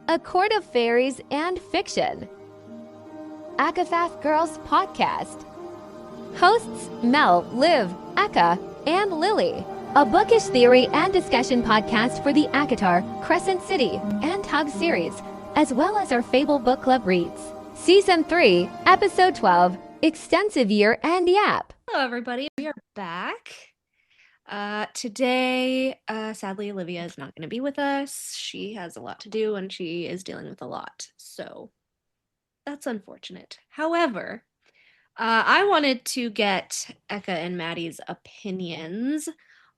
A Court of Fairies and Fiction. ACOTAR Girls Podcast. Hosts Mel, Liv, Aka, and Lily. A bookish theory and discussion podcast for the ACOTAR, Crescent City, and Hug series, as well as our Fable Book Club reads. Season 3, Episode 12, Extensive Year and Yap. Hello everybody, we are back. Today, sadly, Olivia is not going to be with us. She has a lot to do and she is dealing with a lot, so that's unfortunate. However, I wanted to get Eka and Maddie's opinions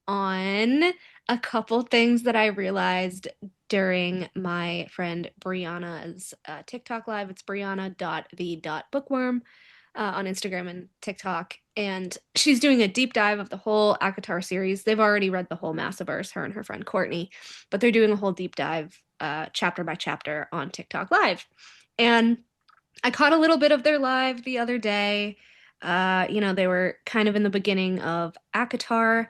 on a couple things that I realized during my friend Brianna's TikTok live. It's brianna.the.bookworm on Instagram and TikTok, and she's doing a deep dive of the whole ACOTAR series. They've already read the whole Massiverse, her and her friend Courtney, but they're doing a whole deep dive chapter by chapter on TikTok live. And I caught a little bit of their live the other day. They were kind of in the beginning of ACOTAR,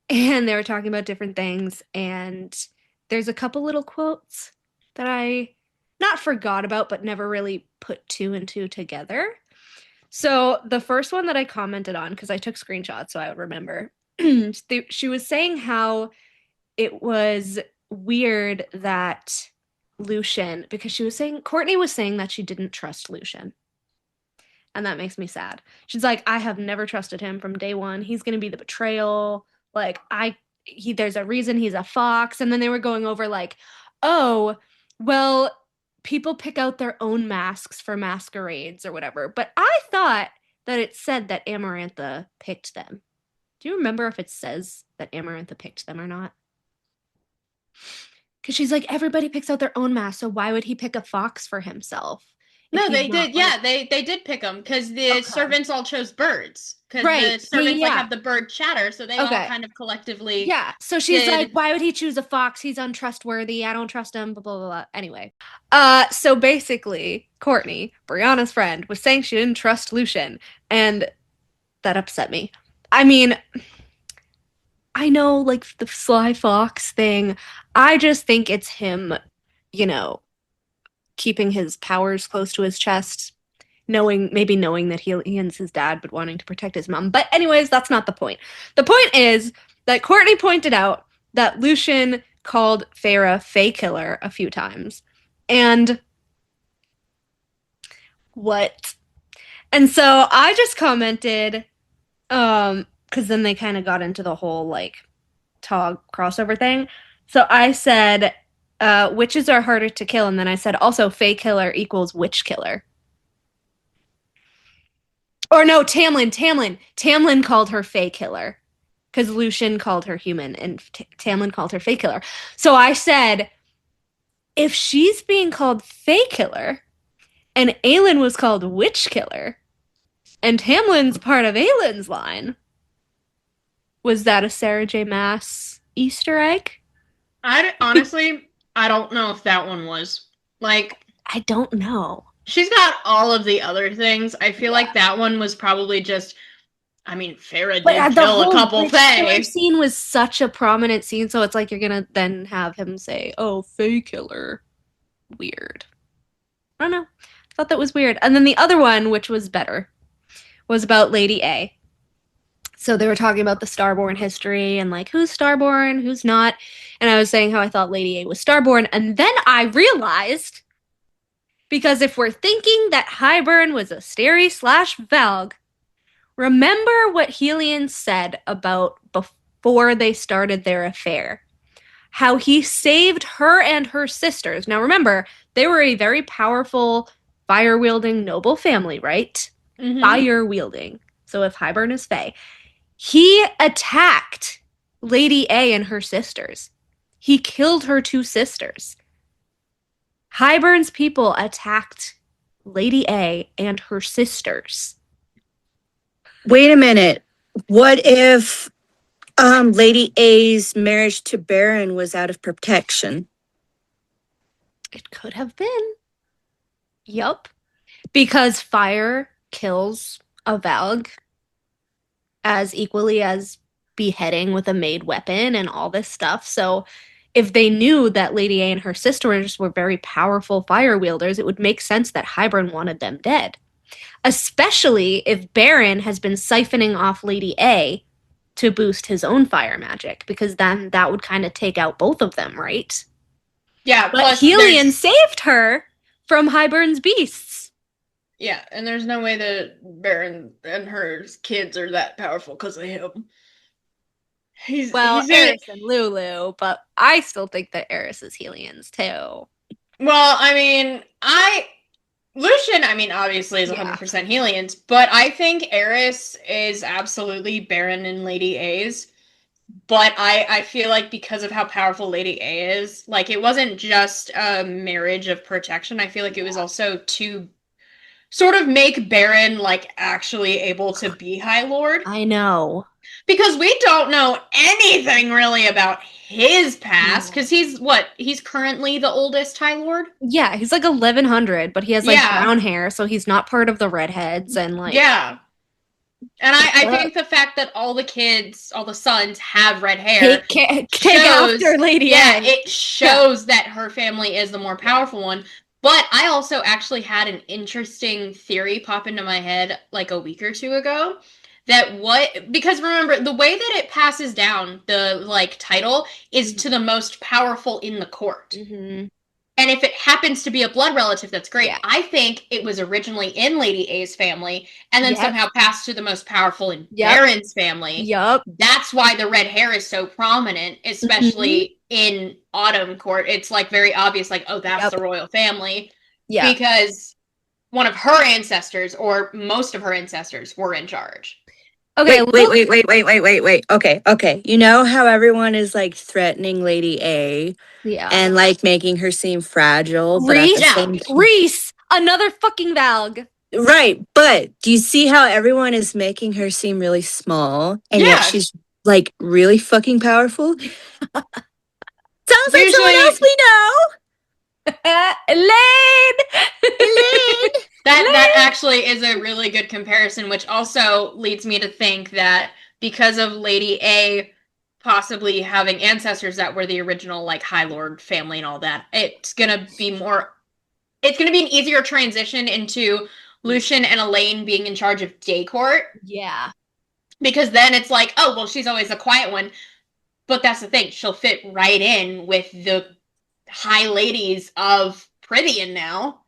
and they were talking about different things, and there's a couple little quotes that I not forgot about, but never really put two and two together. So the first one that I commented on, because I took screenshots so I would remember, she was saying how it was weird that Lucien, because Courtney was saying that she didn't trust Lucien. And that makes me sad. She's like, I have never trusted him from day one. He's going to be the betrayal. Like, there's a reason he's a fox. And then they were going over like, oh, well, people pick out their own masks for masquerades or whatever. But I thought that it said that Amarantha picked them. Do you remember if it says that Amarantha picked them or not? Because she's like, everybody picks out their own mask, so why would he pick a fox for himself? No, they did. Yeah, they did pick them because the servants all chose birds. Because the servants have the bird chatter, so they all kind of collectively. Yeah. So she's like, why would he choose a fox? He's untrustworthy. I don't trust him. Blah blah blah. Anyway, so basically, Courtney, Brianna's friend, was saying she didn't trust Lucien, and that upset me. I mean, I know like the sly fox thing. I just think it's him, keeping his powers close to his chest, knowing that he and his dad, but wanting to protect his mom. But anyways, that's not the point. The point is that Courtney pointed out that Lucien called Feyre FaeKiller a few times. And what? And so I just commented, because then they kind of got into the whole like Tog crossover thing. So I said, witches are harder to kill, and then I said also FaeKiller equals witch killer. Or no, Tamlin called her FaeKiller because Lucien called her human and Tamlin called her FaeKiller. So I said, if she's being called FaeKiller and Elain was called witch killer and Tamlin's part of Eileen's line, was that a Sarah J. Maas Easter egg? I don't know if that one was. Like, I don't know. She's got all of the other things. I feel like that one was probably just, Feyre did kill a couple Fae. The scene was such a prominent scene, so it's like you're gonna then have him say, oh, FaeKiller. Weird. I don't know. I thought that was weird. And then the other one, which was better, was about Lady A. So they were talking about the Starborn history and like who's Starborn, who's not. And I was saying how I thought Lady A was Starborn. And then I realized, because if we're thinking that Hybern was Asteri / Valg, remember what Helion said about before they started their affair. How he saved her and her sisters. Now remember, they were a very powerful, fire-wielding noble family, right? Mm-hmm. Fire-wielding. So if Hybern is Fae. He attacked Lady A and her sisters. He killed her 2 sisters. Hybern's people attacked Lady A and her sisters. Wait a minute. What if Lady A's marriage to Beron was out of protection? It could have been. Yup. Because fire kills a Valg as equally as beheading with a made weapon and all this stuff. So if they knew that Lady A and her sisters were very powerful fire wielders, it would make sense that Hybern wanted them dead. Especially if Beron has been siphoning off Lady A to boost his own fire magic, because then that would kind of take out both of them, right? Yeah, but Helion saved her from Hybern's beasts. Yeah, and there's no way that Beron and her kids are that powerful because of him. He's Eris and Lulu, but I still think that Eris is Helion's too. Well, I mean, Lucian, I mean, obviously is 100% Helion's, but I think Eris is absolutely Beron and Lady A's. But I feel like because of how powerful Lady A is, like, it wasn't just a marriage of protection. I feel like it was also to sort of make Beron, like, actually able to be High Lord. I know. Because we don't know anything really about his past, because he's currently the oldest High Lord? Yeah, he's like 1100, but he has like brown hair, so he's not part of the redheads, and like... Yeah. And I think the fact that all the sons have red hair take after Lady A. It shows that her family is the more powerful one. But I also actually had an interesting theory pop into my head like a week or two ago. Because remember, the way that it passes down, the like title, is to the most powerful in the court. Mm-hmm. And if it happens to be a blood relative, that's great. Yeah. I think it was originally in Lady A's family, and then somehow passed to the most powerful in Beron's family. Yep. That's why the red hair is so prominent, especially in Autumn Court. It's like very obvious, like, oh, that's the royal family. Yeah. Because one of her ancestors, or most of her ancestors, were in charge. Okay, wait. Okay. You know how everyone is like threatening Lady A? Yeah. And like making her seem fragile. Rhys! Another fucking Valg. Right, but do you see how everyone is making her seem really small? And yet she's like really fucking powerful? Sounds like someone else we know! Elain! That actually is a really good comparison, which also leads me to think that because of Lady A possibly having ancestors that were the original like High Lord family and all that, it's gonna be an easier transition into Lucian and Elain being in charge of Day Court. Yeah. Because then it's like, oh, well, she's always the quiet one. But that's the thing, she'll fit right in with the high ladies of Prythian now.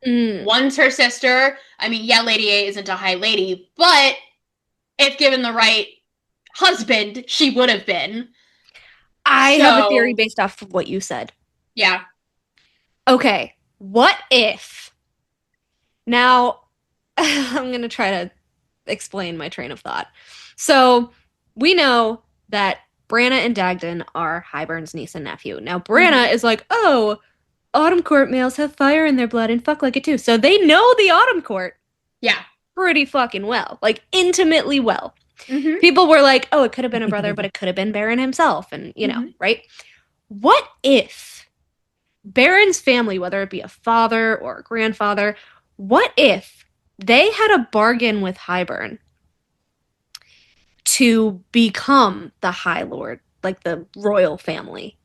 One's her sister. I mean, Lady A isn't a high lady, but if given the right husband, she would have been. I have a theory based off of what you said. Yeah. Okay. What if... Now, I'm going to try to explain my train of thought. So, we know that Branna and Dagden are Hybern's niece and nephew. Now, Branna is like, oh, Autumn Court males have fire in their blood and fuck like it too. So they know the Autumn Court. Yeah. Pretty fucking well. Like, intimately well. Mm-hmm. People were like, oh, it could have been a brother, but it could have been Beron himself. And, you know, right? What if Beron's family, whether it be a father or a grandfather, what if they had a bargain with Hybern to become the High Lord, like the royal family?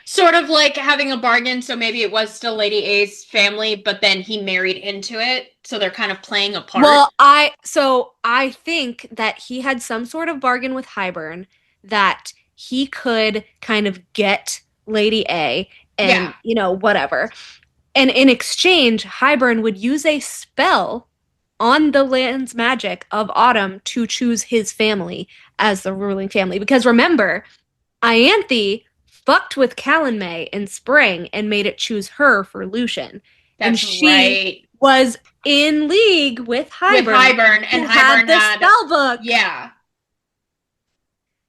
Sort of like having a bargain, so maybe it was still Lady A's family, but then he married into it, so they're kind of playing a part. Well, I think that he had some sort of bargain with Hybern that he could kind of get Lady A and, you know, whatever. And in exchange, Hybern would use a spell on the land's magic of Autumn to choose his family as the ruling family. Because remember, Ianthe fucked with Calanmai in spring and made it choose her for Lucian. That's and she was in league with Hybern. And Hybern had the spell book. Yeah.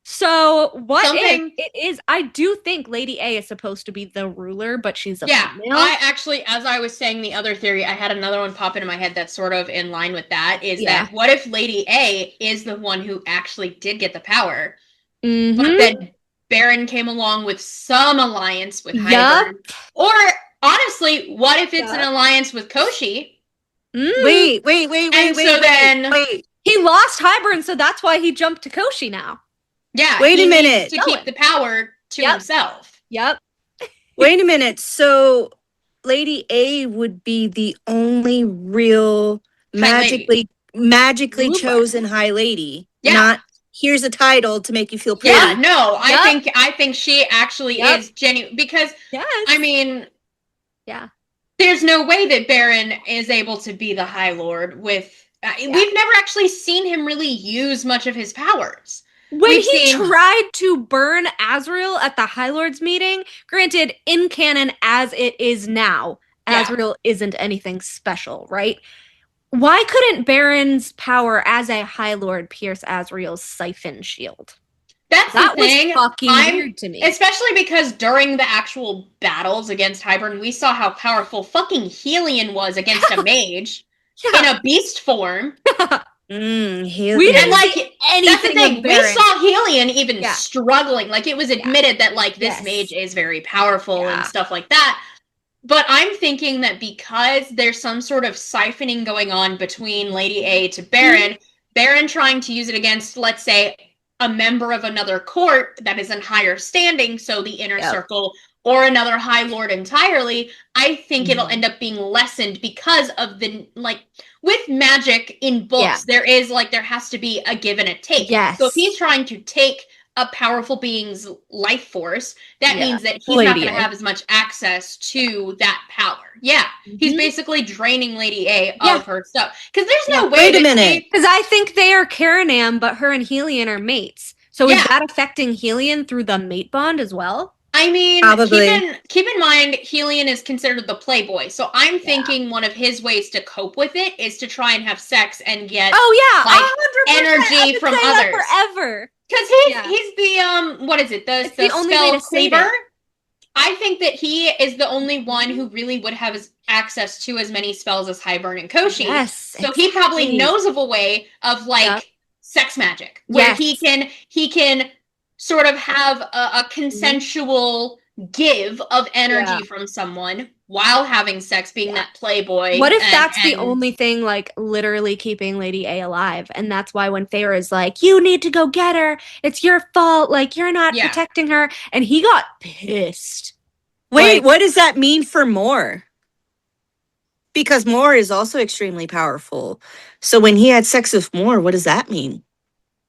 So if it is, I do think Lady A is supposed to be the ruler, but she's a female. I actually, as I was saying the other theory, I had another one pop into my head that's sort of in line with that, is that what if Lady A is the one who actually did get the power, but then Beron came along with some alliance with Hybern? Or, honestly, what if it's an alliance with Koshi? Wait. He lost Hybern, so that's why he jumped to Koshi now. Yeah. Wait a minute. To keep the power to himself. Yep. Wait a minute. So Lady A would be the only real magically Ruler. chosen High Lady. Yeah. Not here's a title to make you feel pretty. Yeah, no, Yep. I think she actually Yep. is genuine because Yes. I mean, Yeah. there's no way that Beron is able to be the High Lord with. We've never actually seen him really use much of his powers. When he tried to burn Azrael at the High Lords meeting, granted, in canon as it is now, Azrael isn't anything special, right? Why couldn't Beron's power as a High Lord pierce Azrael's siphon shield? That was fucking weird to me. Especially because during the actual battles against Hybern, we saw how powerful fucking Helion was against a mage in a beast form. Helion. We didn't like anything. That's the thing. We saw Helion even Yeah. struggling. Like it was admitted that like this mage is very powerful and stuff like that. But I'm thinking that because there's some sort of siphoning going on between Lady A to Beron, Beron trying to use it against, let's say, a member of another court that is in higher standing, so the inner circle or another High Lord entirely, I think it'll end up being lessened because of the, like, with magic in books, there has to be a give and a take. Yes. So if he's trying to take a powerful being's life force, that means that he's not going to have as much access to that power. Yeah. He's basically draining Lady A of her stuff. Because there's no way Wait a minute. Because I think they are Karanam, but her and Helion are mates. So is that affecting Helion through the mate bond as well? I mean, probably. keep in mind, Helion is considered the playboy. So I'm thinking one of his ways to cope with it is to try and have sex and get energy from others. Forever. Because he's the what is it? The only way spell to save cleaver. it. I think that he is the only one who really would have access to as many spells as Hybern and Koshi. Yes, so he probably knows of a way of like sex magic where he can sort of have a consensual give of energy from someone while having sex, being that playboy. What if that's the only thing, like, literally keeping Lady A alive? And that's why when Feyre is like, you need to go get her. It's your fault. Like, you're not protecting her. And he got pissed. Wait, what does that mean for Moore? Because Moore is also extremely powerful. So when he had sex with Moore, what does that mean?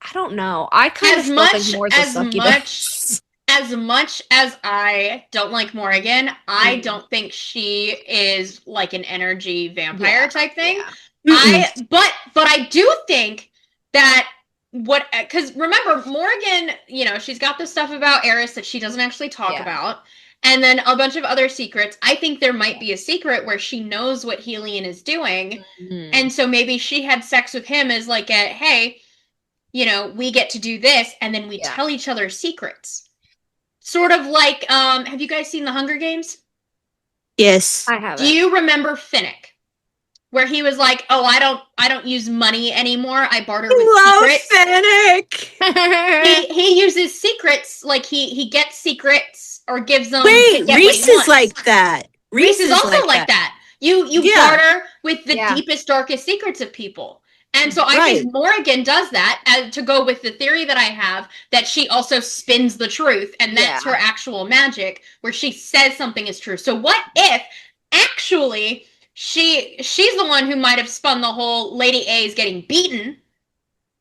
I don't know. I kind of think Moore's a succubus. As much as I don't like Morrigan, I don't think she is like an energy vampire type thing. But I do think that because remember, Morrigan, you know, she's got this stuff about Eris that she doesn't actually talk about. And then a bunch of other secrets. I think there might be a secret where she knows what Helion is doing. And so maybe she had sex with him as like hey, you know, we get to do this, and then we tell each other secrets. Sort of like, have you guys seen The Hunger Games? Yes. I have. Do you remember Finnick? Where he was like, oh, I don't use money anymore. I barter with secrets. Finnick! he uses secrets, like he gets secrets or gives them. Wait, Rhys is like that. Rhys is also like that. You barter with the deepest, darkest secrets of people. And so I think Morrigan does that to go with the theory that I have that she also spins the truth, and that's her actual magic, where she says something is true. So what if actually she's the one who might have spun the whole Lady A is getting beaten?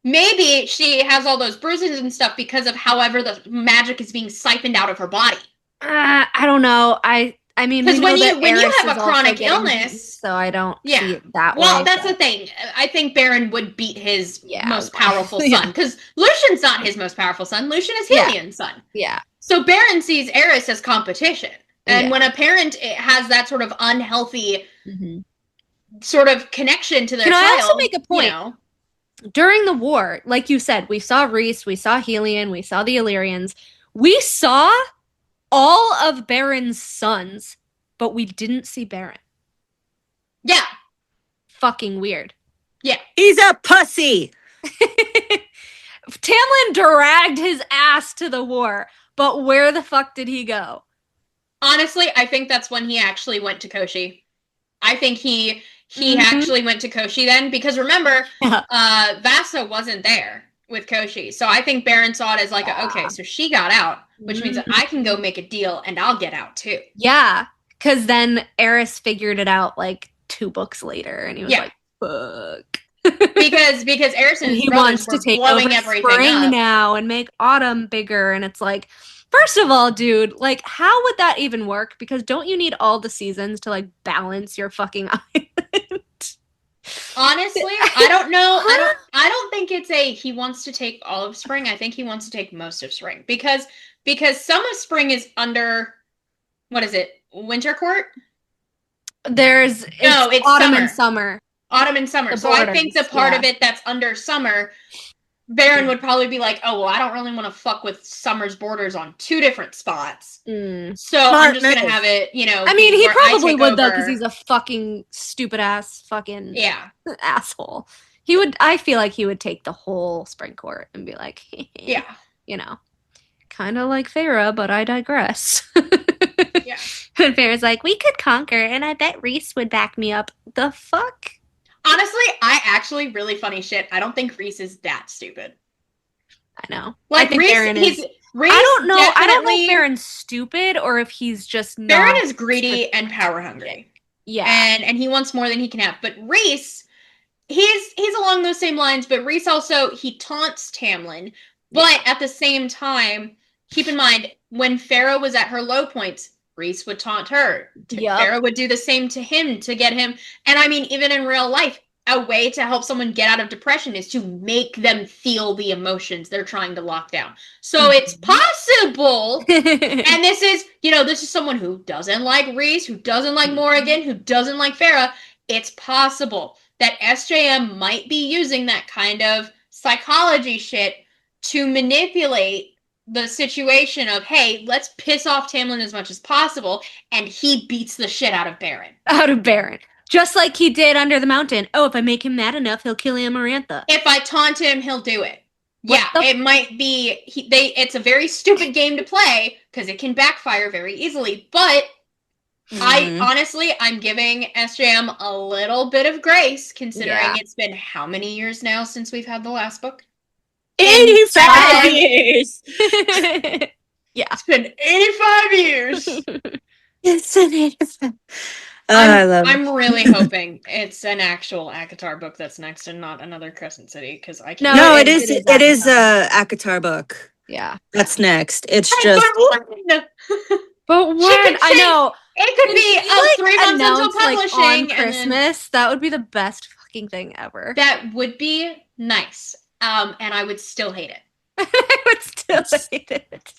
Maybe she has all those bruises and stuff because of however the magic is being siphoned out of her body. I don't know. I mean, because when you have a chronic illness, so I don't see it that way. Well, that's the thing. I think Beron would beat his most powerful son, because Lucian's not his most powerful son. Lucian is Helion's son. Yeah. So Beron sees Eris as competition, and when a parent has that sort of unhealthy sort of connection to their child, I also make a point? You know, during the war, like you said, we saw Rhys, we saw Helion, we saw the Illyrians, we saw all of Beron's sons, but we didn't see Beron. Yeah. Fucking weird. Yeah. He's a pussy. Tamlin dragged his ass to the war, but where the fuck did he go? Honestly, I think that's when he actually went to Koshi. I think he actually went to Koshi then, because remember, Vassa wasn't there. Koshi. So I think Beron saw it as like, okay, so she got out, which means that I can go make a deal and I'll get out too. Yeah, because then Eris figured it out like 2 books later, and he was like, "Fuck." because Eris and he wants to take over spring now and make autumn bigger, and it's like, first of all, dude, like, how would that even work? Because don't you need all the seasons to like balance your fucking island? Honestly, I don't know. I don't think it's he wants to take all of spring. I think he wants to take most of spring because some of spring is under, what is it? Winter court? It's autumn and summer. Autumn and summer. So I think the part of it that's under summer, Beron would probably be like, oh, well, I don't really want to fuck with summer's borders on 2 different spots. So I'm just going to have it, I mean, he probably would, though, because he's a fucking stupid-ass fucking asshole. I feel like he would take the whole spring court and be like, kind of like Feyre, but I digress. Yeah. And Feyre's like, we could conquer, and I bet Rhys would back me up. The fuck? Honestly, I actually, really funny shit, I don't think Rhys is that stupid. I know. Like, Rhys I don't know. I don't know if Beron's stupid or if he's just not. Beron is greedy and power hungry. Yeah. And he wants more than he can have. But Rhys, he's along those same lines, but Rhys also, he taunts Tamlin. But at the same time, keep in mind, when Feyre was at her low points, Rhys would taunt her. Feyre would do the same to him to get him. And I mean, even in real life, a way to help someone get out of depression is to make them feel the emotions they're trying to lock down. So it's possible. And this is someone who doesn't like Rhys, who doesn't like Morrigan, who doesn't like Feyre. It's possible that SJM might be using that kind of psychology shit to manipulate the situation of, hey, let's piss off Tamlin as much as possible, and he beats the shit out of Beron. Just like he did under the mountain. Oh, if I make him mad enough, he'll kill Amarantha. If I taunt him, he'll do it. It might be, it's a very stupid game to play, because it can backfire very easily, but I'm giving SJM a little bit of grace, considering it's been how many years now since we've had the last book? 85 years. Yeah. It's been 85 years. It's an 85. I love it. I'm really hoping it's an actual ACOTAR book that's next and not another Crescent City, because I can't. No, it is a ACOTAR book. Yeah. That's next. It's just. But when I know it could be 3 months until publishing, like, on Christmas. That would be the best fucking thing ever. That would be nice. And I would still hate it. I would still hate it.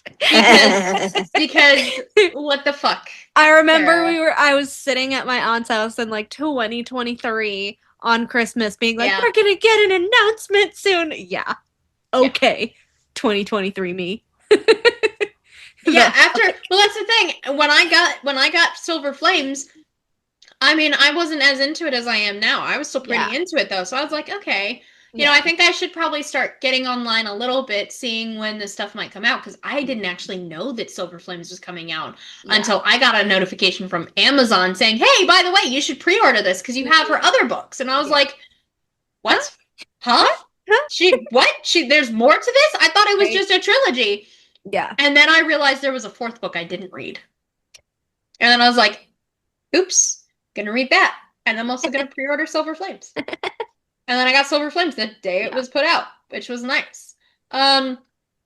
Because what the fuck? I remember I was sitting at my aunt's house in like 2023 on Christmas being like, we're gonna get an announcement soon. Yeah. Okay. 2023 me. Yeah, well, that's the thing. When I got Silver Flames, I mean, I wasn't as into it as I am now. I was still pretty into it though. So I was like, okay. You know, I think I should probably start getting online a little bit, seeing when this stuff might come out, because I didn't actually know that Silver Flames was coming out until I got a notification from Amazon saying, hey, by the way, you should pre-order this because you have her other books. And I was like, what? Huh? There's more to this? I thought it was just a trilogy. Yeah. And then I realized there was a 4th book I didn't read. And then I was like, oops, gonna read that. And I'm also gonna pre-order Silver Flames. And then I got Silver Flames the day it was put out, which was nice. I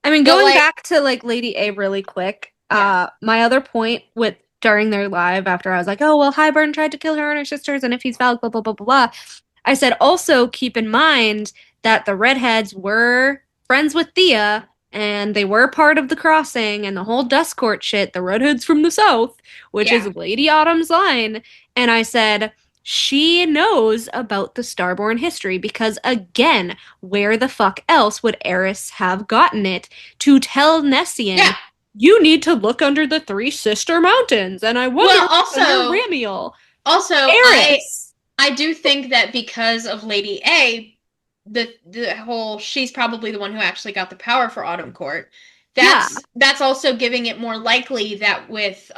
mean, going back to like Lady A really quick, my other point during their live after I was like, oh, well, Hybern tried to kill her and her sisters, and if he's Valg, blah, blah, blah, blah, blah. I said, also keep in mind that the redheads were friends with Thea, and they were part of the crossing and the whole Dust Court shit, the redheads from the south, which is Lady Autumn's line. And I said, she knows about the Starborn history because, again, where the fuck else would Eris have gotten it to tell Nessian, you need to look under the 3 sister mountains, and I wonder under Ramiel. Also, Eris. I do think that because of Lady A, the whole, she's probably the one who actually got the power for Autumn Court. That's also giving it more likely that with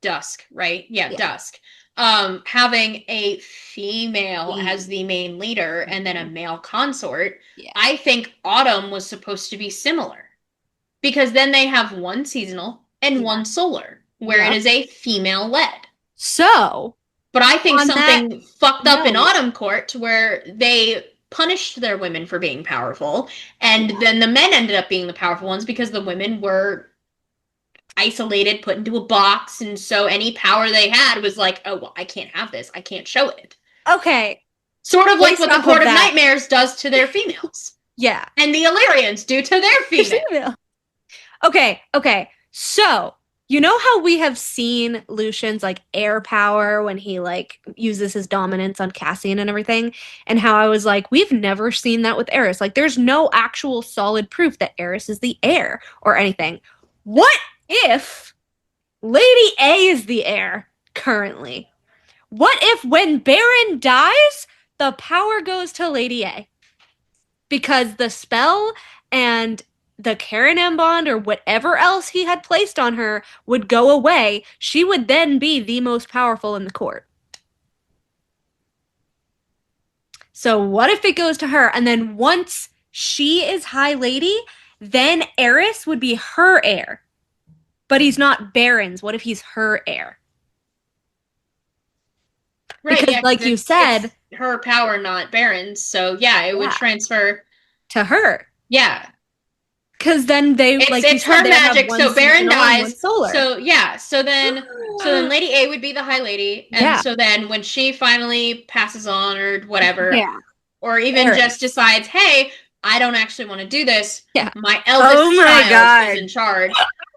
Dusk, right? Yeah, Dusk. Having a female as the main leader and then a male consort, I think Autumn was supposed to be similar. Because then they have one seasonal and one solar, where it is a female led. So, but I think something fucked up in Autumn Court where they punished their women for being powerful, and then the men ended up being the powerful ones because the women were isolated, put into a box, and so any power they had was like, oh, well, I can't have this. I can't show it. Okay. Sort of like what the Court of Nightmares does to their females. Yeah. And the Illyrians do to their female. Okay. So, you know how we have seen Lucian's like air power when he like uses his dominance on Cassian and everything, and how I was like, we've never seen that with Eris. Like, there's no actual solid proof that Eris is the heir or anything. What if Lady A is the heir currently? What if when Beron dies, the power goes to Lady A? Because the spell and the Karanan bond or whatever else he had placed on her would go away. She would then be the most powerful in the court. So what if it goes to her, and then once she is High Lady, then Eris would be her heir. But he's not Beron's. What if he's her heir? Right, because like you said, it's her power, not Beron's. So yeah, it would transfer to her. Yeah. Because then it's her magic. So Beron dies. So yeah. So then Lady A would be the High Lady, and so then when she finally passes on or whatever, or even just decides, hey, I don't actually want to do this. Yeah. My eldest child is in charge.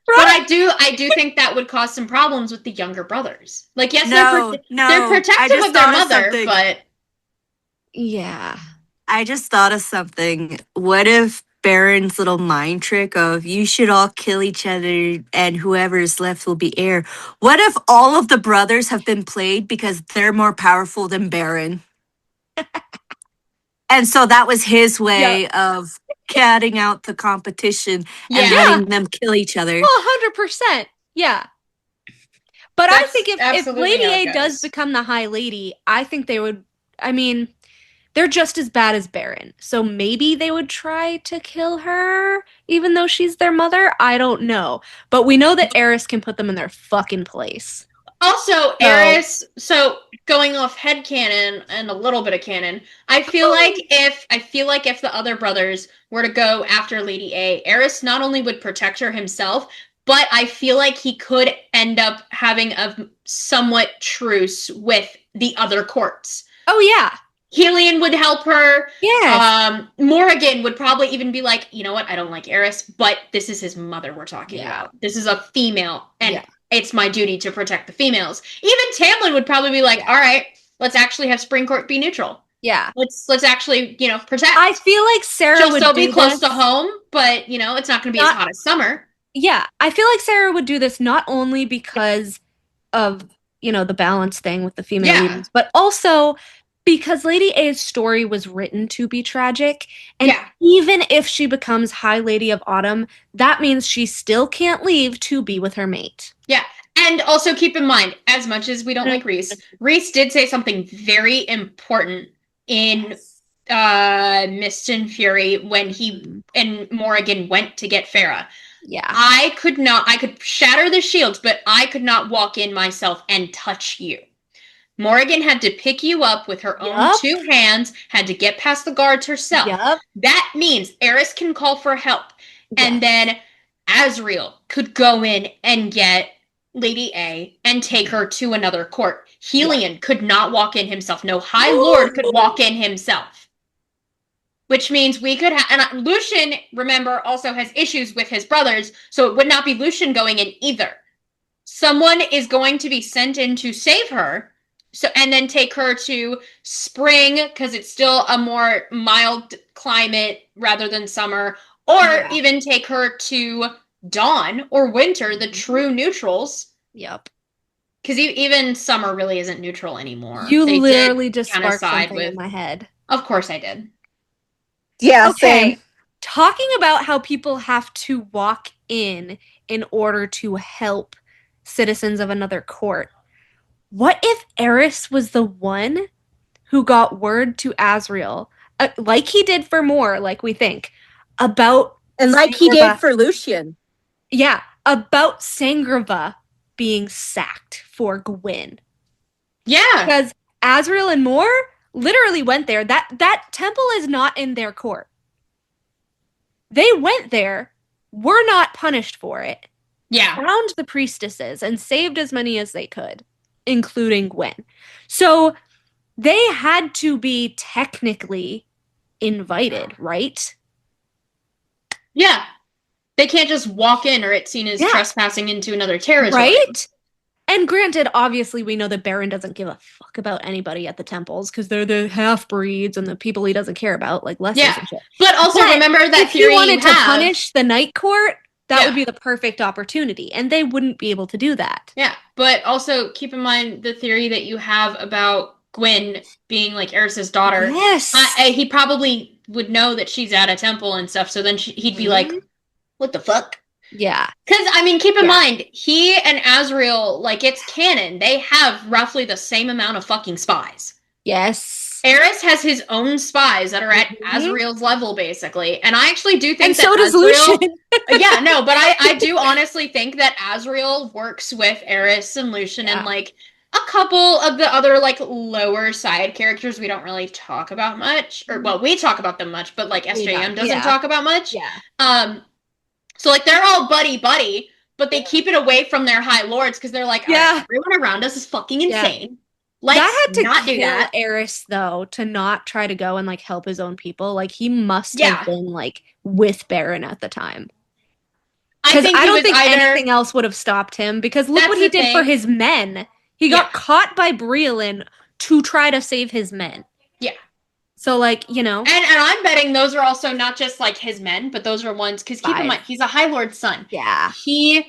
Right. But I do think that would cause some problems with the younger brothers. Like, yes, they're protective of their mother, but yeah. I just thought of something. What if Beron's little mind trick of you should all kill each other and whoever is left will be heir? What if all of the brothers have been played because they're more powerful than Beron? And so that was his way of cutting out the competition and letting them kill each other. Well, 100%. Yeah. But I think if Lady A does become the High Lady, I think they would, I mean, they're just as bad as Beron. So maybe they would try to kill her, even though she's their mother. I don't know. But we know that Eris can put them in their fucking place. Also, Eris, so going off headcanon and a little bit of canon, I feel like if the other brothers were to go after Lady A, Eris not only would protect her himself, but I feel like he could end up having a somewhat truce with the other courts. Oh, yeah. Helion would help her. Yes. Morrigan would probably even be like, you know what, I don't like Eris, but this is his mother we're talking about. This is a female, and it's my duty to protect the females. Even Tamlin would probably be like, all right, let's actually have Spring Court be neutral. Yeah. Let's actually, protect. I feel like Sarah She'll would still be close to home, but, it's not going to be as hot as summer. Yeah. I feel like Sarah would do this not only because of, the balance thing with the female leaders, but also because Lady A's story was written to be tragic. And even if she becomes High Lady of Autumn, that means she still can't leave to be with her mate. Yeah. And also keep in mind, as much as we don't like Rhys did say something very important in Mist and Fury when he and Morrigan went to get Feyre. Yeah. I could shatter the shields, but I could not walk in myself and touch you. Morrigan had to pick you up with her own two hands, had to get past the guards herself. That means Eris can call for help. And then Azriel could go in and get Lady A and take her to another court. Helion could not walk in himself. No High Lord could walk in himself. Which means we could have... And Lucian, remember, also has issues with his brothers, so it would not be Lucian going in either. Someone is going to be sent in to save her, and then take her to spring, because it's still a more mild climate rather than summer, or even take her to dawn or winter, the true neutrals. Yep. Because even summer really isn't neutral anymore. You literally just sparked something in my head. Of course I did. Yeah, okay. Same. Talking about how people have to walk in order to help citizens of another court. What if Eris was the one who got word to Azriel, like he did for Moore, like we think, about and like he did for Lucien. Yeah, about Sangrava being sacked for Gwyn. Yeah. Because Azriel and Moore literally went there. That temple is not in their court. They went there, were not punished for it. Yeah. Found the priestesses and saved as many as they could, including Gwyn. So they had to be technically invited, right? Yeah. They can't just walk in or it's seen as trespassing into another territory. Right? And granted, obviously, we know that Beron doesn't give a fuck about anybody at the temples because they're the half-breeds and the people he doesn't care about, like Lessers and shit. But also remember that if he wanted to punish the Night Court, that would be the perfect opportunity, and they wouldn't be able to do that. Yeah, but also keep in mind the theory that you have about Gwyn being like Eris's daughter. Yes. He probably would know that she's at a temple and stuff, so then he'd be like, what the fuck? Yeah. Because, I mean, keep in mind, he and Azriel, like, it's canon. They have roughly the same amount of fucking spies. Yes. Eris has his own spies that are at Azriel's level, basically. And I actually do think and so does Lucien. Yeah, no, but I do honestly think that Azriel works with Eris and Lucien and, like, a couple of the other, like, lower side characters we don't really talk about much. Or, well, we talk about them much, but, like, SJM doesn't talk about much. Yeah. So, like, they're all buddy-buddy, but they keep it away from their high lords because they're like, everyone around us is fucking insane. Let's that had to not do that. Eris, though, to not try to go and, like, help his own people. Like, he must have been, like, with Beron at the time. Because I don't think anything else would have stopped him, because look what he did for his men. He got caught by Breelin to try to save his men. Yeah. So, like, you know. And I'm betting those are also not just, like, his men, but those are ones, because keep in mind, he's a High Lord's son. Yeah. He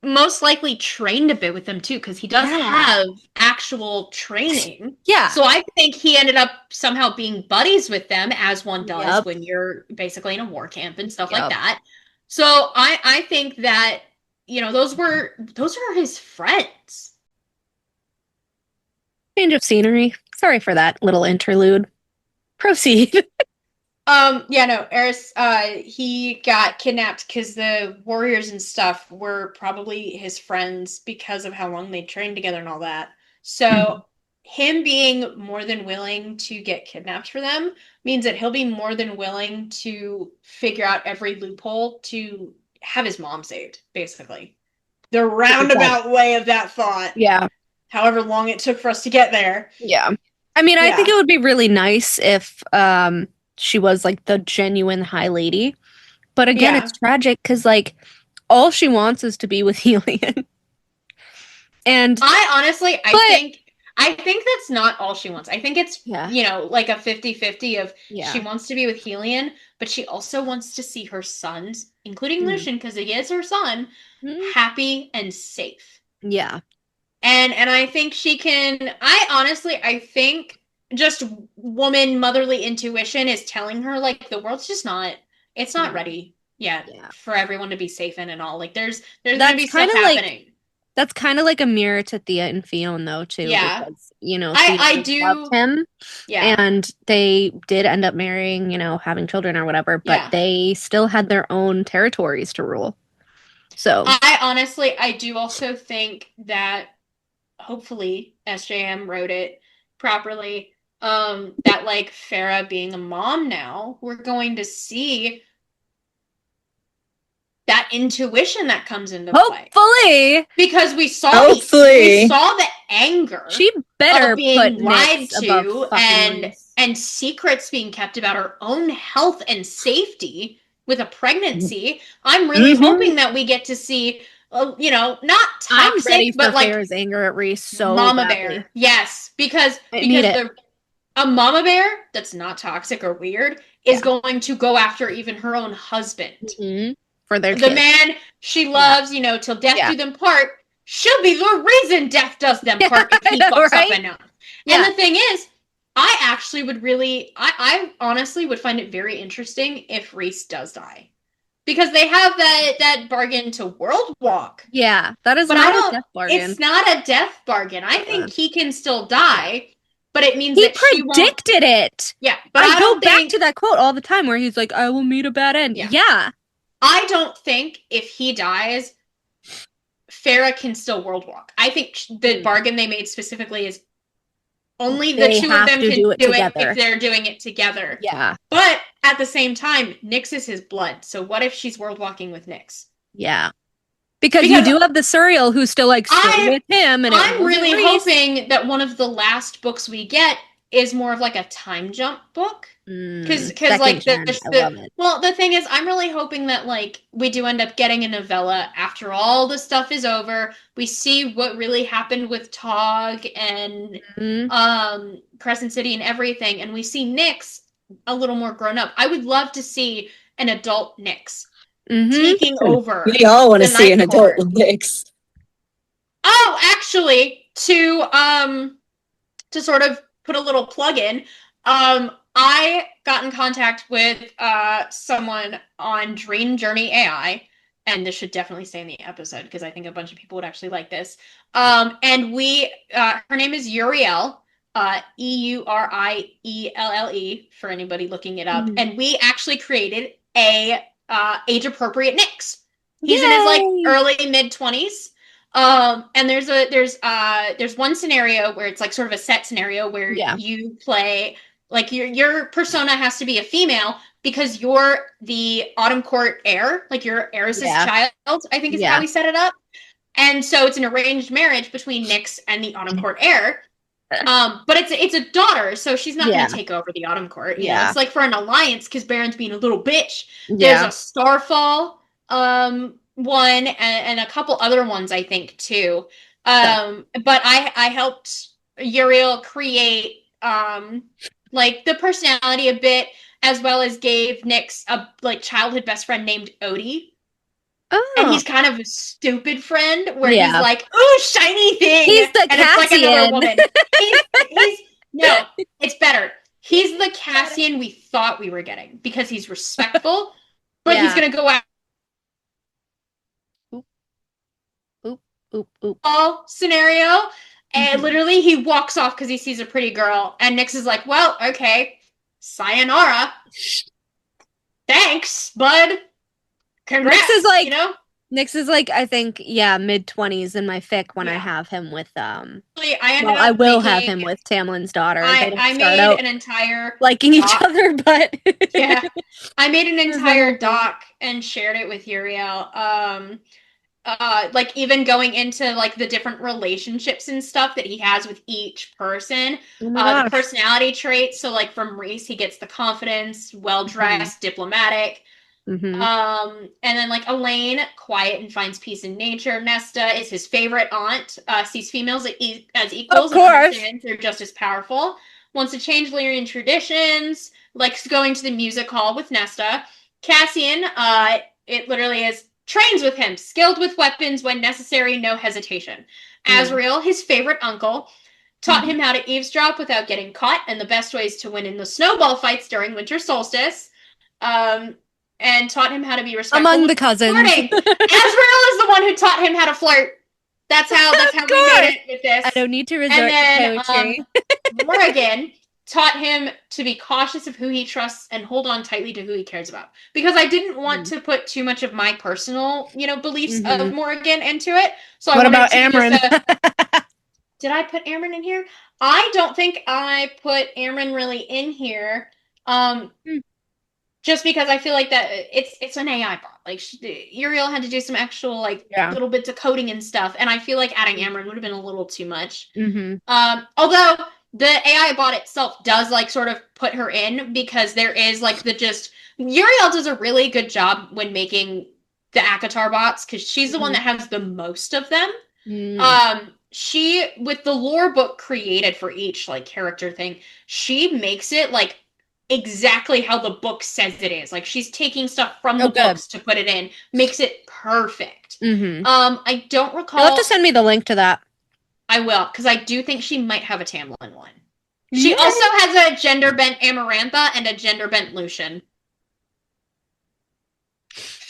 most likely trained a bit with them, too, because he does have actual training. Yeah. So I think he ended up somehow being buddies with them, as one does when you're basically in a war camp and stuff like that. So I think that, you know, those are his friends. Change of scenery. Sorry for that little interlude. Proceed. Yeah, no, Eris, he got kidnapped because the warriors and stuff were probably his friends because of how long they trained together and all that. So him being more than willing to get kidnapped for them means that he'll be more than willing to figure out every loophole to have his mom saved, basically. The roundabout way of that thought. Yeah. However long it took for us to get there. Yeah. I mean, I think it would be really nice if she was, like, the genuine High Lady. But again, it's tragic because, like, all she wants is to be with Elain. And I think that's not all she wants. I think it's, you know, like a 50-50 of she wants to be with Elain, but she also wants to see her sons, including Lucien, because he is her son, happy and safe. Yeah. And I think she can, I think just woman motherly intuition is telling her, like, the world's just not, it's not ready yet for everyone to be safe in and all. Like, there's going to be stuff happening. That's kind of like a mirror to Thea and Fionn, though, too. Yeah. Because, you know, I do loved him. Yeah. And they did end up marrying, you know, having children or whatever, but they still had their own territories to rule. So I do also think that hopefully SJM wrote it properly, that, like, Feyre being a mom now, we're going to see that intuition that comes into play. Hopefully! Because we saw the anger. She better of being put lied to and and secrets being kept about her own health and safety with a pregnancy. I'm really hoping that we get to see, you know, not toxic, I'm ready for but, like, Feyre's anger at Rhys so Mama badly. Bear. Yes, because a Mama Bear that's not toxic or weird is going to go after even her own husband. For their the kid. Man she loves, you know, till death do them part. She'll be the reason death does them part if he fucks up enough. And the thing is, I actually would really, I honestly would find it very interesting if Rhys does die. because they have that bargain to world walk. Yeah, that is But not a death bargain. It's not a death bargain. I think he can still die, but it means he that she predicted it. Yeah, but I go back to that quote all the time where he's like, "I will meet a bad end." Yeah. I don't think if he dies, Feyre can still world walk. I think the bargain they made specifically is only the two of them can do it if they're doing it together. Yeah. But at the same time, Nyx is his blood. So what if she's world walking with Nyx? Yeah. Because you do have the Surreal who's still like with him. And I'm really hoping that one of the last books we get is more of like a time jump book. Because like the thing is, I'm really hoping that like we do end up getting a novella after all the stuff is over. We see what really happened with Tog and Crescent City and everything, and we see Nyx a little more grown up. I would love to see an adult Nyx taking over. We all want to see an adult Nyx. Oh, actually, to sort of put a little plug in, I got in contact with someone on DreamJourney AI, and this should definitely stay in the episode because I think a bunch of people would actually like this. And we, her name is Uriel, Eurielle, for anybody looking it up, and we actually created a age-appropriate Nyx. He's in his like early mid-20s. And there's one scenario where it's like sort of a set scenario where you play like your persona has to be a female because you're the Autumn Court heir, like you're Eris's child, I think is how we set it up. And so it's an arranged marriage between Nyx and the Autumn Court heir. But it's a daughter, so she's not going to take over the Autumn Court. You know? It's like for an alliance because Beron's being a little bitch. There's a Starfall one and a couple other ones I think too. But I helped Uriel create like the personality a bit, as well as gave Nyx a like childhood best friend named Odie. Oh. And he's kind of a stupid friend where he's like, "Ooh, shiny thing." He's the Cassian. It's like another woman. No, it's better. He's the Cassian we thought we were getting because he's respectful, but he's gonna go out. All scenario, and literally he walks off because he sees a pretty girl, and Nyx is like, "Well, okay, sayonara. Thanks, bud. Congrats." Nyx is like, you know? Nyx is like, I think, mid-20s in my fic when I have him with I will have him with Tamlin's daughter. I made an entire liking each other, but I made an entire doc and shared it with Uriel. Like even going into like the different relationships and stuff that he has with each person, the personality traits. So like from Rhys, he gets the confidence, well-dressed, diplomatic. And then like Elain, quiet and finds peace in nature. Nesta is his favorite aunt, sees females as equals, of course, and they're just as powerful. Wants to change Lyrian traditions, likes going to the music hall with Nesta. Cassian, it literally is trains with him, skilled with weapons when necessary, no hesitation. Azriel, his favorite uncle, taught him how to eavesdrop without getting caught, and the best ways to win in the snowball fights during winter solstice. And taught him how to be respectful among the cousins. Azriel is the one who taught him how to flirt. That's how we made it with this. I don't need to resort to poetry. Morrigan taught him to be cautious of who he trusts and hold on tightly to who he cares about. Because I didn't want to put too much of my personal, beliefs of Morrigan into it. So what about Amren? Did I put Amren in here? I don't think I put Amren really in here. Just because I feel like that it's an AI bot. Like Uriel had to do some actual little bits of coding and stuff, and I feel like adding Amren would have been a little too much. Although the AI bot itself does sort of put her in because there is Uriel does a really good job when making the ACOTAR bots because she's the one that has the most of them. She with the lore book created for each character thing, she makes it exactly how the book says it is. She's taking stuff from the books to put it in, makes it perfect. I don't recall. You'll have to send me the link to that. I will, because I do think she might have a Tamlin one. She also has a gender bent Amarantha and a gender bent Lucian.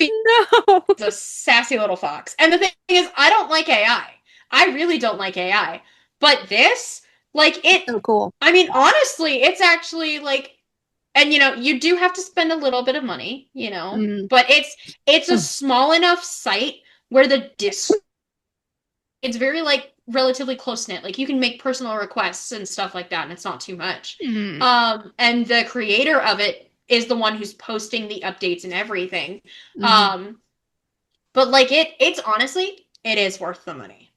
No. He's a sassy little fox. And the thing is, I don't like AI. I really don't like AI. But this, like, it... So cool. I mean, honestly, it's actually, like... And, you know, you do have to spend a little bit of money, you know? But it's a small enough site where the it's very, like, relatively close-knit. Like, you can make personal requests and stuff like that, and it's not too much. And the creator of it is the one who's posting the updates and everything. But, like, it's honestly, it is worth the money.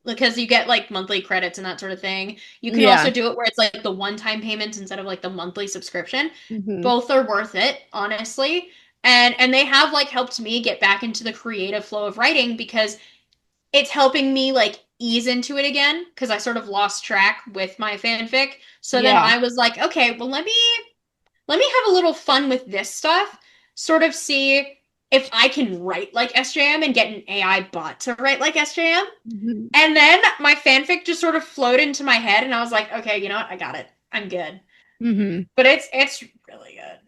Because you get, like, monthly credits and that sort of thing. You can also do it where it's, like, the one-time payments instead of, like, the monthly subscription. Both are worth it, honestly. And they have, like, helped me get back into the creative flow of writing because it's helping me, like, ease into it again. Because I sort of lost track with my fanfic. So then I was like, okay, well, let me have a little fun with this stuff. Sort of see if I can write like SJM and get an AI bot to write like SJM. And then my fanfic just sort of flowed into my head and I was like, okay, you know what? I got it. I'm good. But it's really good.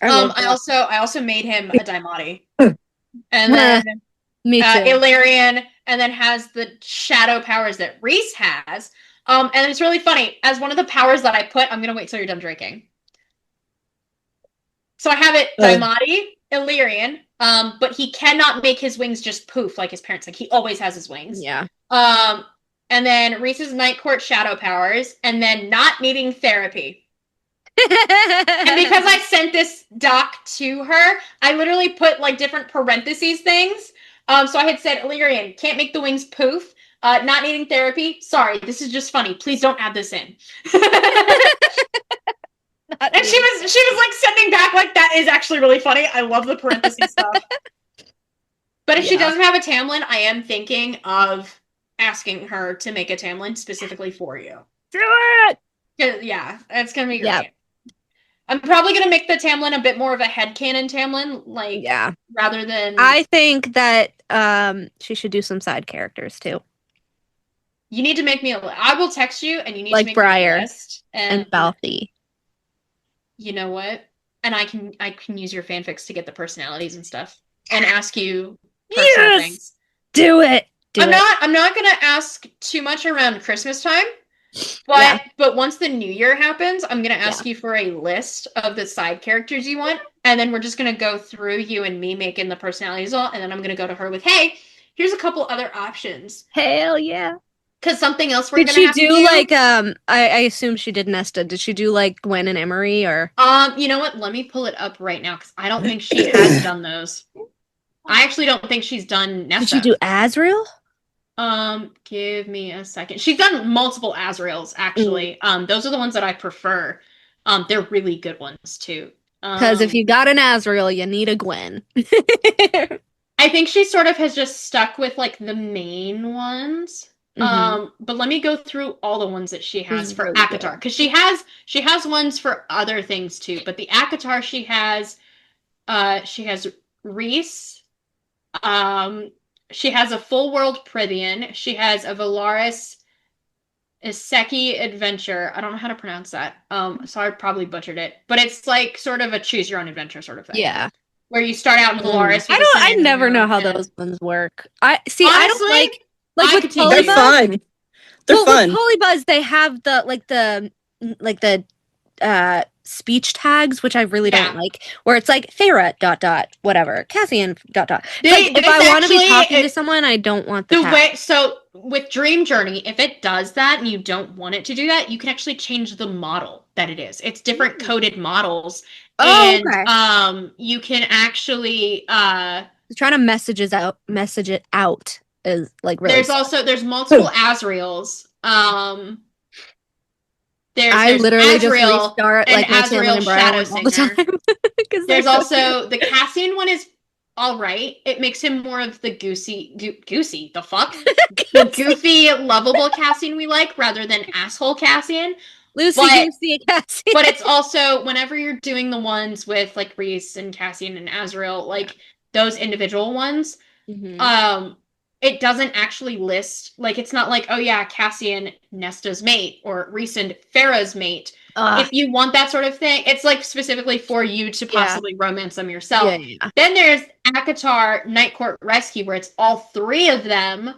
I also made him a Daimati. And then Illyrian, and then has the shadow powers that Rhys has. And it's really funny. As one of the powers that I put, I'm gonna wait till you're done drinking. So I have it Daimati, Illyrian, but he cannot make his wings just poof like his parents. Like, he always has his wings. And then Rhys's Night Court shadow powers, and then not needing therapy. And because I sent this doc to her, I literally put, like, different parentheses things. So I had said, Illyrian, can't make the wings poof. Not needing therapy. Sorry, this is just funny. Please don't add this in. And she was like sending back like, that is actually really funny. I love the parentheses stuff. But if she doesn't have a Tamlin, I am thinking of asking her to make a Tamlin specifically for you. Do it! Yeah, it's gonna be great. I'm probably gonna make the Tamlin a bit more of a headcanon Tamlin, like, rather than... I think that she should do some side characters too. You need to make me I will text you, and you need like to make Briar me a list. And Balthy. You know what? And I can use your fanfics to get the personalities and stuff, and ask you personal things. Do it. I'm not gonna ask too much around Christmas time, but once the new year happens, I'm gonna ask you for a list of the side characters you want, and then we're just gonna go through you and me making the personalities all, and then I'm gonna go to her with, hey, here's a couple other options. Hell yeah. Because something else we're gonna have to do. Did she do like I assume she did Nesta. Did she do like Gwen and Emery or you know what? Let me pull it up right now because I don't think she has done those. I actually don't think she's done Nesta. Did she do Azrael? Give me a second. She's done multiple Azraels, actually. Those are the ones that I prefer. They're really good ones too. Because if you got an Azrael, you need a Gwen. I think she sort of has just stuck with like the main ones. But let me go through all the ones that she has for really ACOTAR, because she has ones for other things too. But the ACOTAR she has Rhys. She has a full world Prythian. She has a Valaris Iseki adventure. I don't know how to pronounce that. So I probably butchered it. But it's like sort of a choose your own adventure sort of thing. Yeah. Where you start out in Valaris. I never know how those ones work. Honestly, I don't like with Polybuzz. They're fun. They're fun. With Polybuzz, they have the speech tags, which I really don't like, where it's like Feyre ... whatever, Cassian ... If I want to be talking to someone, I don't want the tag. So with DreamJourney, if it does that and you don't want it to do that, you can actually change the model that it is. It's different coded models. Okay. You can actually trying to message it out is like really there's multiple Azraels. I literally Azrael just restart like my Tamlin and Briar all the time. There's also the Cassian one is all right. It makes him more of the goosey, the fuck? The goofy, lovable Cassian we like, rather than asshole Cassian. Goosey Cassian. But it's also, whenever you're doing the ones with like Rhys and Cassian and Azrael, like those individual ones, it doesn't actually list, like, it's not like, oh yeah, Cassian, Nesta's mate, or RHYSAND, Feyre's mate. If you want that sort of thing, it's like specifically for you to possibly romance them yourself. Yeah. Then there's ACOTAR Night Court Rescue, where it's all three of them.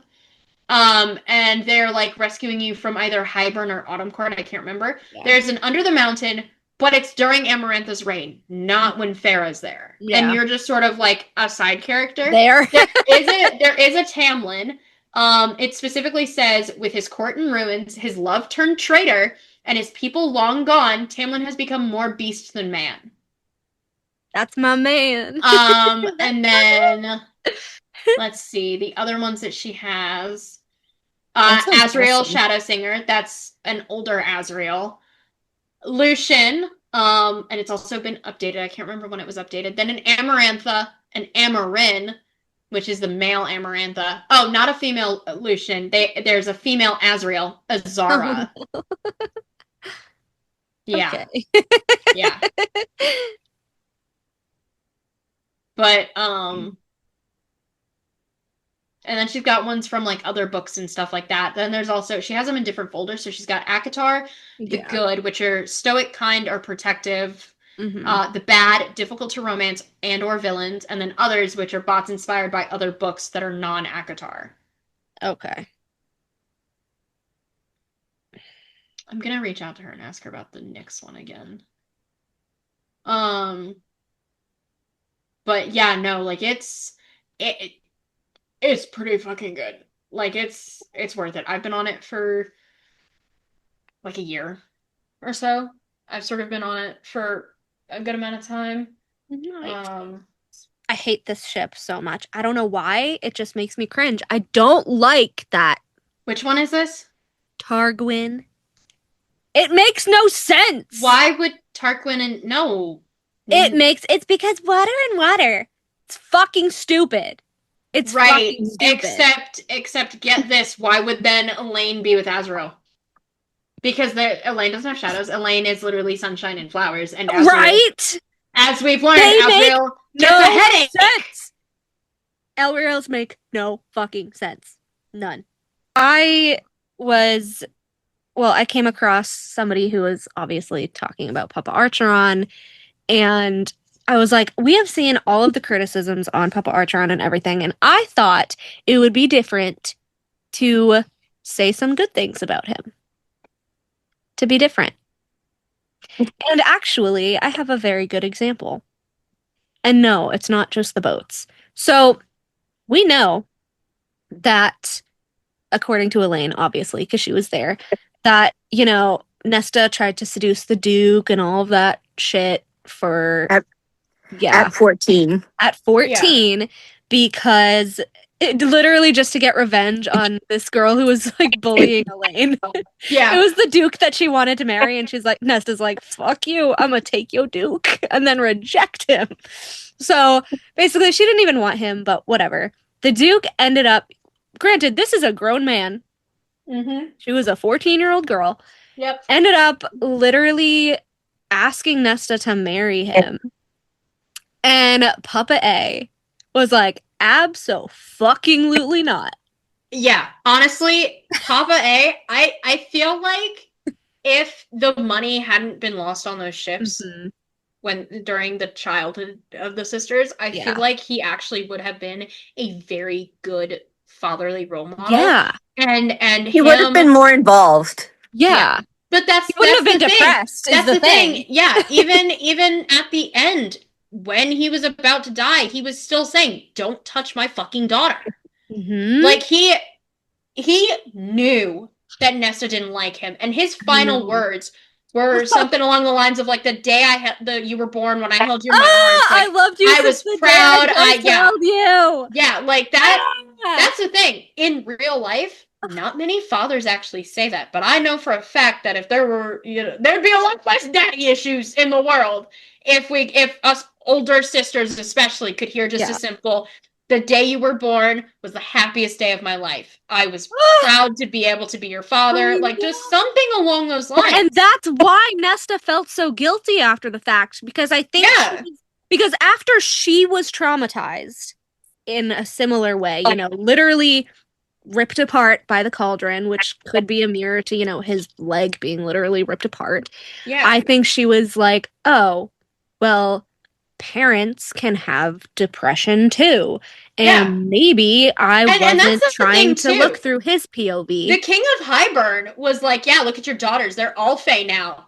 And they're like rescuing you from either Hybern or Autumn Court, I can't remember. Yeah. There's an Under the Mountain, but it's during Amarantha's reign, not when Feyre's there. Yeah. And you're just sort of like a side character. There is a Tamlin. It specifically says, with his court in ruins, his love turned traitor, and his people long gone, Tamlin has become more beast than man. That's my man. And then let's see the other ones that she has. Azriel, Shadowsinger. That's an older Azriel. Lucian. And it's also been updated. I can't remember when it was updated. Then an Amarantha, an Amren, which is the male Amarantha. Oh, not a female Lucian. There's a female Azriel, Azara. Yeah. Okay. Yeah. But, and then she's got ones from, like, other books and stuff like that. Then there's also, she has them in different folders. So she's got ACOTAR, the good, which are stoic, kind, or protective. Mm-hmm. The bad, difficult to romance, and or villains. And then others, which are bots inspired by other books that are non-ACOTAR. Okay. I'm gonna reach out to her and ask her about the Nyx one again. But yeah, no, like, it's pretty fucking good. Like, it's worth it. I've been on it for like a year or so. I've sort of been on it for a good amount of time. Nice. I hate this ship so much. I don't know why. It just makes me cringe. I don't like that. Which one is this? Targwyn. It makes no sense. Why would Targwyn and no? It's because water and water. It's fucking stupid. It's right. Except get this. Why would then Elain be with Azrael? Because Elain doesn't have shadows. Elain is literally sunshine and flowers. And Azrael, right? As we've learned, Azrael gets a headache. Sense. Elreals make no fucking sense. None. I came across somebody who was obviously talking about Papa Archeron, and I was like, we have seen all of the criticisms on Papa Archeron and everything, and I thought it would be different to say some good things about him. To be different. And actually, I have a very good example. And no, it's not just the boats. So, we know that, according to Elain, obviously, because she was there, that, Nesta tried to seduce the Duke and all of that shit for... At 14. At 14, because literally just to get revenge on this girl who was, like, bullying Elain. Yeah. It was the Duke that she wanted to marry, and she's like, Nesta's like, fuck you, I'm gonna take your Duke, and then reject him. So, basically, she didn't even want him, but whatever. The Duke ended up, granted, this is a grown man. Mm-hmm. She was a 14-year-old girl. Yep. Ended up literally asking Nesta to marry him. And Papa A was like, abso-fucking-lutely not. Yeah, honestly, Papa A, I feel like if the money hadn't been lost on those ships during the childhood of the sisters, I feel like he actually would have been a very good fatherly role model. Yeah. And he would have been more involved. Yeah. But he wouldn't have been depressed. That's the thing. Yeah, even at the end, when he was about to die, he was still saying, "Don't touch my fucking daughter." Mm-hmm. Like, he knew that Nesta didn't like him, and his final words were something along the lines of, like, the day you were born, when I held you in my arms, like, I loved you. I was proud. I held you. Yeah, like that. That's the thing. In real life, not many fathers actually say that, but I know for a fact that if there were, there'd be a lot less daddy issues in the world if us older sisters especially could hear just a simple, the day you were born was the happiest day of my life. I was proud to be able to be your father. Like, just something along those lines. And that's why Nesta felt so guilty after the fact, because I think because after she was traumatized, in a similar way, you know, literally ripped apart by the cauldron, which could be a mirror to, you know, his leg being literally ripped apart. Yeah. I think she was like, oh, well, parents can have depression too. And maybe I wasn't trying to look through his POV. The king of Hybern was like, yeah, look at your daughters. They're all Fae now.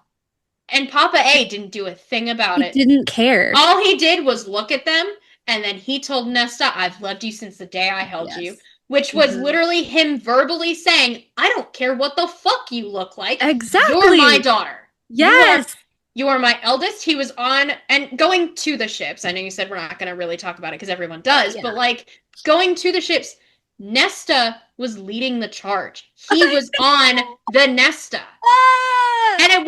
And Papa A didn't do a thing about it. He didn't care. All he did was look at them, and then he told Nesta, I've loved you since the day I held you. Which was literally him verbally saying, I don't care what the fuck you look like. Exactly. You're my daughter. Yes. You are my eldest. He was on, and going to the ships. I know you said we're not going to really talk about it because everyone does, but like going to the ships, Nesta was leading the charge. He was on the Nesta. And it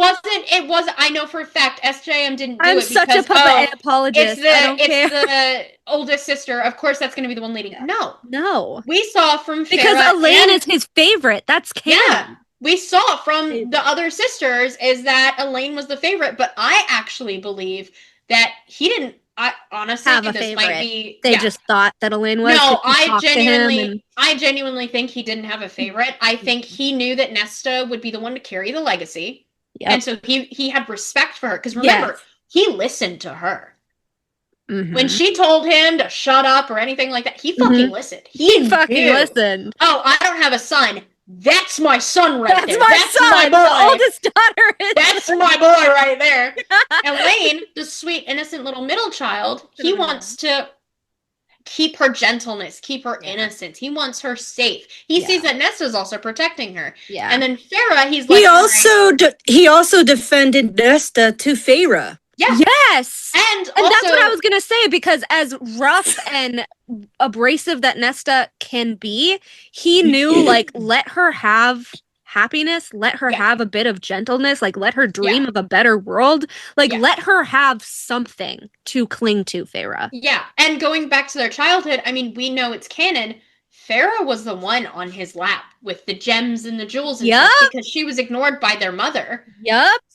wasn't, I know for a fact SJM didn't do it because, such a Papa A apologist. It's the oldest sister. Of course, that's going to be the one leading. No. We saw from Feyre. Because Elain is his favorite. That's canon. Yeah. We saw from the other sisters is that Elain was the favorite, but I actually believe that he didn't. I honestly have a this favorite. Might be. They just thought that Elain was. No, I genuinely think he didn't have a favorite. I think he knew that Nesta would be the one to carry the legacy, and so he had respect for her. Because remember, he listened to her. When she told him to shut up or anything like that, he fucking listened. He fucking listened. Oh, I don't have a son. That's my son right there. That's my son. My oldest daughter is. That's my boy right there. Elain, the sweet, innocent little middle child, he wants to keep her gentleness, keep her innocence. He wants her safe. He sees that Nesta's also protecting her. Yeah. And then Feyre, he's like... He also defended Nesta to Feyre. Yeah. Yes. And that's what I was going to say, because as rough and abrasive that Nesta can be, he knew, like, let her have happiness, let her have a bit of gentleness, like, let her dream of a better world, like, let her have something to cling to, Feyre. Yeah. And going back to their childhood, I mean, we know it's canon. Feyre was the one on his lap with the gems and the jewels and stuff because she was ignored by their mother.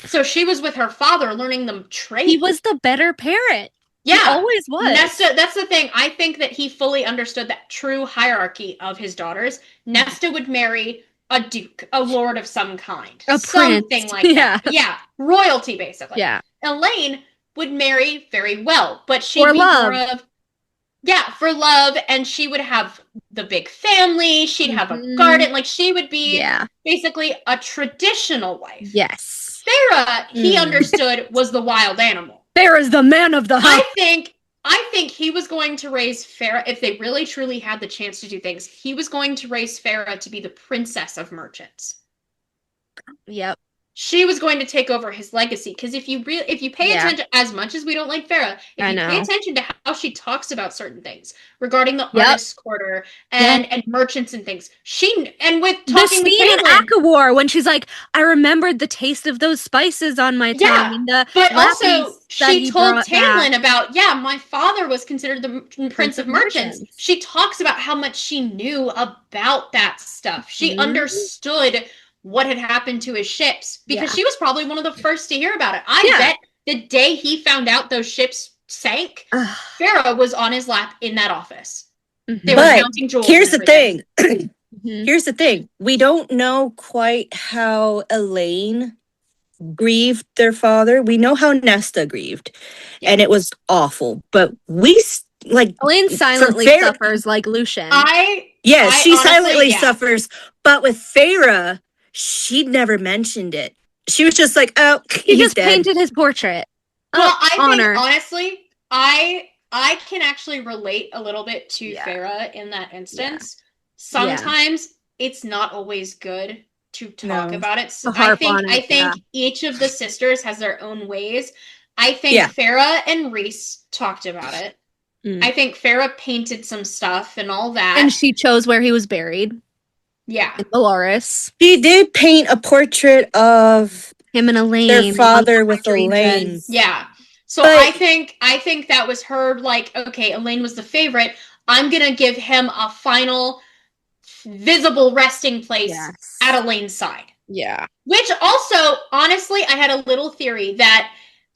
So she was with her father learning them trade. He was the better parent. Yeah. He always was. That's the thing. I think that he fully understood that true hierarchy of his daughters. Nesta would marry a duke, a lord of some kind. Something prince. Like that. Yeah. Royalty, basically. Yeah. Elain would marry very well, but she'd be more of... Yeah, for love, and she would have the big family, she'd have a garden, like she would be basically a traditional wife. Yes. Feyre, he understood, was the wild animal. Feyre's the man of the house. I think he was going to raise Feyre, if they really truly had the chance to do things, he was going to raise Feyre to be the princess of merchants. Yep. She was going to take over his legacy, because if you pay attention, as much as we don't like Feyre, if you pay attention to how she talks about certain things regarding the artist's quarter and merchants and things, with talking the scene in ACOTAR when she's like, I remembered the taste of those spices on my tongue. Yeah, but also she told Tamlin about, my father was considered the prince of merchants. She talks about how much she knew about that stuff. She understood what had happened to his ships, because she was probably one of the first to hear about it. I bet the day he found out those ships sank, Feyre was on his lap in that office. They were counting jewels. Here's the thing. Here's the thing. We don't know quite how Elain grieved their father. We know how Nesta grieved, and it was awful. But Elain silently suffers like Lucian. She honestly, silently suffers. But with Feyre, she never mentioned it. She was just like, "Oh, he just painted his portrait." Well, I think honestly, I can actually relate a little bit to Feyre in that instance. Sometimes it's not always good to talk about it. So I think each of the sisters has their own ways. I think Feyre and Rhys talked about it. I think Feyre painted some stuff and all that, and she chose where he was buried. Yeah. In Dolores. She did paint a portrait of him and Elain. Their father with Elain. Yeah. So I think that was her, like, okay, Elain was the favorite. I'm going to give him a final visible resting place at Elain's side. Yeah. Which also, honestly, I had a little theory that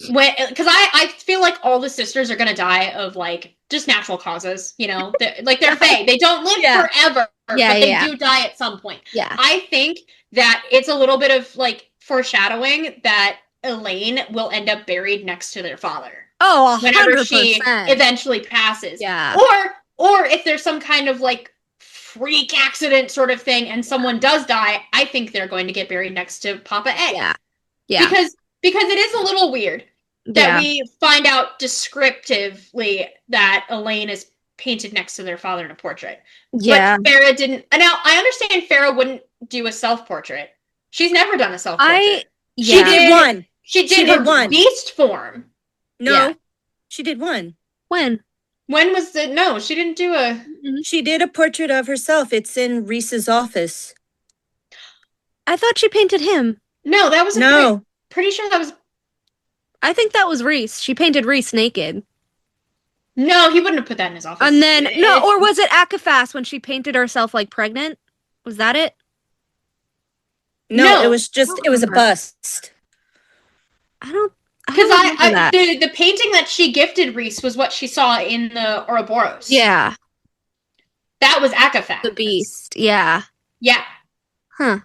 because I feel like all the sisters are gonna die of like just natural causes, you know, they're Fae. They don't live forever, but they do die at some point. Yeah. I think that it's a little bit of like foreshadowing that Elain will end up buried next to their father. Oh, 100%. Whenever she eventually passes. Yeah. Or if there's some kind of like freak accident sort of thing and someone does die, I think they're going to get buried next to Papa A. Yeah. Yeah. Because it is a little weird that we find out descriptively that Elain is painted next to their father in a portrait. Yeah. But Feyre didn't. Now, I understand Feyre wouldn't do a self-portrait. She's never done a self-portrait. She did one. She did one. Beast form. No. She did one. When? When was the... No, she didn't do a... She did a portrait of herself. It's in Rhys's office. I thought she painted him. No, that was... No. Pretty sure that was... I think that was Rhys. She painted Rhys naked. No, he wouldn't have put that in his office. And then... No, or was it ACOTAR when she painted herself, like, pregnant? Was that it? No, it was just... It was a bust. Because the painting that she gifted Rhys was what she saw in the Ouroboros. Yeah. That was ACOTAR. The beast. Yeah. Yeah. Huh.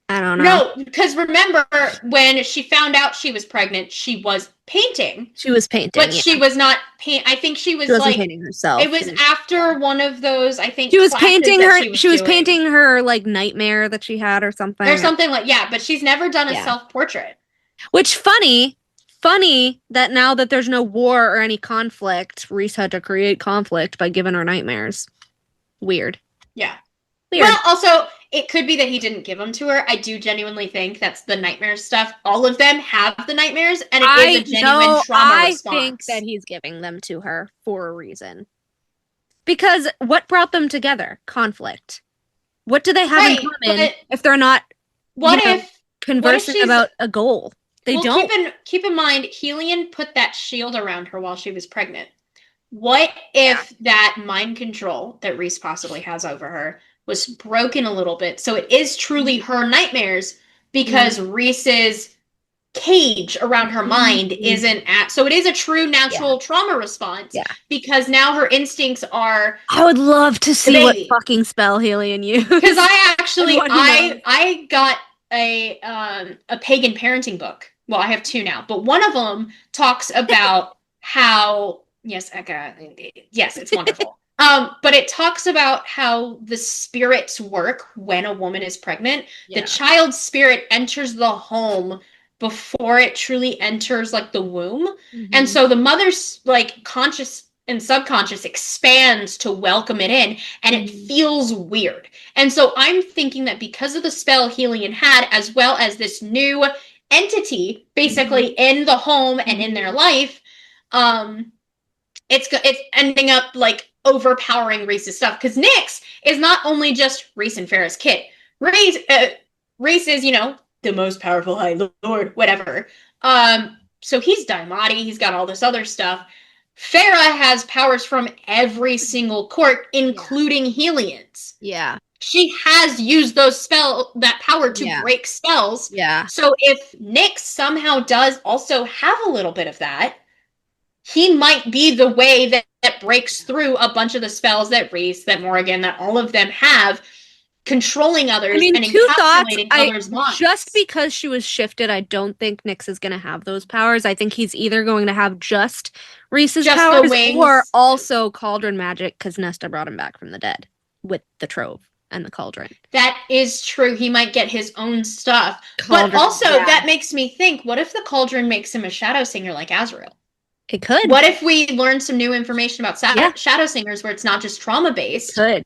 I don't know. No, because remember, when she found out she was pregnant, she was painting. She was painting, but she was not I think she was wasn't like painting herself. It was after one of those. I think she was painting her. She was painting her like nightmare that she had, or something. Or something like But she's never done a self-portrait. Which funny that now that there's no war or any conflict, Rhys had to create conflict by giving her nightmares. Weird. Yeah. Weird. Well, also, it could be that he didn't give them to her. I do genuinely think that's the nightmare stuff. All of them have the nightmares, and it is a genuine trauma response. I think that he's giving them to her for a reason. Because what brought them together? Conflict. What do they have in common if they're not conversing about a goal? They don't. Keep in mind, Helion put that shield around her while she was pregnant. What if that mind control that Rhys possibly has over her was broken a little bit, so it is truly her nightmares because Rhys's cage around her mind isn't so it is a true natural trauma response because now her instincts are... I would love to see what fucking spell Helion used. Because I got a pagan parenting book. Well, I have two now, but one of them talks about how... Yes, Eka. Yes, it's wonderful. But it talks about how the spirits work when a woman is pregnant. The child's spirit enters the home before it truly enters like the womb. And so the mother's like conscious and subconscious expands to welcome it in, and it feels weird. And so I'm thinking that because of the spell Helion had, as well as this new entity basically in the home and in their life, it's ending up like overpowering Rhys's stuff, because Nyx is not only just Rhys and Feyre's kid. Rhys is, the most powerful High Lord, whatever. So he's Madi, he's got all this other stuff. Feyre has powers from every single court, including Helion's. Yeah. She has used that power to break spells. Yeah. So if Nyx somehow does also have a little bit of that, he might be the way that breaks through a bunch of the spells that Rhys, that Morrigan, that all of them have, controlling others and encapsulating others' minds. Just because she was shifted, I don't think Nyx is going to have those powers. I think he's either going to have just Rhys's powers or also cauldron magic, because Nesta brought him back from the dead with the trove and the cauldron. That is true. He might get his own stuff. But also, that makes me think, what if the cauldron makes him a shadow singer like Azrael? It could. What if we learn some new information about shadow singers where it's not just trauma based? Could.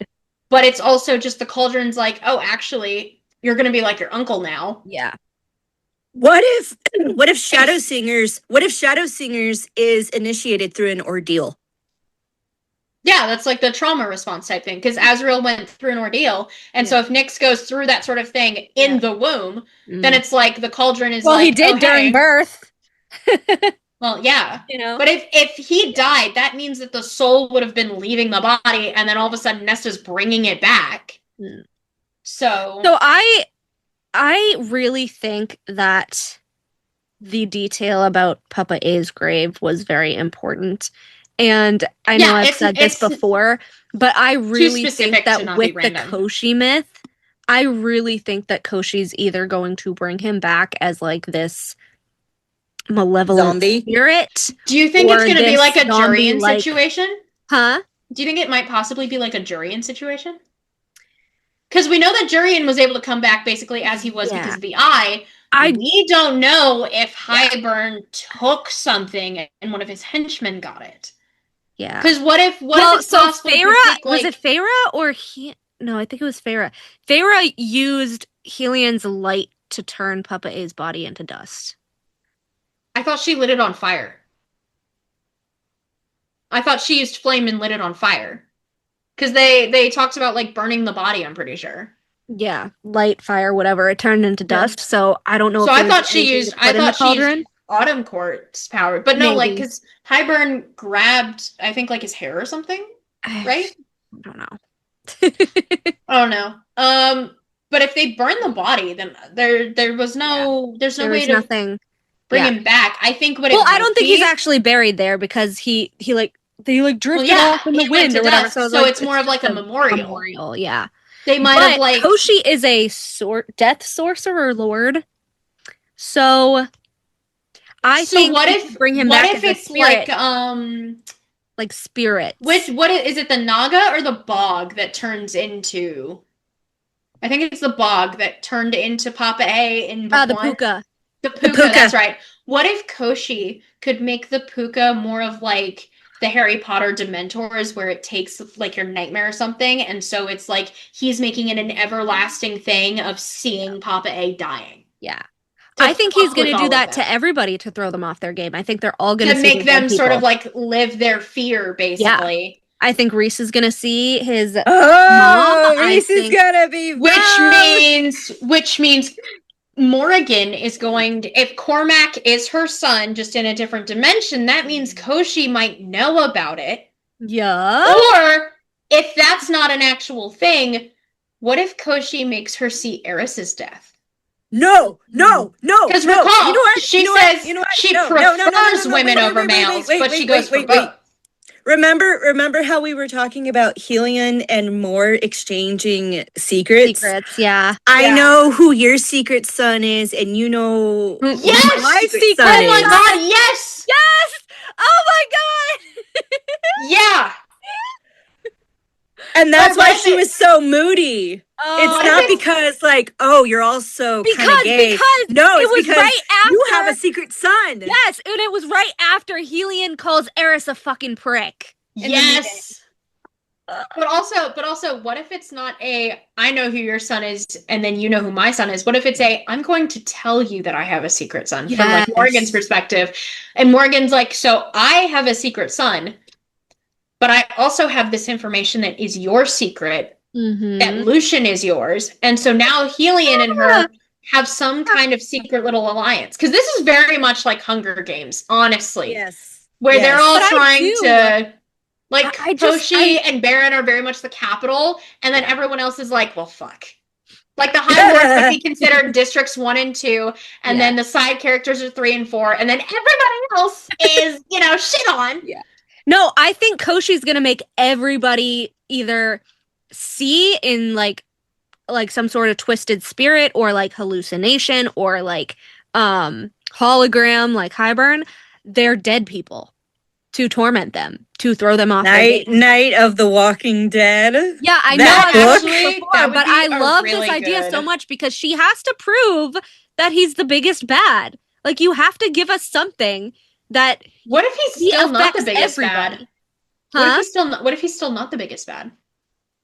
But it's also just the cauldron's like, oh, actually, you're going to be like your uncle now. Yeah. What if shadow singers is initiated through an ordeal? Yeah, that's like the trauma response type thing, because Azrael went through an ordeal, and so if Nyx goes through that sort of thing in the womb, then it's like the cauldron is he did during birth. Well, yeah. But if he died, that means that the soul would have been leaving the body, and then all of a sudden Nesta's bringing it back. So I really think that the detail about Papa A's grave was very important. And I know I've said this before, but I really think that with the Koshi myth, I really think that Koshi's either going to bring him back as like this malevolent spirit. Do you think it's going to be like a Jurian situation? Huh? Do you think it might possibly be like a Jurian situation? Because we know that Jurian was able to come back basically as he was because of the eye. We don't know if Hybern took something and one of his henchmen got it. Yeah. Because what if it's possible Feyre, was it Feyre or no, I think it was Feyre. Feyre used Helian's light to turn Papa A's body into dust. I thought she lit it on fire. I thought she used flame and lit it on fire. Because they talked about like burning the body, I'm pretty sure. Yeah, light, fire, whatever. It turned into dust, so I don't know. So I thought she used autumn quartz power, but no, like because Hybern grabbed, I think, like his hair or something, right? I don't know. I don't know. But if they burn the body, then there's no way to bring him back. I think I don't think he's actually buried there because he drifted off in the wind or whatever. So it's more of like a memorial. Yeah. They might have like Koshi is a death sorcerer lord. So I think what if bring him back as it's spirit, like spirit. What is it, the Naga or the bog that turns into? I think it's the bog that turned into Papa A in book the one. puka. The puka, that's right. What if Koshi could make the puka more of like the Harry Potter Dementors, where it takes like your nightmare or something, and so it's like he's making it an everlasting thing of seeing Papa A dying. Yeah. I think he's going to do that to everybody to throw them off their game. I think they're all going to make them sort of like live their fear, basically. Yeah. I think Rhys is going to see his mom. Rhys is going to be which means Morrigan is going to, if Cormac is her son, just in a different dimension, that means Koshi might know about it. Yeah. Or if that's not an actual thing, what if Koshi makes her see Eris's death? No. Because recall, she says she prefers women over males, but she goes for both. Remember how we were talking about Helion and Moore exchanging secrets? Yeah. I know who your secret son is, and you know my secret son is. Oh my god, yes! Yes! Oh my god! Yeah! And that's why she was so moody. It's not because, like, you're also kind of gay. No, it's because right after, you have a secret son. Yes, and it was right after Helion calls Eris a fucking prick. Yes. But also, what if it's not I know who your son is, and then you know who my son is? What if it's I'm going to tell you that I have a secret son from like Morgan's perspective, and Morgan's like, so I have a secret son, but I also have this information that is your secret, that Lucian is yours. And so now Helion and her have some kind of secret little alliance. Because this is very much like Hunger Games, honestly. Yes. Where they're all trying to, like, Koshi and Beron are very much the capital, and then everyone else is like, well, fuck. Like, the High Lords would be considered districts 1 and 2, and then the side characters are 3 and 4, and then everybody else is, shit on. Yeah. No, I think Koshi's gonna make everybody either see in like some sort of twisted spirit or like hallucination or like hologram, like Hybern, they're dead people to torment them, to throw them off. Night of the Walking Dead. Yeah, I know, but I love this idea so much because she has to prove that he's the biggest bad. Like, you have to give us something that. What if he's still not the biggest bad? Huh? What if he's still not the biggest bad?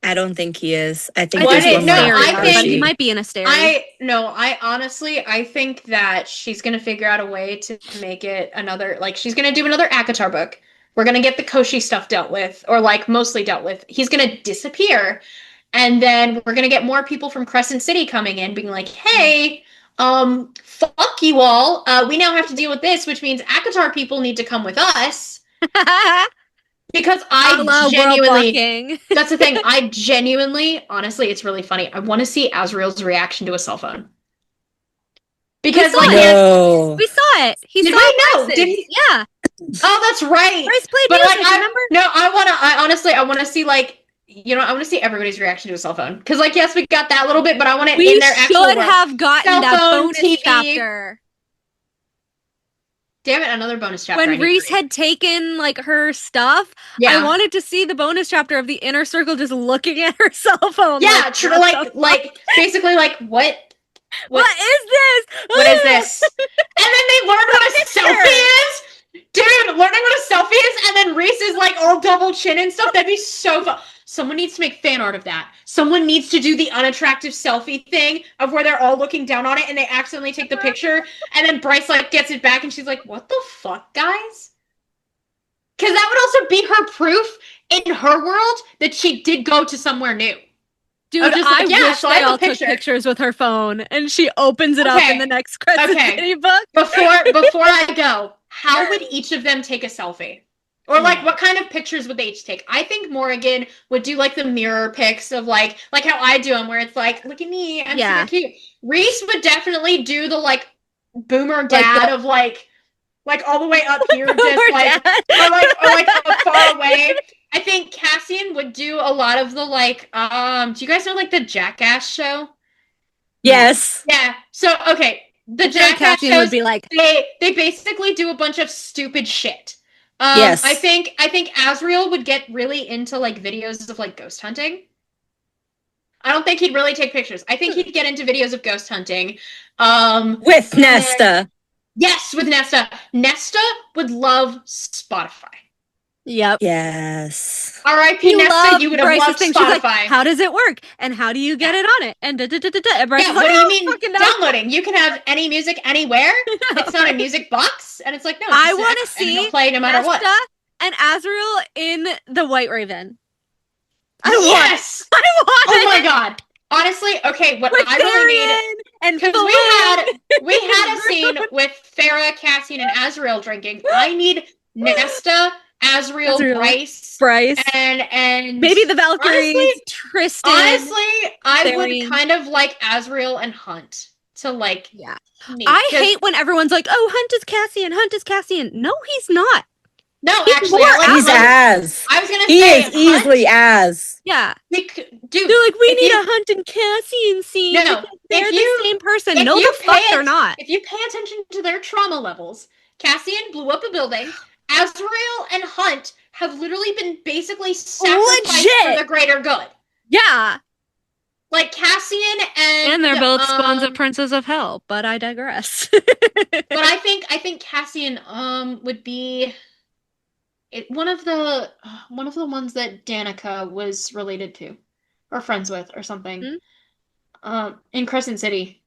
I don't think he is. I think he might be an Asteri. I think that she's gonna figure out a way to make it another, like, she's gonna do another ACOTAR book. We're gonna get the Koshi stuff dealt with, or like mostly dealt with. He's gonna disappear, and then we're gonna get more people from Crescent City coming in, being like, hey, fuck you all. We now have to deal with this, which means ACOTAR people need to come with us. Because I genuinely, that's the thing, I genuinely, honestly, it's really funny. I want to see Azriel's reaction to a cell phone. Because we saw it. He did saw we? Bryce's. Did he? Yeah. Oh, that's right. Bryce played But music, like, remember? I want to see like, I want to see everybody's reaction to a cell phone. Because like, yes, we got that little bit, but I want it in their actual We should have gotten cell that phone, bonus TV. chapter. Damn it, another bonus chapter. When Rhys had taken like her stuff, I wanted to see the bonus chapter of the inner circle just looking at her cell phone. Yeah, true. Like basically, like what is this? What is this? And then they learn what a selfie is. Dude, learning what a selfie is, and then Rhys is like all double chin and stuff. That'd be so fun. Someone needs to make fan art of that. Someone needs to do the unattractive selfie thing of where they're all looking down on it and they accidentally take the picture, and then Bryce like gets it back and she's like, "What the fuck, guys?" Because that would also be her proof in her world that she did go to somewhere new. Dude, I wish they all took pictures with her phone, and she opens it up in the next Crescent City book. Before I go, how would each of them take a selfie? Or like, what kind of pictures would they each take? I think Morrigan would do like the mirror pics of like how I do them, where it's like, look at me, I'm super cute. Rhys would definitely do the like boomer dad of like all the way up here, just like or like far away. I think Cassian would do a lot of the like, do you guys know like the Jackass show? Yes. Yeah. So okay, the Jackass shows would be like they basically do a bunch of stupid shit. Yes. I think Azriel would get really into like videos of like ghost hunting. I don't think he'd really take pictures. I think he'd get into videos of ghost hunting. With Nesta. Yes, with Nesta. Nesta would love Spotify. Yep. Yes. R.I.P. Nesta, you would have loved Spotify. Like, how does it work? And how do you get it on it? And And Bryce what do you mean downloading? You can have any music anywhere. It's not a music box. And it's like, no, I want to see it'll play no matter Nesta what. And Azriel in the White Raven. I want it. Oh my god. Honestly, okay, what I really need, and because we had a scene with Feyre, Cassian, and Azriel drinking. I need Nesta, Azriel, Bryce, and maybe the Valkyries, honestly, Tristan. Honestly, I would kind of like Azriel and Hunt to like. Yeah, I hate when everyone's like, "Oh, Hunt is Cassian. Hunt is Cassian." No, he's not. No, actually, he's Az. I was gonna say he is easily Az. Yeah, dude, they're like, we need a Hunt and Cassian scene. No, they're the same person. No, the fuck they're not. If you pay attention to their trauma levels, Cassian blew up a building. Azriel and Hunt have literally been basically sacrificed for the greater good. Yeah. Like Cassian and they're both spawns of Princes of Hell, but I digress. But I think Cassian would be one of the ones that Danica was related to or friends with or something. In Crescent City.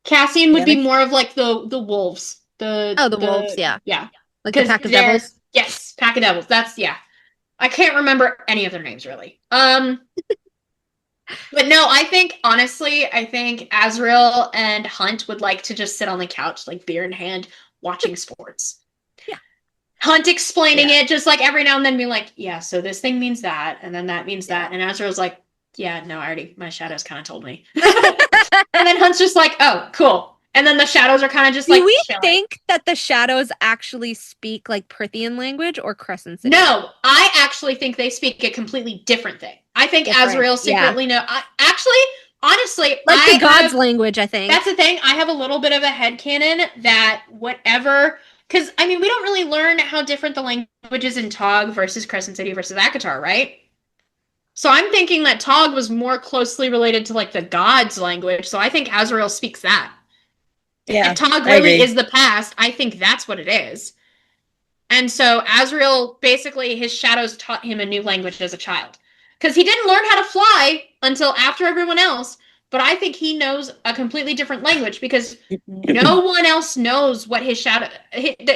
Cassian would be more of like the wolves. The wolves, yeah. Yeah. Like the Pack of Devils? Yes, Pack of Devils. That's I can't remember any of their names really. But no, I think Azriel and Hunt would like to just sit on the couch, like beer in hand, watching sports. Yeah. Hunt explaining it, just like every now and then being like, yeah, so this thing means that, and then that means that. And Azriel's like, yeah, no, my shadows kind of told me. And then Hunt's just like, oh, cool. And then the shadows are kind of just like, do we think that the shadows actually speak like Prythian language or Crescent City? No, I actually think they speak a completely different thing. I think Azriel secretly know. Honestly, like the gods' language, I think. That's the thing. I have a little bit of a headcanon that whatever, because I mean, we don't really learn how different the languages in Tog versus Crescent City versus ACOTAR, right? So I'm thinking that Tog was more closely related to like the gods' language. So I think Azriel speaks that. Yeah, if Tog really is the past, I think that's what it is. And so Azriel, basically, his shadows taught him a new language as a child. Because he didn't learn how to fly until after everyone else, but I think he knows a completely different language because no one else knows what his shadow...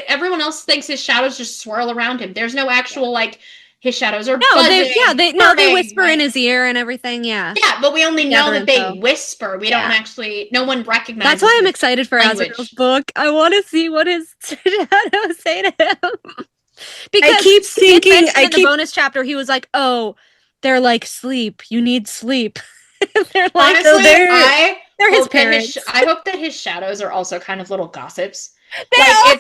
everyone else thinks his shadows just swirl around him. There's no actual, like, his shadows are buzzing. They whisper in his ear and everything, yeah. Yeah, but we only know that they whisper. We don't actually... No one recognizes. That's why I'm excited for Azriel's book. I want to see what his shadows say to him. Because I keep thinking... in the bonus chapter, he was like, oh... They're like sleep. You need sleep. They're like, honestly, they're I hope that his shadows are also kind of little gossips. They are.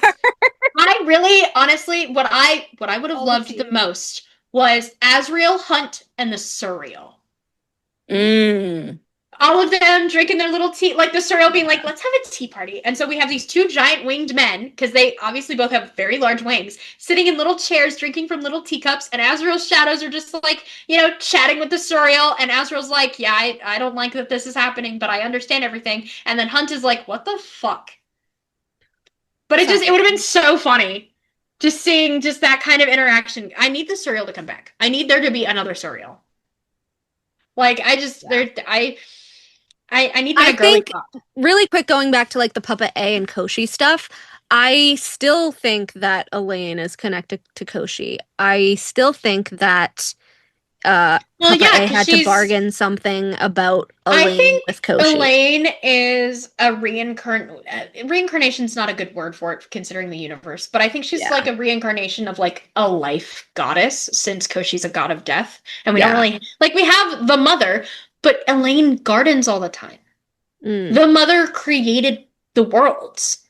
I really, honestly, what I would have loved the most was Azriel, Hunt, and the Surreal. All of them drinking their little tea, like the Surreal being like, let's have a tea party. And so we have these two giant winged men, because they obviously both have very large wings, sitting in little chairs, drinking from little teacups, and Azriel's shadows are just like, chatting with the Surreal, and Azriel's like, yeah, I don't like that this is happening, but I understand everything. And then Hunt is like, what the fuck? But it would have been so funny, just seeing just that kind of interaction. I need the Surreal to come back. I need there to be another Surreal. Like, I need that girly pop. Really quick, going back to like the Puppet A and Koshi stuff, I still think that Elain is connected to Koshi. I still think that Puppet A had to bargain something about Elain with Koshi. Elain is a reincarnation's not a good word for it considering the universe, but I think she's like a reincarnation of like a life goddess, since Koshi's a god of death. And we don't really we have the mother, but Elain gardens all the time. The mother created the worlds.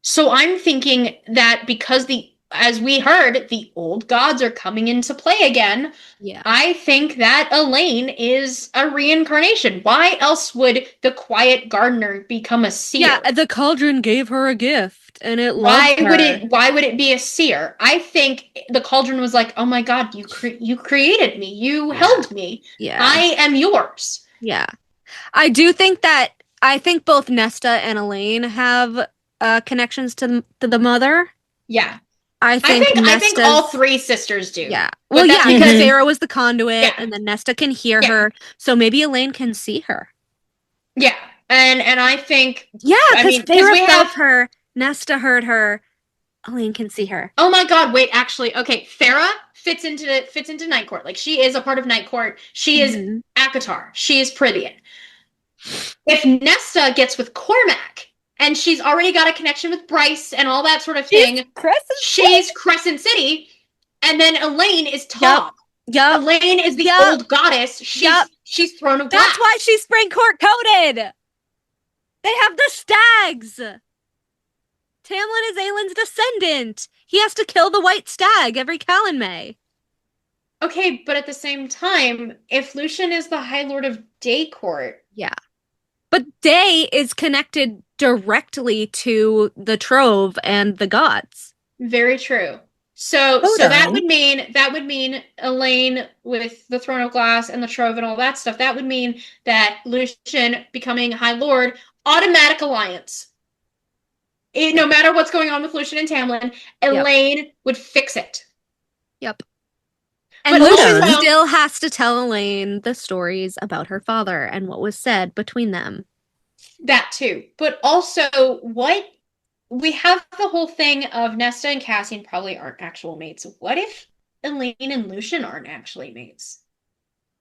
So I'm thinking that because as we heard, the old gods are coming into play again. Yeah. I think that Elain is a reincarnation. Why else would the quiet gardener become a seer? Yeah, the cauldron gave her a gift, and it loved her. Why would it be a seer? I think the cauldron was like, oh my god, you created me. You held me. Yeah. I am yours. Yeah. I think both Nesta and Elain have connections to the mother. Yeah. I think all three sisters do. Yeah. Well, yeah, because Feyre was the conduit, and then Nesta can hear her, so maybe Elain can see her. Yeah, and I think because Feyre felt her, Nesta heard her, Elain can see her. Oh my god! Wait, actually, okay, Feyre fits into Night Court. Like, she is a part of Night Court. She is ACOTAR. She is Prythian. If Nesta gets with Cormac, and she's already got a connection with Bryce and all that sort of thing. She's Crescent City. And then Elain is Tob. Yep. Elain is the old goddess. She's Throne of Glass. That's why she's spring court coated. They have the stags. Tamlin is Aelin's descendant. He has to kill the white stag every Callan May. Okay, but at the same time, if Lucian is the High Lord of Day Court. Yeah. But Day is connected directly to the Trove and the gods. Very true. So that would mean Elain with the Throne of Glass and the Trove and all that stuff. That would mean that Lucian becoming High Lord, automatic alliance. No matter what's going on with Lucian and Tamlin, Elain would fix it. Yep. And Lucian still has to tell Elain the stories about her father and what was said between them. That too. But also, we have the whole thing of Nesta and Cassian probably aren't actual mates. What if Elain and Lucian aren't actually mates?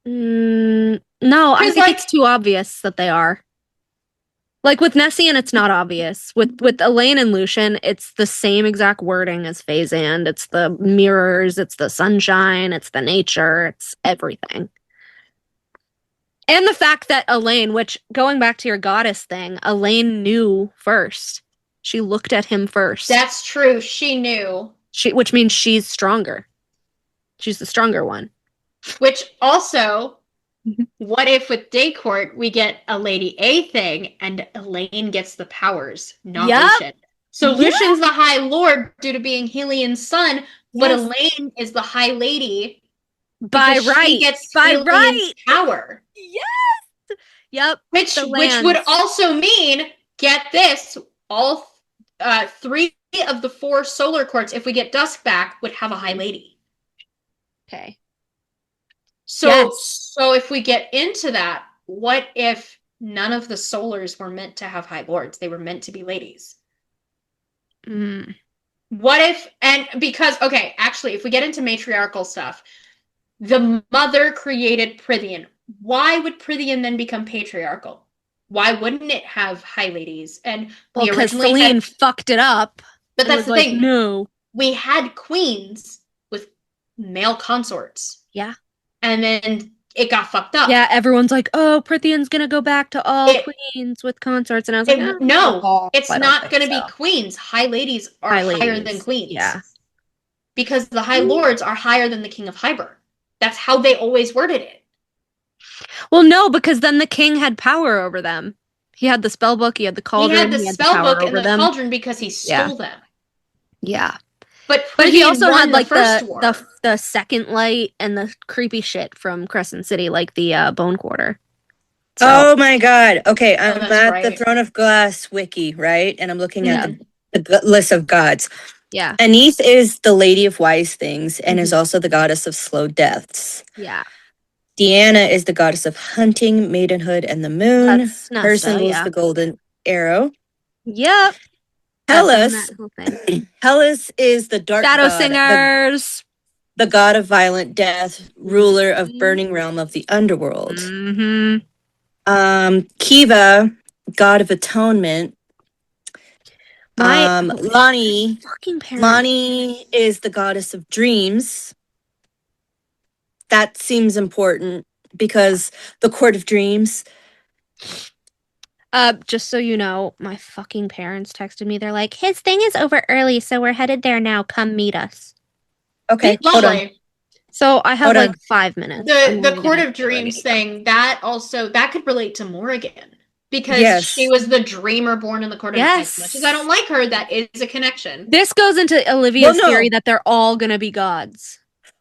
No, I think it's too obvious that they are. Like with Nessian, it's not obvious. With Elain and Lucian, it's the same exact wording as Phasand. It's the mirrors, it's the sunshine, it's the nature, it's everything. And the fact that Elain, which, going back to your goddess thing, Elain knew first. She looked at him first. That's true. She knew. Which means she's stronger. She's the stronger one. Which also, what if with Day Court we get a Lady A thing and Elain gets the powers, not Lucian? So Lucian's the High Lord due to being Helian's son, but Elain is the High Lady by right. She gets Helian's power. Yes. Yep. Which would also mean, get this, all 3 of the 4 solar courts, if we get Dusk back, would have a High Lady. Okay. So if we get into that, what if none of the solars were meant to have High Lords? They were meant to be ladies. What if, actually, if we get into matriarchal stuff, the mother created Prythian. Why would Prythian then become patriarchal? Why wouldn't it have High Ladies? And because Celine fucked it up. But that's the thing. No. We had queens with male consorts. Yeah. And then it got fucked up. Yeah, everyone's like, oh, Prythian's gonna go back to all queens with consorts. And I was like, no, it's I don't not think going to so. be queens. High ladies are High higher ladies, than queens. yeah. Because the high lords are higher than the king of Hybern. That's how they always worded it. Well, no, because then the king had power over them. He had the spell book, he had the cauldron, He had the spell book and the them. cauldron because he stole them. Yeah. But he also had like the the second light and the creepy shit from Crescent City, like the Bone Quarter. So. Oh my god. Okay, I'm at the right. Throne of Glass wiki, right? And I'm looking at the list of gods. Yeah. Anise is the Lady of Wise Things and is also the goddess of slow deaths. Yeah. Deanna is the goddess of hunting, maidenhood, and the moon. That's Nesta, her symbol is the golden arrow. Yep. Hellas. Hellas is the dark shadowsingers. The god of violent death, ruler of burning realm of the underworld. Kiva, god of atonement. Lonnie is the goddess of dreams. That seems important because the court of dreams. Just so you know, my fucking parents texted me. They're like, his thing is over early, so we're headed there now. Come meet us. Okay, hold on. So I have like 5 minutes. The court of dreams thing, that could relate to Morrigan. Because she was the dreamer born in the court of dreams. As much as I don't like her, that is a connection. This goes into Olivia's theory that they're all gonna be gods.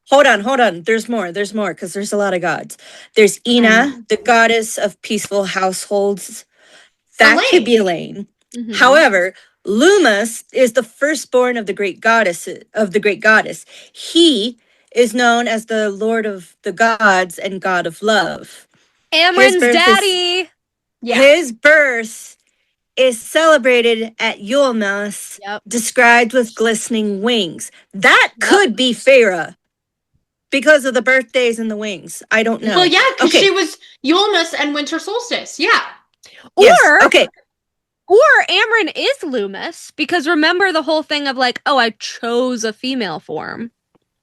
Hold on. There's more, because there's a lot of gods. There's Ina, the goddess of peaceful households. That could be Elain. However, Lumus is the firstborn of the great goddess. He is known as the Lord of the Gods and God of Love. Amren's daddy. His birth is celebrated at Yulmas, described with glistening wings. That could be Feyre because of the birthdays and the wings. I don't know. Well, yeah, because she was Yulmas and Winter Solstice. Yeah. Or Amren is Lumus, because remember the whole thing of like, oh, I chose a female form.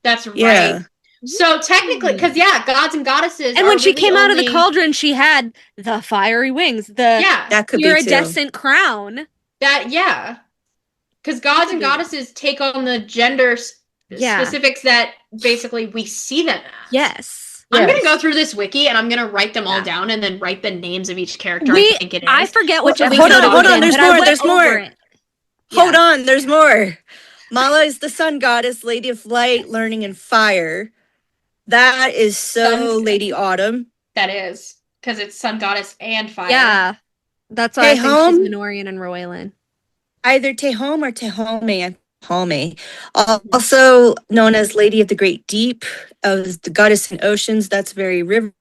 That's right. So technically, because gods and goddesses. And when she came out of the cauldron, she had the fiery wings, that could be iridescent crown. Because gods and goddesses take on the gender specifics that basically we see them as. Yes. I'm going to go through this wiki and I'm going to write them all down and then write the names of each character I think it is. I forget which Hold on. There's more. Hold on. There's more. Mala is the sun goddess, lady of light, learning, and fire. That is so Lady Autumn. That is. Because it's sun goddess and fire. Yeah. That's why I think she's Minorian and Royalin. Either Tehom or Tehome. Also known as Lady of the Great Deep, of the goddess in oceans. That's very river.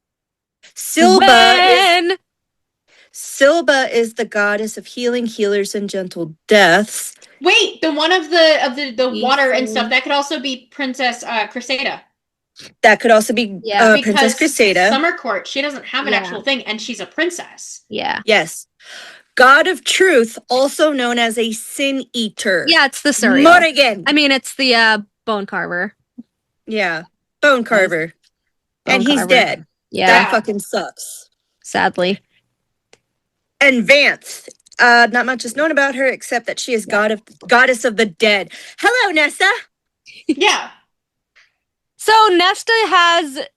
Silba is the goddess of healing, healers, and gentle deaths. Wait, the one of the water and stuff. That could also be Princess Cressida. That could also be Princess Cressida. Summer Court, she doesn't have an actual thing, and she's a princess. Yeah. Yes. God of Truth, also known as a Sin Eater. Yeah, it's the Suriel. Morrigan. I mean, it's the Bone Carver. Yeah, Bone Carver. He's dead. Yeah. That fucking sucks. Sadly. And Vance. Not much is known about her except that she is goddess of the dead. Hello, Nesta. Yeah. So Nesta has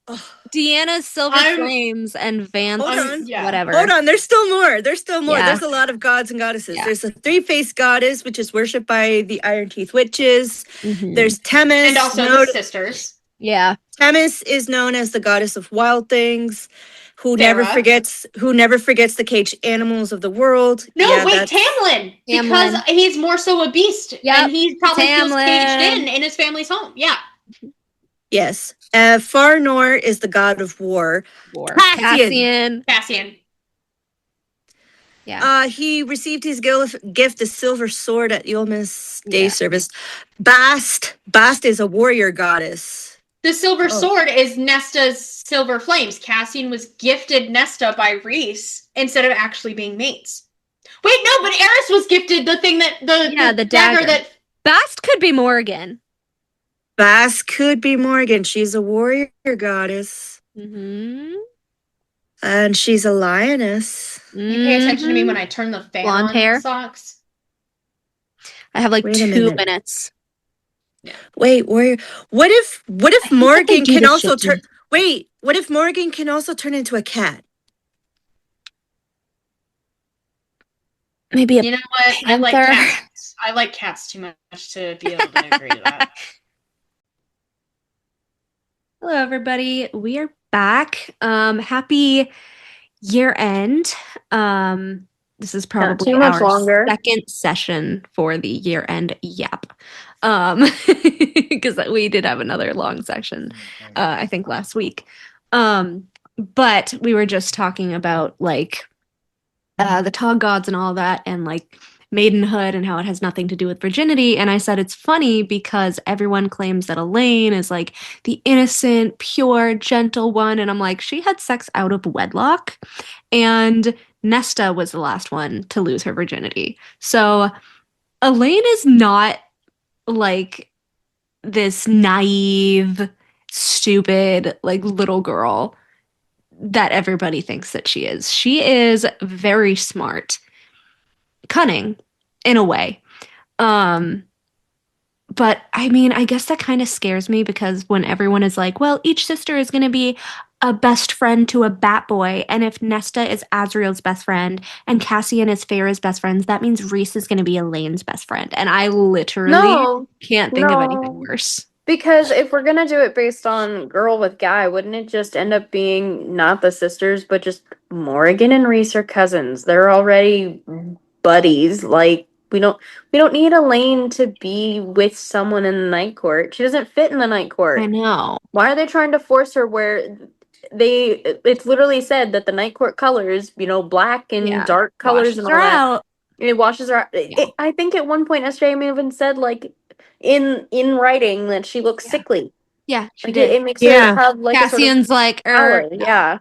Deanna's silver flames and Vance whatever. Hold on, there's still more. There's a lot of gods and goddesses. Yeah. There's a three-faced goddess, which is worshipped by the Iron Teeth Witches. There's Themis. And also the sisters. Yeah. Themis is known as the goddess of wild things, who never forgets the caged animals of the world. No, wait, Tamlin. Because he's more so a beast. And he probably feels caged in his family's home. Yeah. Yes. Far Nor is the god of war. Cassian. Yeah. He received his gift, the silver sword, at Yulma's day service. Bast is a warrior goddess. The silver sword is Nesta's silver flames. Cassian was gifted Nesta by Rhys instead of actually being mates. Wait, no, but Eris was gifted the thing that the dagger that. Bast could be Morrigan. She's a warrior goddess. Mm-hmm. And she's a lioness. You pay attention to me when I turn the fan Blonde on, hair. Socks? I have like Wait a 2 minute. minutes. Yeah. Wait, what if I hate that they Morgan do can this also shit to me. turn? Wait, what if Morgan can also turn into a cat? Maybe a You know what? I like panther. cats. I like cats too much to be able to agree to that. Hello, everybody. We are back. Happy year end. This is probably too much our longer. second session for the year end yap. Because we did have another long section, I think last week. But we were just talking about like the Tog gods and all that, and like maidenhood and how it has nothing to do with virginity. And I said it's funny because everyone claims that Elain is like the innocent, pure, gentle one. And I'm like, she had sex out of wedlock. And Nesta was the last one to lose her virginity. So Elain is not like this naive, stupid, like little girl that everybody thinks that she is. She is very smart, cunning in a way. But I mean, I guess that kind of scares me because when everyone is like, well, each sister is going to be a best friend to a bat boy, and if Nesta is Azriel's best friend and Cassian is Feyre's best friends, that means Rhys is going to be Elain's best friend. And I literally can't think of anything worse. Because if we're gonna do it based on girl with guy, wouldn't it just end up being not the sisters, but just Morgan and Rhys are cousins? They're already buddies. Like we don't need Elain to be with someone in the night court. She doesn't fit in the night court. I know. Why are they trying to force her where it's literally said that the night court colors, black and dark colors and all that. Out. It washes her out. Yeah. I think at one point Asteri may have even said like in writing that she looks sickly. Yeah, she Like, did. it makes her have like Cassian's a sort like, of power. Yeah.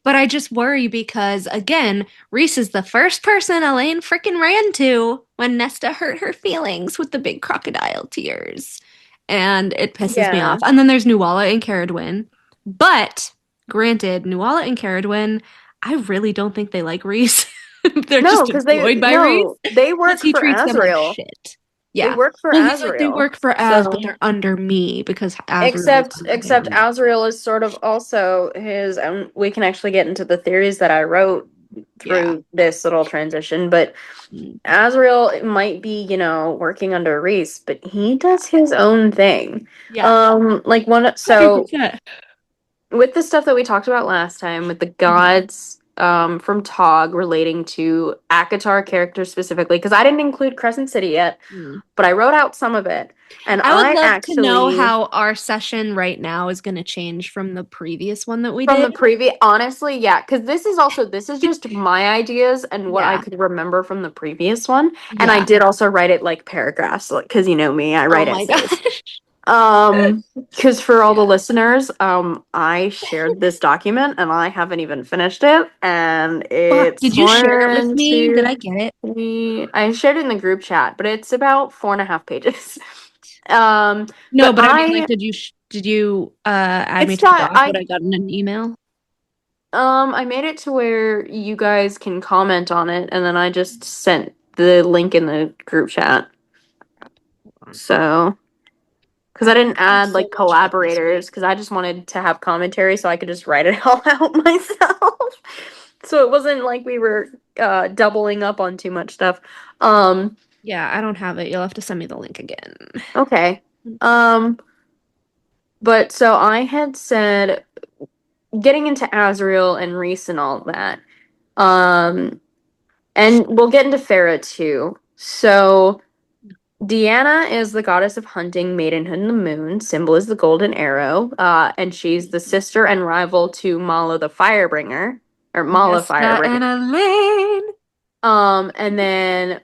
But I just worry because, again, Rhys is the first person Elain freaking ran to when Nesta hurt her feelings with the big crocodile tears. And it pisses me off. And then there's Nuala and Caradwyn. But, granted, Nuala and Caradwyn, I really don't think they like Rhys. They're just employed by Rhys. They work he for treats them Azriel. like shit. Yeah. They work for Azriel. Azriel. They work for Az, but they're under me because Azriel Except Azriel is sort of also his own. We can actually get into the theories that I wrote through this little transition, but Azriel might be, working under Rhys, but he does his own thing. Yeah. Like one. So 100%. With the stuff that we talked about last time, with the gods. From Tog relating to ACOTAR characters specifically, because I didn't include Crescent City yet, but I wrote out some of it. And I would love to know how our session right now is going to change from the previous one that we did. From the previous, honestly, yeah, because this is just my ideas and what I could remember from the previous one. And I did also write it like paragraphs, because you know me, I write essays. Because for all the listeners, I shared this document and I haven't even finished it, and it's did you share it with me? Did I get it? I shared it in the group chat, but it's about 4.5 pages. No, but I mean, like, did you add me to the doc? What I got in an email? I made it to where you guys can comment on it, and then I just sent the link in the group chat. So. Because I didn't add like collaborators, because I just wanted to have commentary so I could just write it all out myself. So it wasn't like we were doubling up on too much stuff. Yeah, I don't have it. You'll have to send me the link again. Okay. But so I had said getting into Azriel and Rhys and all that. And we'll get into Feyre too. So Deanna is the goddess of hunting, maidenhood, and the moon. Symbol is the golden arrow. And she's the sister and rival to Mala the Firebringer. Or Mala Firebringer. And Elain. And then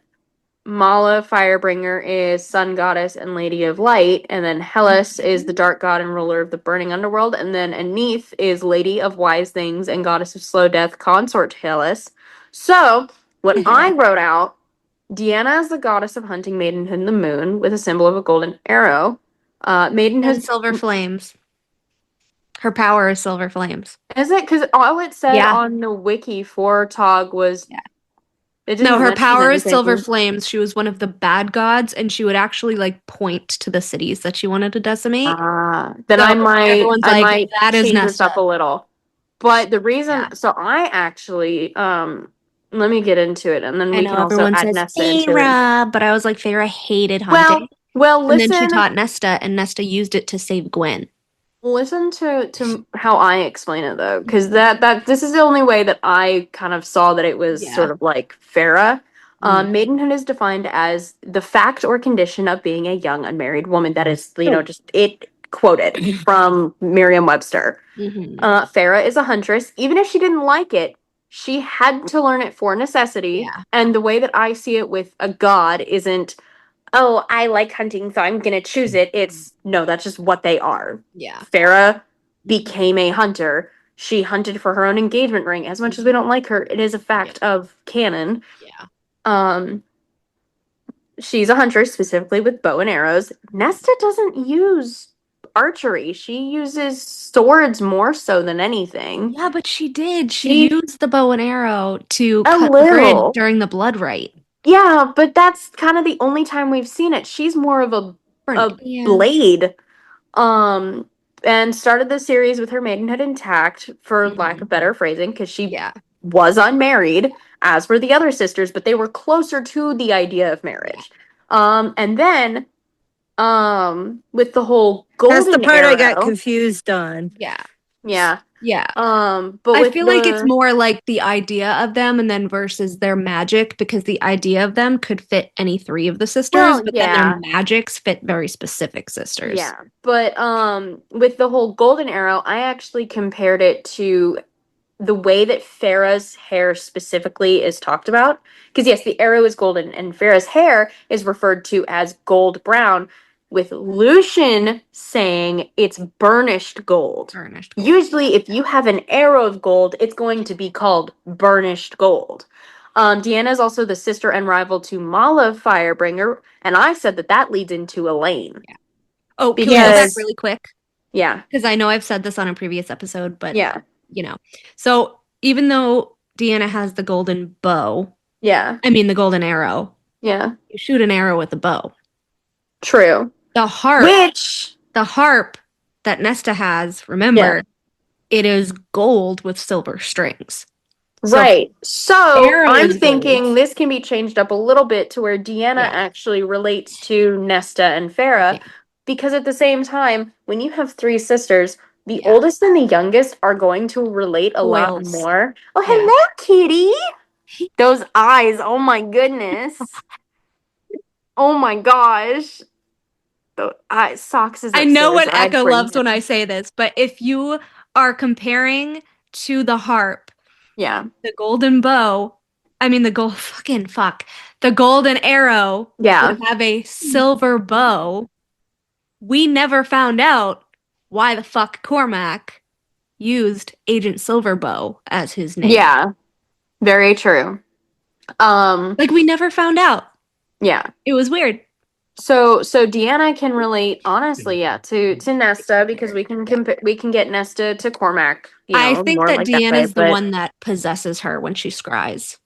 Mala Firebringer is sun goddess and lady of light. And then Hellas is the dark god and ruler of the burning underworld. And then Aneth is lady of wise things and goddess of slow death, consort to Hellas. So, what I wrote out, Deanna is the goddess of hunting, maidenhood, and the moon, with a symbol of a golden arrow. Maidenhood and silver flames. Her power is silver flames. Is it? Because all it said Yeah. on the wiki for Tog was... Yeah. It didn't No, her mention power is anything. silver flames. She was one of the bad gods, and she would actually like point to the cities that she wanted to decimate. Then So I might everyone's like, might that is change this Nesta. up a little. But the reason, Yeah. so I actually, let me get into it, and then I we know can also everyone add says Nesta into it. Feyre, but I was like, Feyre hated hunting. Well, and then she listen, taught Nesta, and Nesta used it to save Gwen. listen to how I explain it though, because this is the only way that I kind of saw that it was sort of like Feyre. Maidenhood is defined as the fact or condition of being a young unmarried woman. That is, just it quoted from Merriam-Webster. Feyre is a huntress. Even if she didn't like it, she had to learn it for necessity. Yeah. And the way that I see it with a god isn't, oh, I like hunting, so I'm gonna choose it. It's, no, that's just what they are. Yeah. Feyre became a hunter. She hunted for her own engagement ring. As much as we don't like her, it is a fact of canon. Yeah. She's a huntress, specifically with bow and arrows. Nesta doesn't use archery. She uses swords more so than anything. Yeah, but she did. She used the bow and arrow to cut the little. grid during the blood rite. Yeah, but that's kind of the only time we've seen it. She's more of a blade. And started the series with her maidenhood intact, for lack of better phrasing, because she was unmarried, as were the other sisters, but they were closer to the idea of marriage. And then, with the whole golden That's the part arrow, I got confused on. Yeah. Yeah. Yeah. But I feel like it's more like the idea of them and then versus their magic, because the idea of them could fit any three of the sisters, but then their magics fit very specific sisters. Yeah. But with the whole golden arrow, I actually compared it to the way that Feyre's hair specifically is talked about. Because yes, the arrow is golden and Feyre's hair is referred to as gold brown, with Lucian saying it's burnished gold. Usually, if you have an arrow of gold, it's going to be called burnished gold. Deanna is also the sister and rival to Mala Firebringer, and I said that leads into Elain. Yeah. Oh, can we go back really quick? Yeah. Because I know I've said this on a previous episode, but, So, even though Deanna has the golden bow, the golden arrow, you shoot an arrow with a bow. True. The harp that Nesta has, remember, it is gold with silver strings. Right. So I'm thinking this can be changed up a little bit to where Deanna actually relates to Nesta and Feyre, because at the same time, when you have three sisters, the oldest and the youngest are going to relate a lot more. Oh, hello, kitty. Those eyes. Oh my goodness. Oh my gosh. Socks is I know what Echo loves when I say this, but if you are comparing to the harp, the golden bow, the golden arrow would have a silver bow. We never found out why the fuck Cormac used Agent Silverbow as his name. Yeah, very true. We never found out. Yeah, it was weird. So Deanna can relate, honestly, to Nesta, because we can get Nesta to Cormac. I think that Deanna is the one that possesses her when she scries.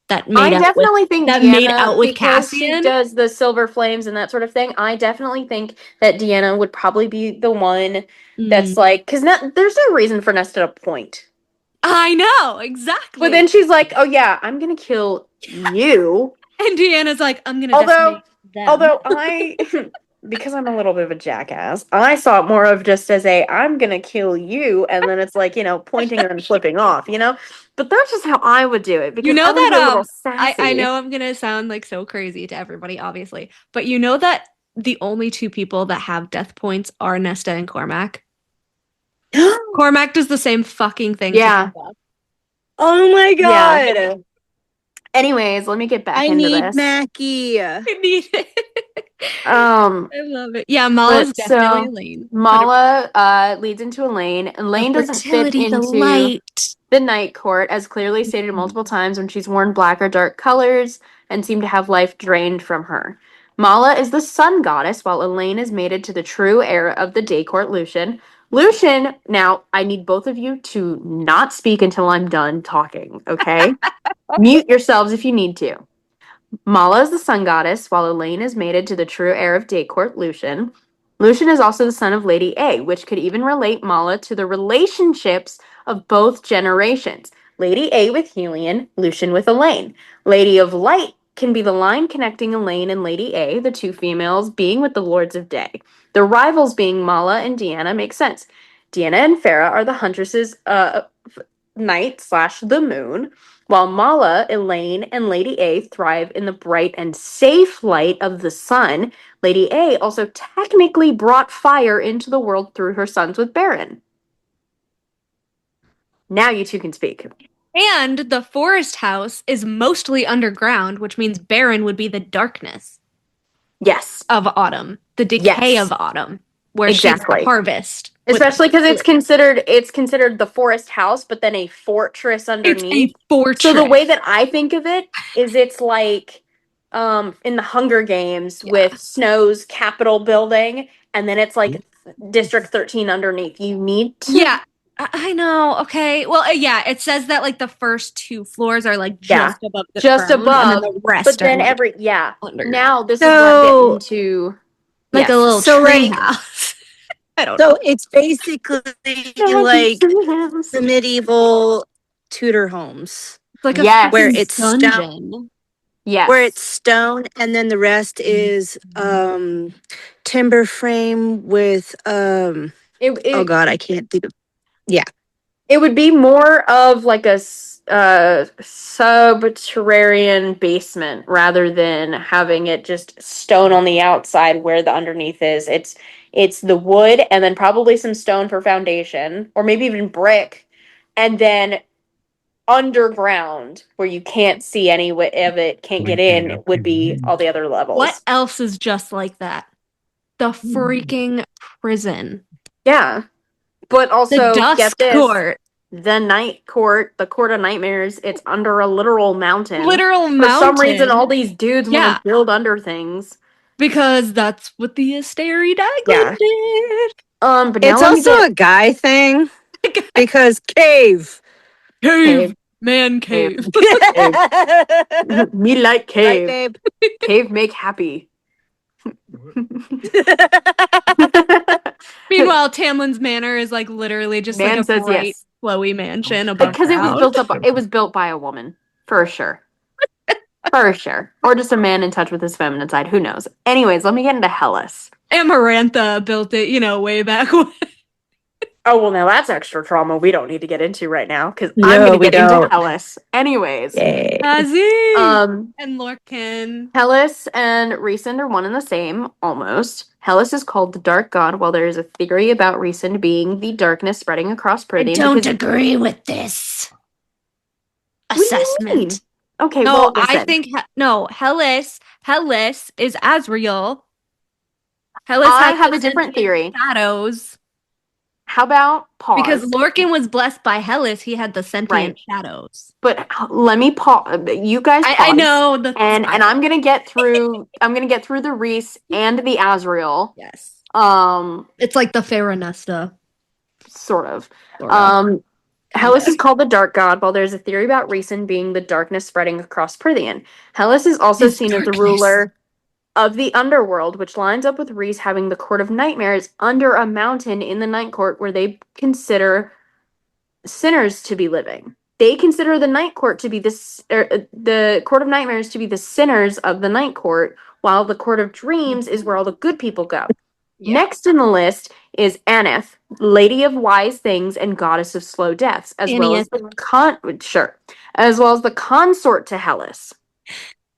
I definitely think Deanna, made out with Cassian. She does the silver flames and that sort of thing. I definitely think that Deanna would probably be the one that's like, because there's no reason for Nesta to point. I know, exactly. But then she's like, oh yeah, I'm gonna kill you. And Deanna's like, I'm gonna decimate them. Although because I'm a little bit of a jackass, I saw it more of just as I'm gonna kill you, and then it's like, pointing and then flipping off, But that's just how I would do it. Because I know I'm gonna sound like so crazy to everybody, obviously, but you know that the only two people that have death points are Nesta and Cormac. Cormac does the same fucking thing. Yeah. Oh my god. Yeah. Anyways, let me get back into this. Mackie. I need it. I love it. Yeah, Mala's definitely Elain. Mala leads into Elain. Elain doesn't fit into the Night Court, as clearly stated multiple times, when she's worn black or dark colors and seemed to have life drained from her. Mala is the sun goddess, while Elain is mated to the true heir of the Day Court, Lucian. Lucian, now I need both of you to not speak until I'm done talking, okay? Mute yourselves if you need to. Mala is the sun goddess, while Elain is mated to the true heir of Daycourt, Lucian. Lucian is also the son of Lady A, which could even relate Mala to the relationships of both generations. Lady A with Helion, Lucian with Elain. Lady of Light can be the line connecting Elain and Lady A, the two females being with the Lords of Day. The rivals being Mala and Deanna makes sense. Deanna and Feyre are the huntresses night / the moon, while Mala, Elain, and Lady A thrive in the bright and safe light of the sun. Lady A also technically brought fire into the world through her sons with Beron. Now you two can speak. And the forest house is mostly underground, which means Beron would be the darkness. Yes. Of autumn. The decay of autumn. Where she's the harvest. Especially because it's considered the forest house, but then a fortress underneath. It's a fortress. So the way that I think of it is it's like in the Hunger Games with Snow's Capitol building, and then it's like District 13 underneath. You need to. Yeah, I know. Okay. Well, yeah, it says that like the first 2 floors are like just above the ground, and then the rest but then are underground. Now this is where I get into like a little tree house. I don't know. So it's basically like the medieval Tudor homes. It's like where it's dungeon. Stone. Yes. Where it's stone and then the rest is timber frame with oh god, I can't think of It would be more of like a subterranean basement rather than having it just stone on the outside where the underneath is. It's the wood and then probably some stone for foundation, or maybe even brick, and then underground where you can't see any of it, can't get in, would be all the other levels. What else is just like that? The freaking prison. Yeah. But also, the Dusk Court. The Night Court, the Court of Nightmares, it's under a literal mountain. For some reason, all these dudes want to build under things. Because that's what the Asteri did. But it's also a guy thing. Because cave. Man cave. Me like cave. Right, babe? Cave make happy. Meanwhile, Tamlin's Manor is like literally just like a bright, flowy mansion above because it was built by a woman, for sure. For sure. Or just a man in touch with his feminine side. Who knows? Anyways, let me get into Hellas. Amarantha built it, way back when. Oh, well, now that's extra trauma we don't need to get into right now, because I'm going to get into Hellas. Anyways. Azim! And Lorcan. Hellas and RHYSAND are one and the same, almost. Hellas is called the Dark God, while there is a theory about RHYSAND being the darkness spreading across Prythian. I don't agree with this assessment. Okay, no, I think Hellas is Azrael. Hellas have a different theory. Shadows. How about pause? Because Lorcan was blessed by Hellas, he had the sentient shadows. But let me pause. You guys pause. I know and I'm gonna get through. I'm gonna get through the Rhys and the Azrael. Yes. It's like the Feyre Nesta. Sort of. Hellas is called the Dark God, while there's a theory about RHYSAND being the darkness spreading across Prythian. Hellas is also seen as the ruler of the underworld, which lines up with Rhys having the Court of Nightmares under a mountain in the Night Court where they consider sinners to be living. They consider the Night Court to be the Court of Nightmares to be the sinners of the Night Court, while the Court of Dreams is where all the good people go. Yeah. Next in the list is Aneth, Lady of Wise Things and Goddess of Slow Deaths, as well as the consort to Hellas.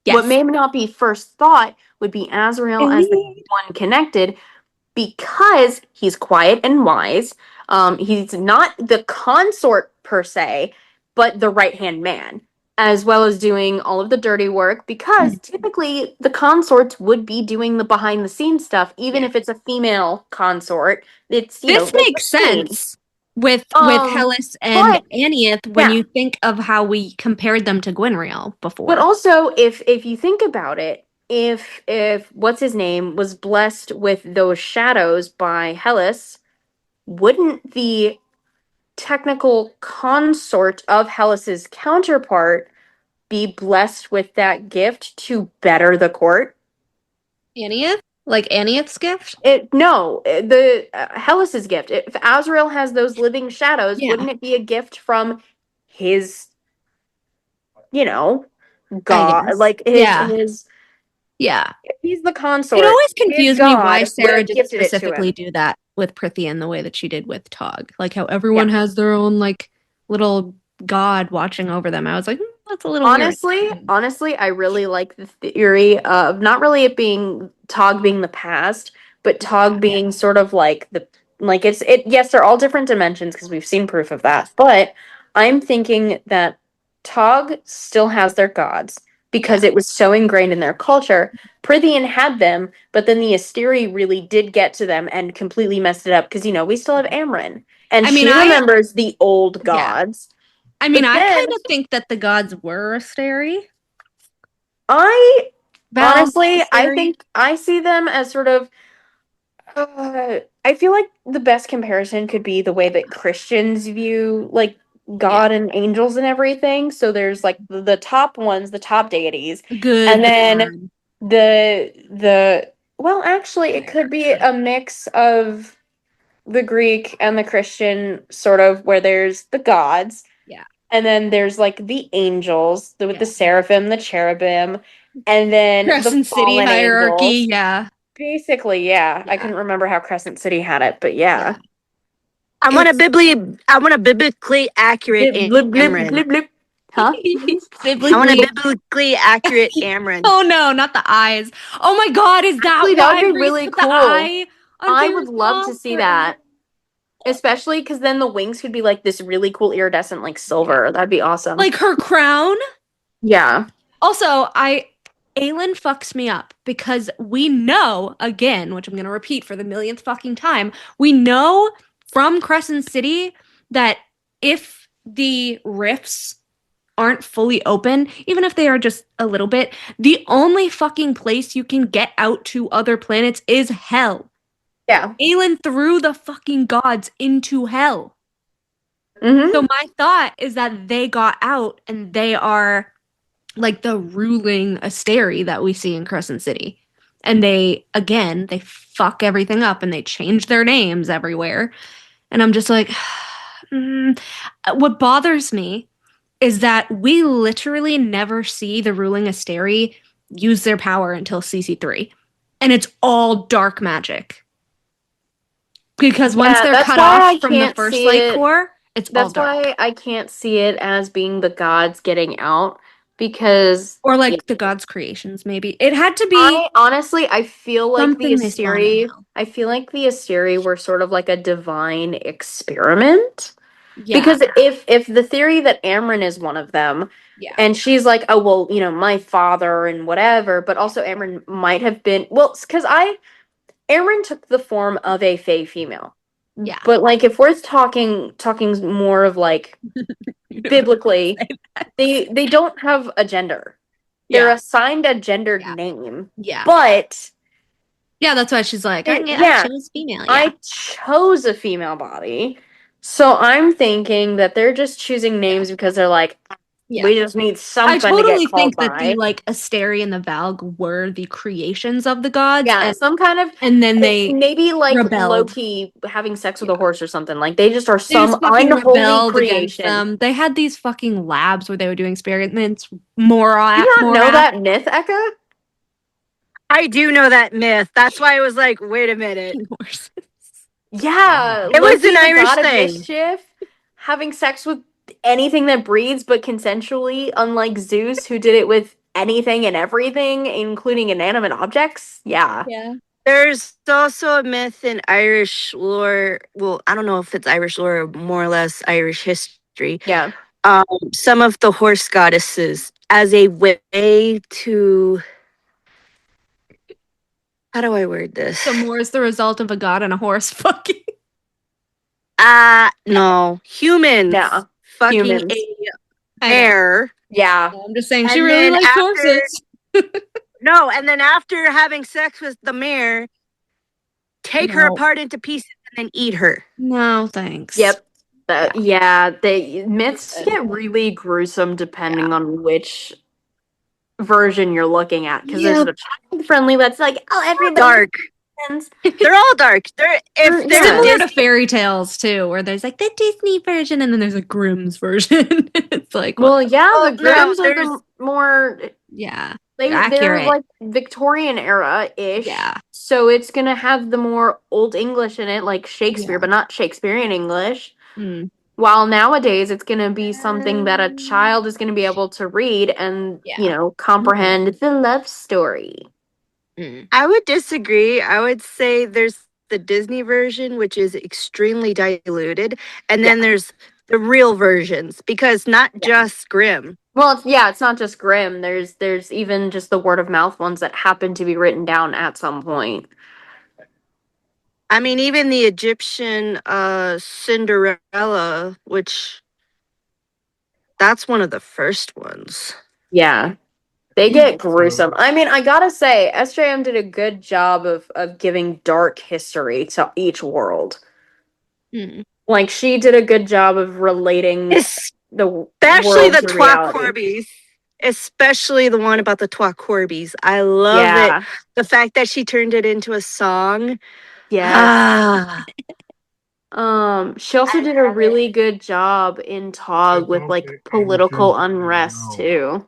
Yes. What may not be first thought would be Azrael as the one connected, because he's quiet and wise. He's not the consort per se, but the right-hand man, as well as doing all of the dirty work, because typically the consorts would be doing the behind-the-scenes stuff, even if it's a female consort. This makes sense with Hellas and Aneth when you think of how we compared them to Gwynriel before. But also, if you think about it, if what's his name was blessed with those shadows by Hellas, wouldn't the technical consort of Hellas's counterpart be blessed with that gift to better the court? Anieth? Like Anieth's gift? The Hellas's gift. If Azrael has those living shadows, Yeah. wouldn't it be a gift from his, God? guess. Like his. Yeah. If he's the consort. It always confused me why Sarah did gifted it to specifically him. do that with Prythian the way that she did with Tog. Like how everyone has their own like little god watching over them. I was like, that's a little weird. Honestly, I really like the theory of not really it being Tog being the past, but Tog being sort of like yes, they're all different dimensions because we've seen proof of that. But I'm thinking that Tog still has their gods because it was so ingrained in their culture. Prythian had them, but then the Asteri really did get to them and completely messed it up because we still have Amren. And she remembers the old gods. I mean, I kind of think that the gods were Asteri. Honestly, I think I see them as sort of. I feel like the best comparison could be the way that Christians view like God and angels and everything. So there's like the top ones, the top deities, and then actually, it could be a mix of the Greek and the Christian, sort of, where there's the gods. And then there's like the angels with the seraphim, the cherubim, and then Crescent the fallen City hierarchy. angels. Yeah. Basically, yeah. I couldn't remember how Crescent City had it, but yeah. I want a biblically accurate Amren. Huh? I want a biblically accurate Amren. Oh no, not the eyes. Oh my god, is that Actually, that would be really cool. I would love to see that. Especially because then the wings could be like this really cool iridescent like silver. That'd be awesome. Like her crown? Yeah. Also, Elain fucks me up because we know, again, which I'm going to repeat for the millionth fucking time, we know from Crescent City that if the rifts aren't fully open, even if they are just a little bit, the only fucking place you can get out to other planets is hell. Yeah. Elain threw the fucking gods into hell. Mm-hmm. So my thought is that they got out and they are like the ruling Asteri that we see in Crescent City. And they fuck everything up and they change their names everywhere. And I'm just like, what bothers me is that we literally never see the ruling Asteri use their power until CC3. And it's all dark magic. Because once they're cut off from the first light core, it's all dark. That's why I can't see it as being the gods getting out. Because or like the gods' creations, maybe it had to be. I feel like the Asteri. I feel like the Asteri were sort of like a divine experiment. Yeah. Because if the theory that Amren is one of them, and she's like, oh well, my father and whatever, but also Amren might have been because Amren took the form of a Fae female. Yeah. But like if we're talking more of like biblically, they don't have a gender. They're assigned a gendered name. Yeah. But that's why she's like, I chose female. Yeah. I chose a female body. So I'm thinking that they're just choosing names because they're like, we just need something to get called by. I totally think that the like Asteri and the Valg were the creations of the gods. Yeah, and some kind of, and then they maybe like rebelled. Loki having sex with a horse or something. Like they just are some unholy creation. They had these fucking labs where they were doing experiments. More on. You not know that myth, Eka? I do know that myth. That's why I was like, wait a minute. Yeah, it was an Irish thing. Mischief, having sex with anything that breathes, but consensually, unlike Zeus, who did it with anything and everything, including inanimate objects. Yeah. There's also a myth in Irish lore. Well, I don't know if it's Irish lore or more or less Irish history. Yeah. Some of the horse goddesses as a way to. How do I word this? So more is the result of a god and a horse fucking. No. Humans. Yeah. Fucking humans. Heir. Yeah. I'm just saying she really likes horses. No, and then after having sex with the mare, take her apart into pieces and and eat her. No, thanks. Yep. The myths get really gruesome depending on which version you're looking at, because there's the child friendly that's like, oh, everybody Dark. They're all dark. They're similar to fairy tales too, where there's like the Disney version and then there's a Grimm's version. It's like, well, the Grimms are the more they're accurate. like Victorian era ish. Yeah. So it's gonna have the more old English in it, like Shakespeare, but not Shakespearean English. While nowadays it's gonna be something that a child is gonna be able to read and comprehend the love story. I would disagree. I would say there's the Disney version, which is extremely diluted, and then there's the real versions, because not just Grimm. Well, it's not just Grimm. There's even just the word of mouth ones that happen to be written down at some point. I mean, even the Egyptian Cinderella, which that's one of the first ones. Yeah. They get gruesome. I mean, I gotta say, SJM did a good job of giving dark history to each world. Like, she did a good job of relating especially the Trois Corbies. Especially the one about the Trois Corbies. I love it. The fact that she turned it into a song. Yeah. She also did a really good job in Tog with like political unrest too.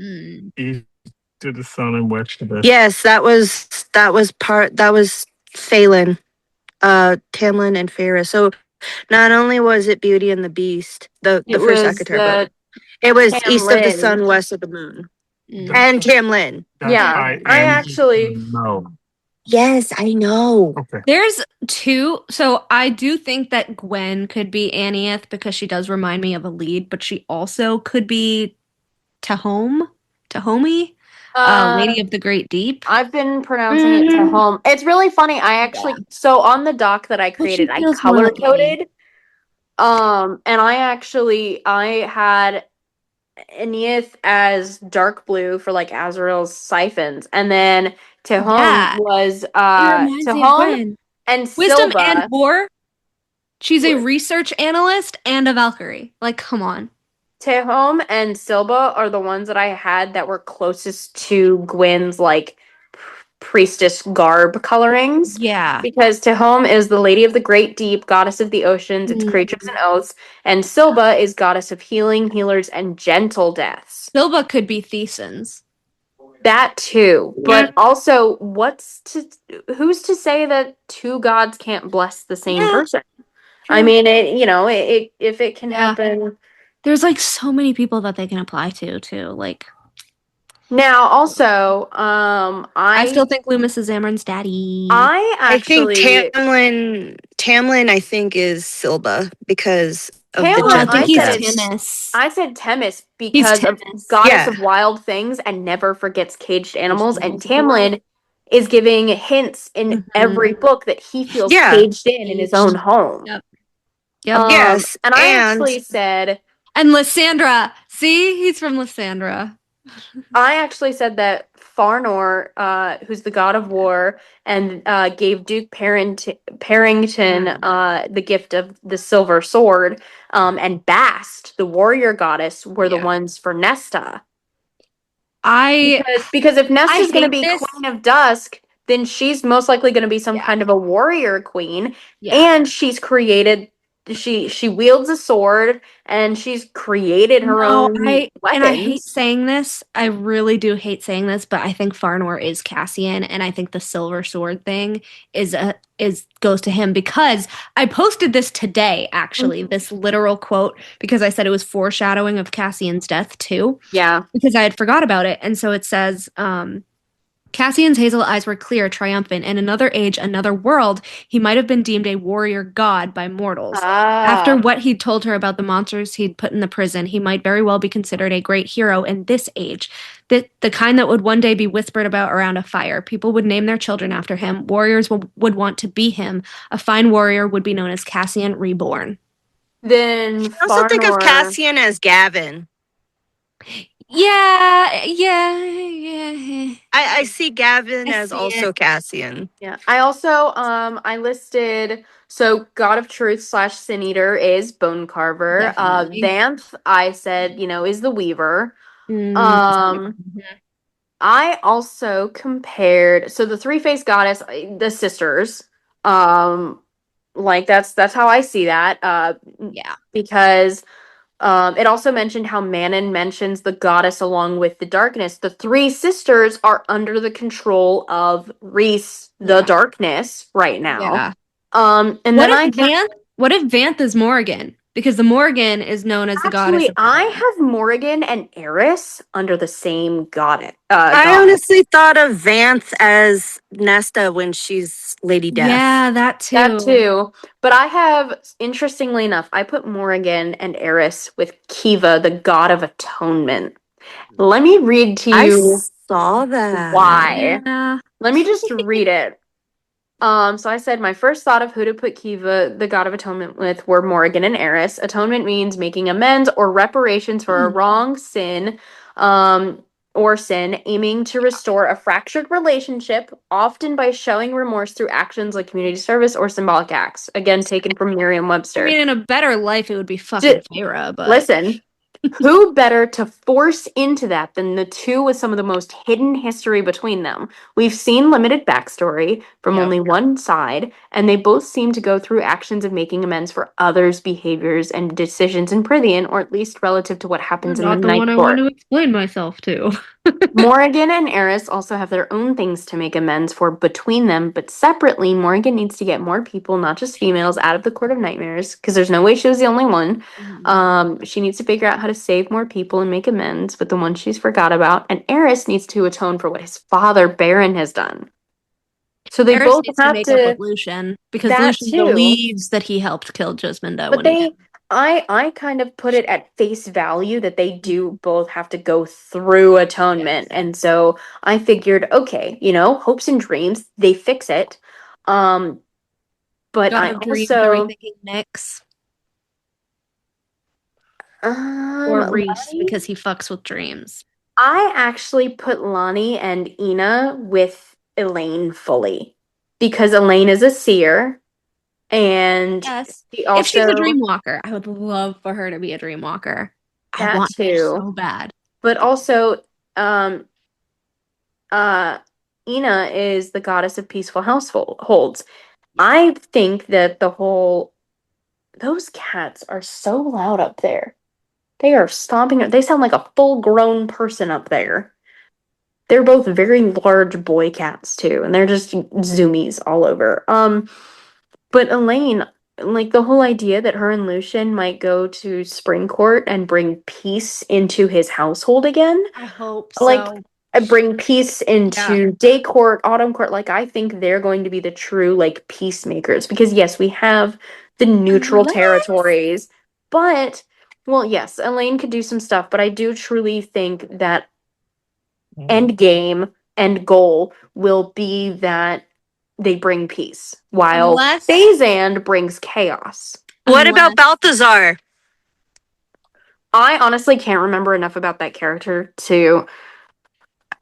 To the sun and witch to the yes, that was Phelan, Tamlin and Feyre. So not only was it Beauty and the Beast, the first ACOTAR book, it was Tamlin. East of the sun, west of the moon, and Tamlin. I actually know. Yes, I know. Okay. There's two. So I do think that Gwen could be Anieth because she does remind me of a lead, but she also could be Tahomi, Lady of the Great Deep. I've been pronouncing it Tahom. It's really funny. I actually so on the doc that I created, I color coded. And I had Anieth as dark blue for like Azrael's siphons, and then Tahom was Tahom and Wisdom Silva. and War. She's a research analyst and a Valkyrie. Like, come on. Tahom and Silva are the ones that I had that were closest to Gwen's like priestess garb colorings. Yeah. Because Tahom is the Lady of the Great Deep, goddess of the oceans, its creatures and oaths, and Silva is goddess of healing, healers, and gentle deaths. Silva could be Thesans. That too. But also, who's to say that two gods can't bless the same person? True. I mean, if it can happen. There's like so many people that they can apply to too. Like now, also, I still think Loomis is Amren's daddy. I think Tamlin. I think is Silva because of Tamlin, the I think he's Themis. I said Themis because of goddess of wild things and never forgets caged animals. And Tamlin is giving hints in every book that he feels caged in his own home. Yep. Yes, and I actually said. And Lysandra. See? He's from Lysandra. I actually said that Farnor, who's the god of war, and gave Duke Parrington the gift of the silver sword, and Bast, the warrior goddess, were the ones for Nesta. Because if Nesta's going to be Queen of Dusk, then she's most likely going to be some kind of a warrior queen, and she's created. She wields a sword and she's created her own weapons. And I hate saying this. I really do hate saying this, but I think Farnor is Cassian, and I think the silver sword thing goes to him because I posted this today, actually, this literal quote, because I said it was foreshadowing of Cassian's death too. Yeah. Because I had forgot about it. And so it says, Cassian's hazel eyes were clear, triumphant. In another age, another world, he might have been deemed a warrior god by mortals. After what he'd told her about the monsters he'd put in the prison, he might very well be considered a great hero in this age. The kind that would one day be whispered about around a fire. People would name their children after him. Warriors would want to be him. A fine warrior would be known as Cassian Reborn. Then I also think of Cassian as Gavin. Yeah. I see Gavin I as see also it. Cassian. Yeah. I also I listed God of Truth / Sin Eater is Bone Carver. Definitely. Vanth I said, is the Weaver. Mhm. I also compared the three-faced goddess, the sisters. Like that's how I see that. Yeah. Because it also mentioned how Manon mentions the goddess along with the darkness. The three sisters are under the control of Rhys, the Yeah. darkness, right now. Yeah. And What then if Vanth is Morrigan? Because the Morrigan is known as the goddess actually of I killing. have Morrigan and Eris under the same goddess. I God. honestly thought of Vanth as Nesta when she's Lady Death. Yeah, that too. That too. But I have, interestingly enough, I put Morrigan and Eris with Kiva, the god of atonement. Let me read to I you saw that. why. Yeah. Let me just read it. So I said my first thought of who to put Kiva, the god of atonement, with were Morrigan and Eris. Atonement means making amends or reparations for a wrong, sin, or sin, aiming to restore a fractured relationship, often by showing remorse through actions like community service or symbolic acts. Again, taken from Merriam-Webster. I mean, in a better life, it would be fucking Feyre, but Listen, who better to force into that than the two with some of the most hidden history between them? We've seen limited backstory from Yep. only one side, and they both seem to go through actions of making amends for others' behaviors and decisions in Prythian, or at least relative to what happens in the not the Night one I Court. want to explain myself to. Morrigan and Eris also have their own things to make amends for between them, but separately, Morrigan needs to get more people, not just females, out of the Court of Nightmares, because there's no way she was the only one. She needs to figure out how to save more people and make amends with the ones she's forgot about, and Eris needs to atone for what his father, Beron, has done. So they Eris both needs to have make up with Lucian because that Lucian too. believes that he helped kill Gisminda. But I kind of put it at face value that they do both have to go through atonement. And so I figured, okay, hopes and dreams, they fix it. But God I of Dreams, also are we thinking Nyx or Rhys Lonnie? because he fucks with dreams? I actually put Lonnie and Ina with Elain fully because Elain is a seer. And Yes. she also, If she's a dreamwalker, I would love for her to be a dreamwalker. I that want her too. so bad. But also, Ina is the goddess of peaceful households. I think that those cats are so loud up there. They are stomping. They sound like a full-grown person up there. They're both very large boy cats too, and they're just zoomies all over. But Elain, like the whole idea that her and Lucian might go to Spring Court and bring peace into his household again. I hope Like, so. bring peace into Day Court, Autumn Court. Like, I think they're going to be the true, like, peacemakers. Because, yes, we have the neutral territories. But, well, yes, Elain could do some stuff. But I do truly think that end game, end goal will be that they bring peace. While Phazand brings chaos. What about Balthazar? I honestly can't remember enough about that character to...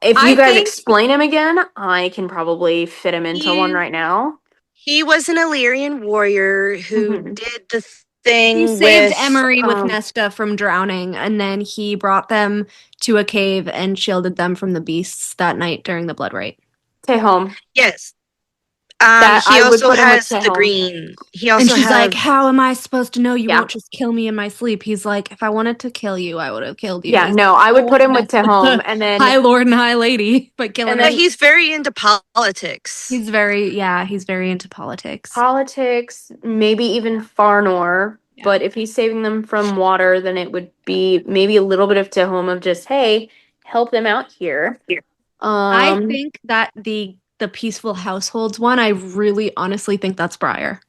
If you guys explain him again, I can probably fit him into one right now. He was an Illyrian warrior who did the thing He saved Emery with Nesta from drowning, and then he brought them to a cave and shielded them from the beasts that night during the blood rite. Tehom. Yes. He also has the green. He also and she's like, how am I supposed to know you won't just kill me in my sleep? He's like, if I wanted to kill you, I would have killed you. Yeah, no, I would put him with Tehom, and then High Lord and High Lady, but killing him. He's very into politics. He's very into politics. Politics, maybe even Farnor. Yeah. But if he's saving them from water, then it would be maybe a little bit of Tehom of just, hey, help them out here. I think that the peaceful households one, I really honestly think that's Briar.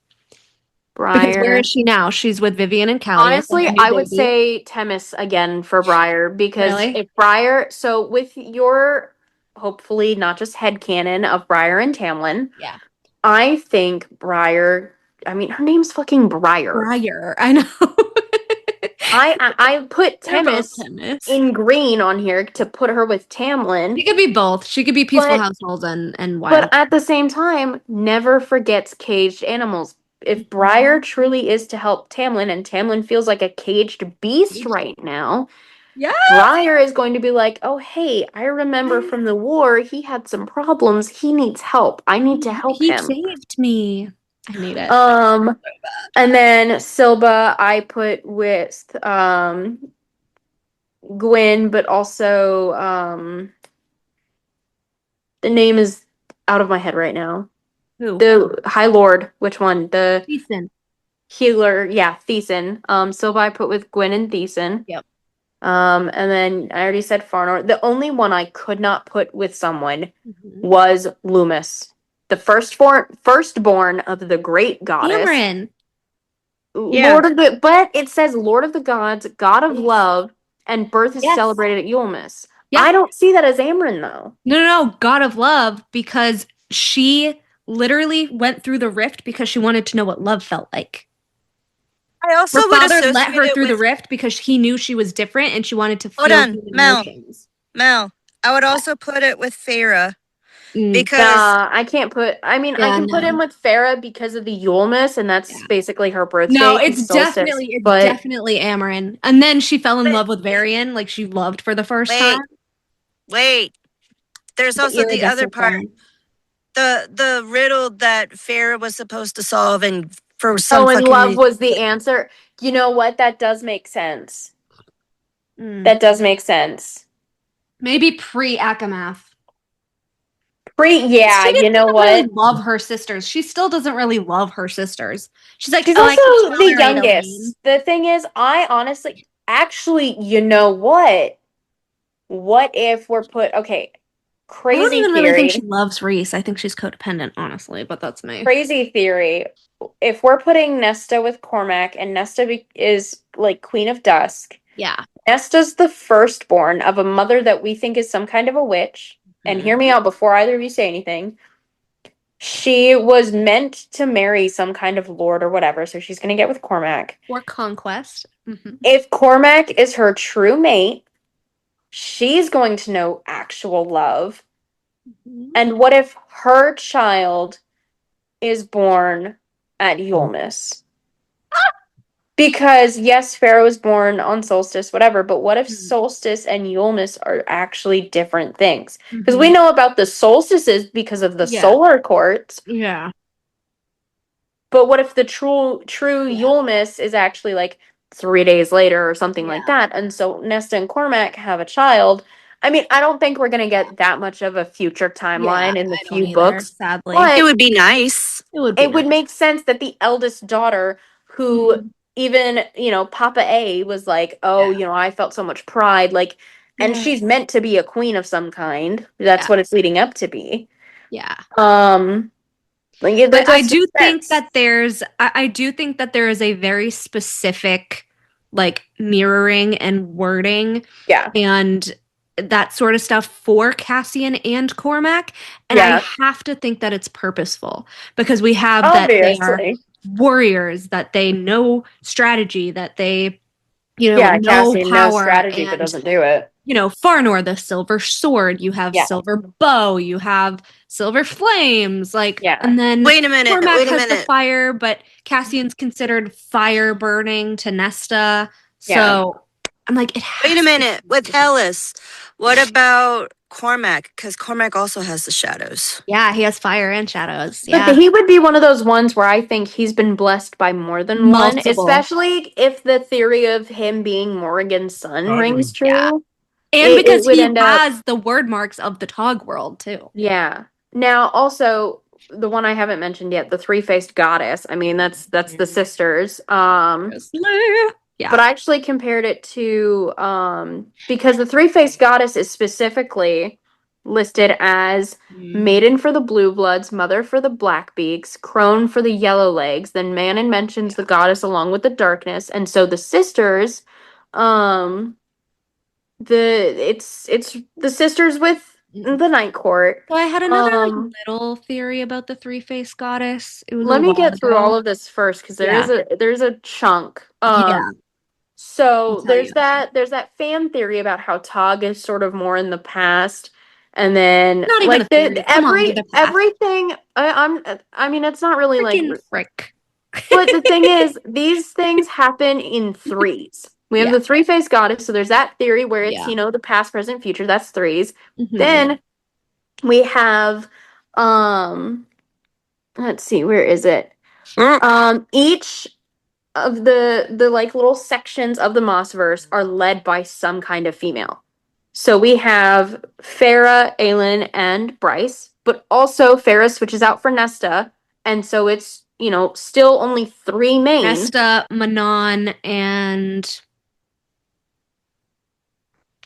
Because where is she now? She's with Vivian and Callie. Honestly, I would say Themis again for Briar. Because if Briar... So with your, hopefully not just headcanon of Briar and Tamlin. Yeah. I think Briar... I mean, her name's fucking Briar. Briar, I know. I put They're both Temis Temis. in green on here to put her with Tamlin. She could be both. She could be peaceful But- households and wild. But at the same time, never forgets caged animals. If Briar truly is to help Tamlin, and Tamlin feels like a caged beast right now, Yeah. Briar is going to be like, oh, hey, I remember from the war, he had some problems. He needs help. I need to help He him. saved me. I need it. And then Silba, I put with Gwyn, but also the name is out of my head right now. Who? The High Lord, which one? The Ethan. healer, yeah, Thesan. Silva I put with Gwyn and Thesan. Yep. And then I already said Farnor. The only one I could not put with someone was Loomis. The firstborn of the great goddess. Amren. Yeah. Lord of the, but it says Lord of the Gods, God of Love, and birth is celebrated at Yulmus. Yeah. I don't see that as Amren though. No, God of Love, because she literally went through the rift because she wanted to know what love felt like. I also Her would father associate let her it through the with- rift because he knew she was different and she wanted to feel Hold on, human Mel. emotions. Mel, I would also put it with Feyre Mm. because I can't put. I mean, I Yeah, can put no. him with Farah because of the Yulmus, and that's basically her birthday. No, and it's solstice, definitely Amren. And then she fell in love with Varian, like she loved for the first time. Wait. There's also the other iridescent part. one. The riddle that Feyre was supposed to solve, and for some Oh, and fucking love reason, was the answer. You know what? That does make sense. Mm. That does make sense. Maybe pre-Akamath. Yeah, She you know doesn't what? really love her sisters. She still doesn't really love her sisters. She's like, She's oh, I can also the tolerate youngest. The thing is, I honestly, actually, you know what? What if we're put, okay, I don't crazy even theory. really think she loves Rhys. I think she's codependent, honestly, but that's me. Crazy theory. If we're putting Nesta with Cormac, and Nesta is like Queen of Dusk, Yeah. Nesta's the firstborn of a mother that we think is some kind of a witch. And hear me out before either of you say anything. She was meant to marry some kind of lord or whatever, so she's going to get with Cormac. Or conquest. Mm-hmm. If Cormac is her true mate, she's going to know actual love. Mm-hmm. And what if her child is born at Yulmus? Because, yes, Pharaoh was born on Solstice, whatever, but what if Solstice and Yulmus are actually different things? Because we know about the solstices because of the solar courts. Yeah. But what if the true Yulmus is actually like 3 days later or something like that? And so Nesta and Cormac have a child. I mean, I don't think we're going to get that much of a future timeline in the few books. Sadly. But it would be nice. it would make sense that the eldest daughter, who even, Papa A was like, oh, I felt so much pride. Like, and she's meant to be a queen of some kind. That's what it's leading up to be. Yeah. Like, but I do think that I do think that there is a very specific like mirroring and wording and that sort of stuff for Cassian and Cormac, and I have to think that it's purposeful because we have that they are warriors, that they know strategy, that they know Cassian power, knows strategy and but doesn't do it. Farnor, the silver sword, you have silver bow, you have silver flames, and then wait a minute, Cormac has the fire, but Cassian's considered fire burning to Nesta. So I'm like, wait a minute, with Hellas, what about Cormac? Because Cormac also has the shadows. Yeah, he has fire and shadows. But he would be one of those ones where I think he's been blessed by more than one, especially if the theory of him being Morrigan's son rings true. Yeah. And because he has the word marks of the Tog world, too. Yeah. Now, also, the one I haven't mentioned yet, the three-faced goddess. I mean, that's the sisters. But I actually compared it to, because the three-faced goddess is specifically listed as maiden for the blue bloods, mother for the black beaks, crone for the yellow legs. Then Manon mentions the goddess along with the darkness, and so the sisters, it's the sisters with the night court. So I had another little theory about the three-faced goddess. It was let me get through all of this first because there's a chunk. So tell there's you. there's that fan theory about how Tog is sort of more in the past, and then Not even a theory. Come on, they're the past. everything. I mean, it's not really Freaking frick. But the thing is, these things happen in threes. We have the three-faced goddess, so there's that theory where it's the past, present, future. That's threes. Then we have let's see, where is it? Each of the like little sections of the Mossverse are led by some kind of female. So we have Feyre, Elain, and Bryce, but also Feyre switches out for Nesta, and so it's still only 3 main. Nesta, Manon, and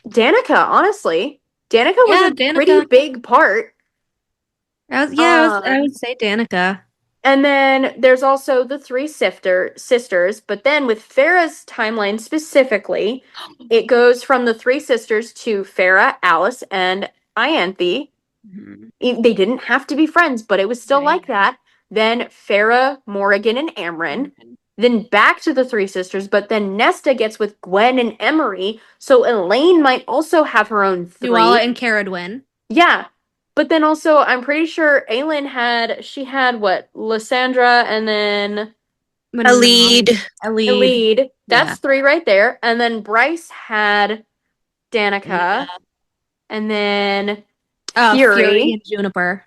Danica. Honestly, Danica was a pretty big part. I would say Danica. And then there's also the 3 sisters, but then with Feyre's timeline specifically, it goes from the 3 sisters to Feyre, Alice, and Ianthe. They didn't have to be friends, but it was still like that. Then Feyre, Morrigan, and Amren. Then back to the 3 sisters, but then Nesta gets with Gwen and Emery, so Elain might also have her own 3. Nuala and Caradwyn. Yeah. But then also, I'm pretty sure Elain had what? Lysandra and then Elide. That's 3 right there. And then Bryce had Danica. And then Fury and Juniper.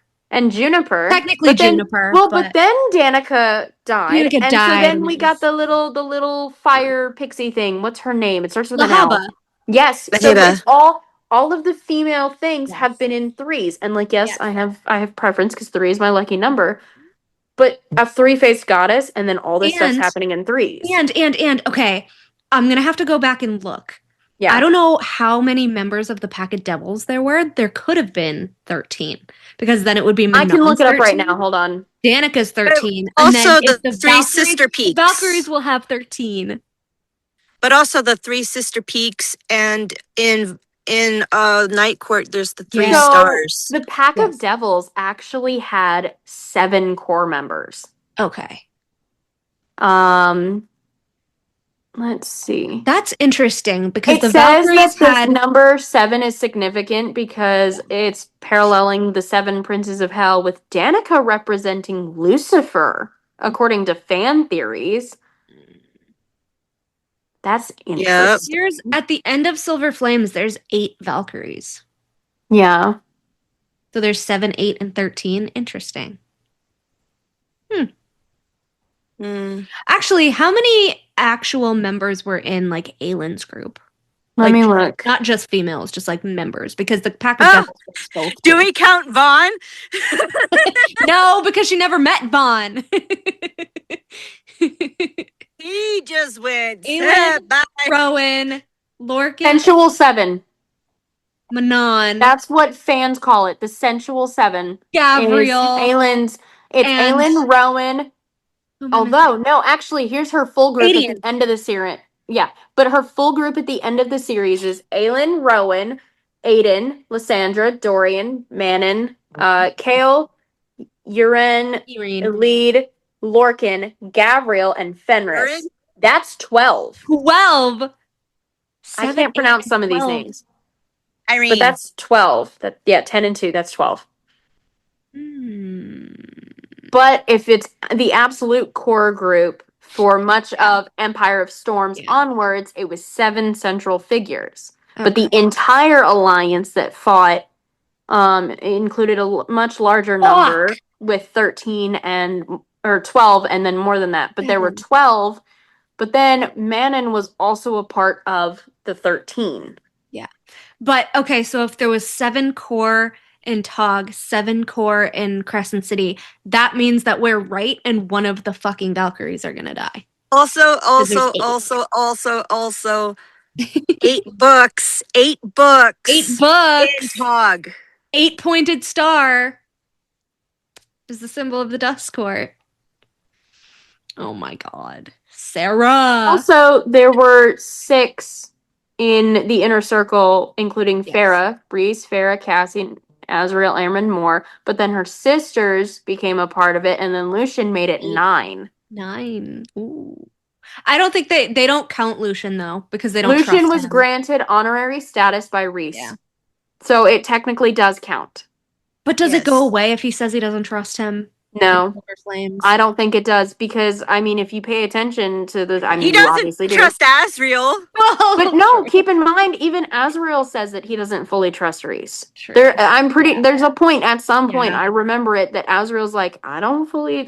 Technically Juniper. Well, but then Danica died. So then we got the little fire pixie thing. What's her name? It starts with an L. Yes. So it's all of the female things have been in 3s. And I have preference because 3 is my lucky number. But a 3-faced goddess and then all this stuff's happening in 3s. And okay, I'm gonna have to go back and look. Yeah. I don't know how many members of the Pack of Devils there were. There could have been 13. Because then it would be Manon's I can look it up right now. Hold on. Danica's 13. Also, the 3 sister peaks. Valkyries will have 13. But also the 3 sister peaks, and in Night Court, there's the 3 stars. The Pack of Devils actually had 7 core members. Okay. Let's see. That's interesting because the Valkyries this number 7 is significant because it's paralleling the 7 princes of hell with Danica representing Lucifer, according to fan theories. That's interesting. Here's at the end of Silver Flames, there's 8 Valkyries. Yeah. So there's 7, 8, and 13. Interesting. Actually, how many actual members were in Elain's group? Let me look. Not just females, just members, because the Pack of Devils was both. Do we count Vaughn? No, because she never met Vaughn. He just went. Elain, Rowan, Lorcan. Sensual 7. Manon. That's what fans call it. The Sensual 7. Gabriel. It's Elain, Rowan. Although, no, actually, here's her full group at the end of the series. Yeah, but her full group at the end of the series is Elain, Rowan, Aiden, Lysandra, Dorian, Manon, Kale, Jurian, Elide, Lorcan, Gabriel, and Fenris. That's 12. 12? I can't pronounce some of these names. Irene. But that's 12. 10 and 2, that's 12. But if it's the absolute core group for much of Empire of Storms onwards, it was 7 central figures. Okay. But the entire alliance that fought included a much larger number with 13 or 12 and then more than that. But there were 12. But then Manon was also a part of the 13. Yeah. But okay, so if there was 7 core in Tog, 7 core in Crescent City, that means that we're right and one of the fucking Valkyries are gonna die. Also, 8 books. 8 books. 8 books. In Tog. 8-pointed star is the symbol of the Dust Court. Oh my god. Sarah. Also, there were 6 in the inner circle, including Feyre, Rhys, Feyre, Cassian, Azrael, Amren, more. But then her sisters became a part of it, and then Lucian made it 9. 9. Ooh. I don't think they don't count Lucian though because they don't. Lucian trust was him. granted honorary status by Rhys, Yeah. so it technically does count. But does Yes. it go away if he says he doesn't trust him? No, Silver Flames. I don't think it does because I mean, if you pay attention to the, I mean, He you obviously doesn't trust Asriel. But no, keep in mind, even Azrael says that he doesn't fully trust Rhys. True. There's a point at some point, Yeah. I remember it, that Azrael's like, I don't fully,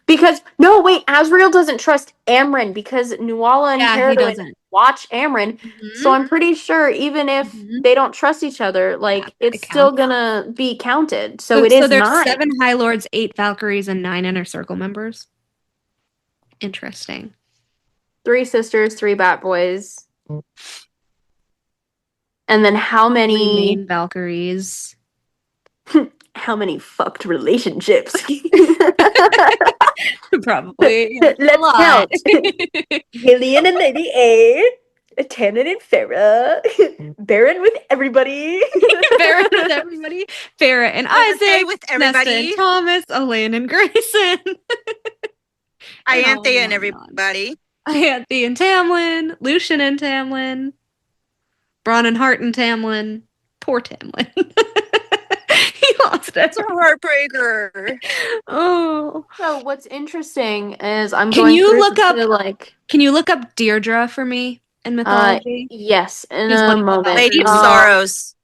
because, no, wait, Azrael doesn't trust Amren because Nuala and Yeah, he Herodin doesn't. watch Amren. So I'm pretty sure even if they don't trust each other, like, it it's still counts. gonna be counted. So it is there's 9. 7 High Lords, 8 Valkyries, and 9 Inner Circle members. Interesting. 3 sisters, 3 bat boys. And then how 3 many... main Valkyries. How many fucked relationships? Probably. Let's count. Gillian and Lady A, Tamlin and Feyre, Beron with everybody. Beron with everybody. Feyre and Isaac Isaac. with Nesta everybody. and Thomas. Elain and Grayson. Ianthe and on. everybody. Ianthe and Tamlin. Lucian and Tamlin. Bronn and Hart and Tamlin. Poor Tamlin. He lost it. It's a heartbreaker. Oh. So what's interesting is I'm Can going you through look up- to, like, Can you look up Deirdre for me in mythology? yes, in She's a one of the moment. Lady of Oh. Sorrows.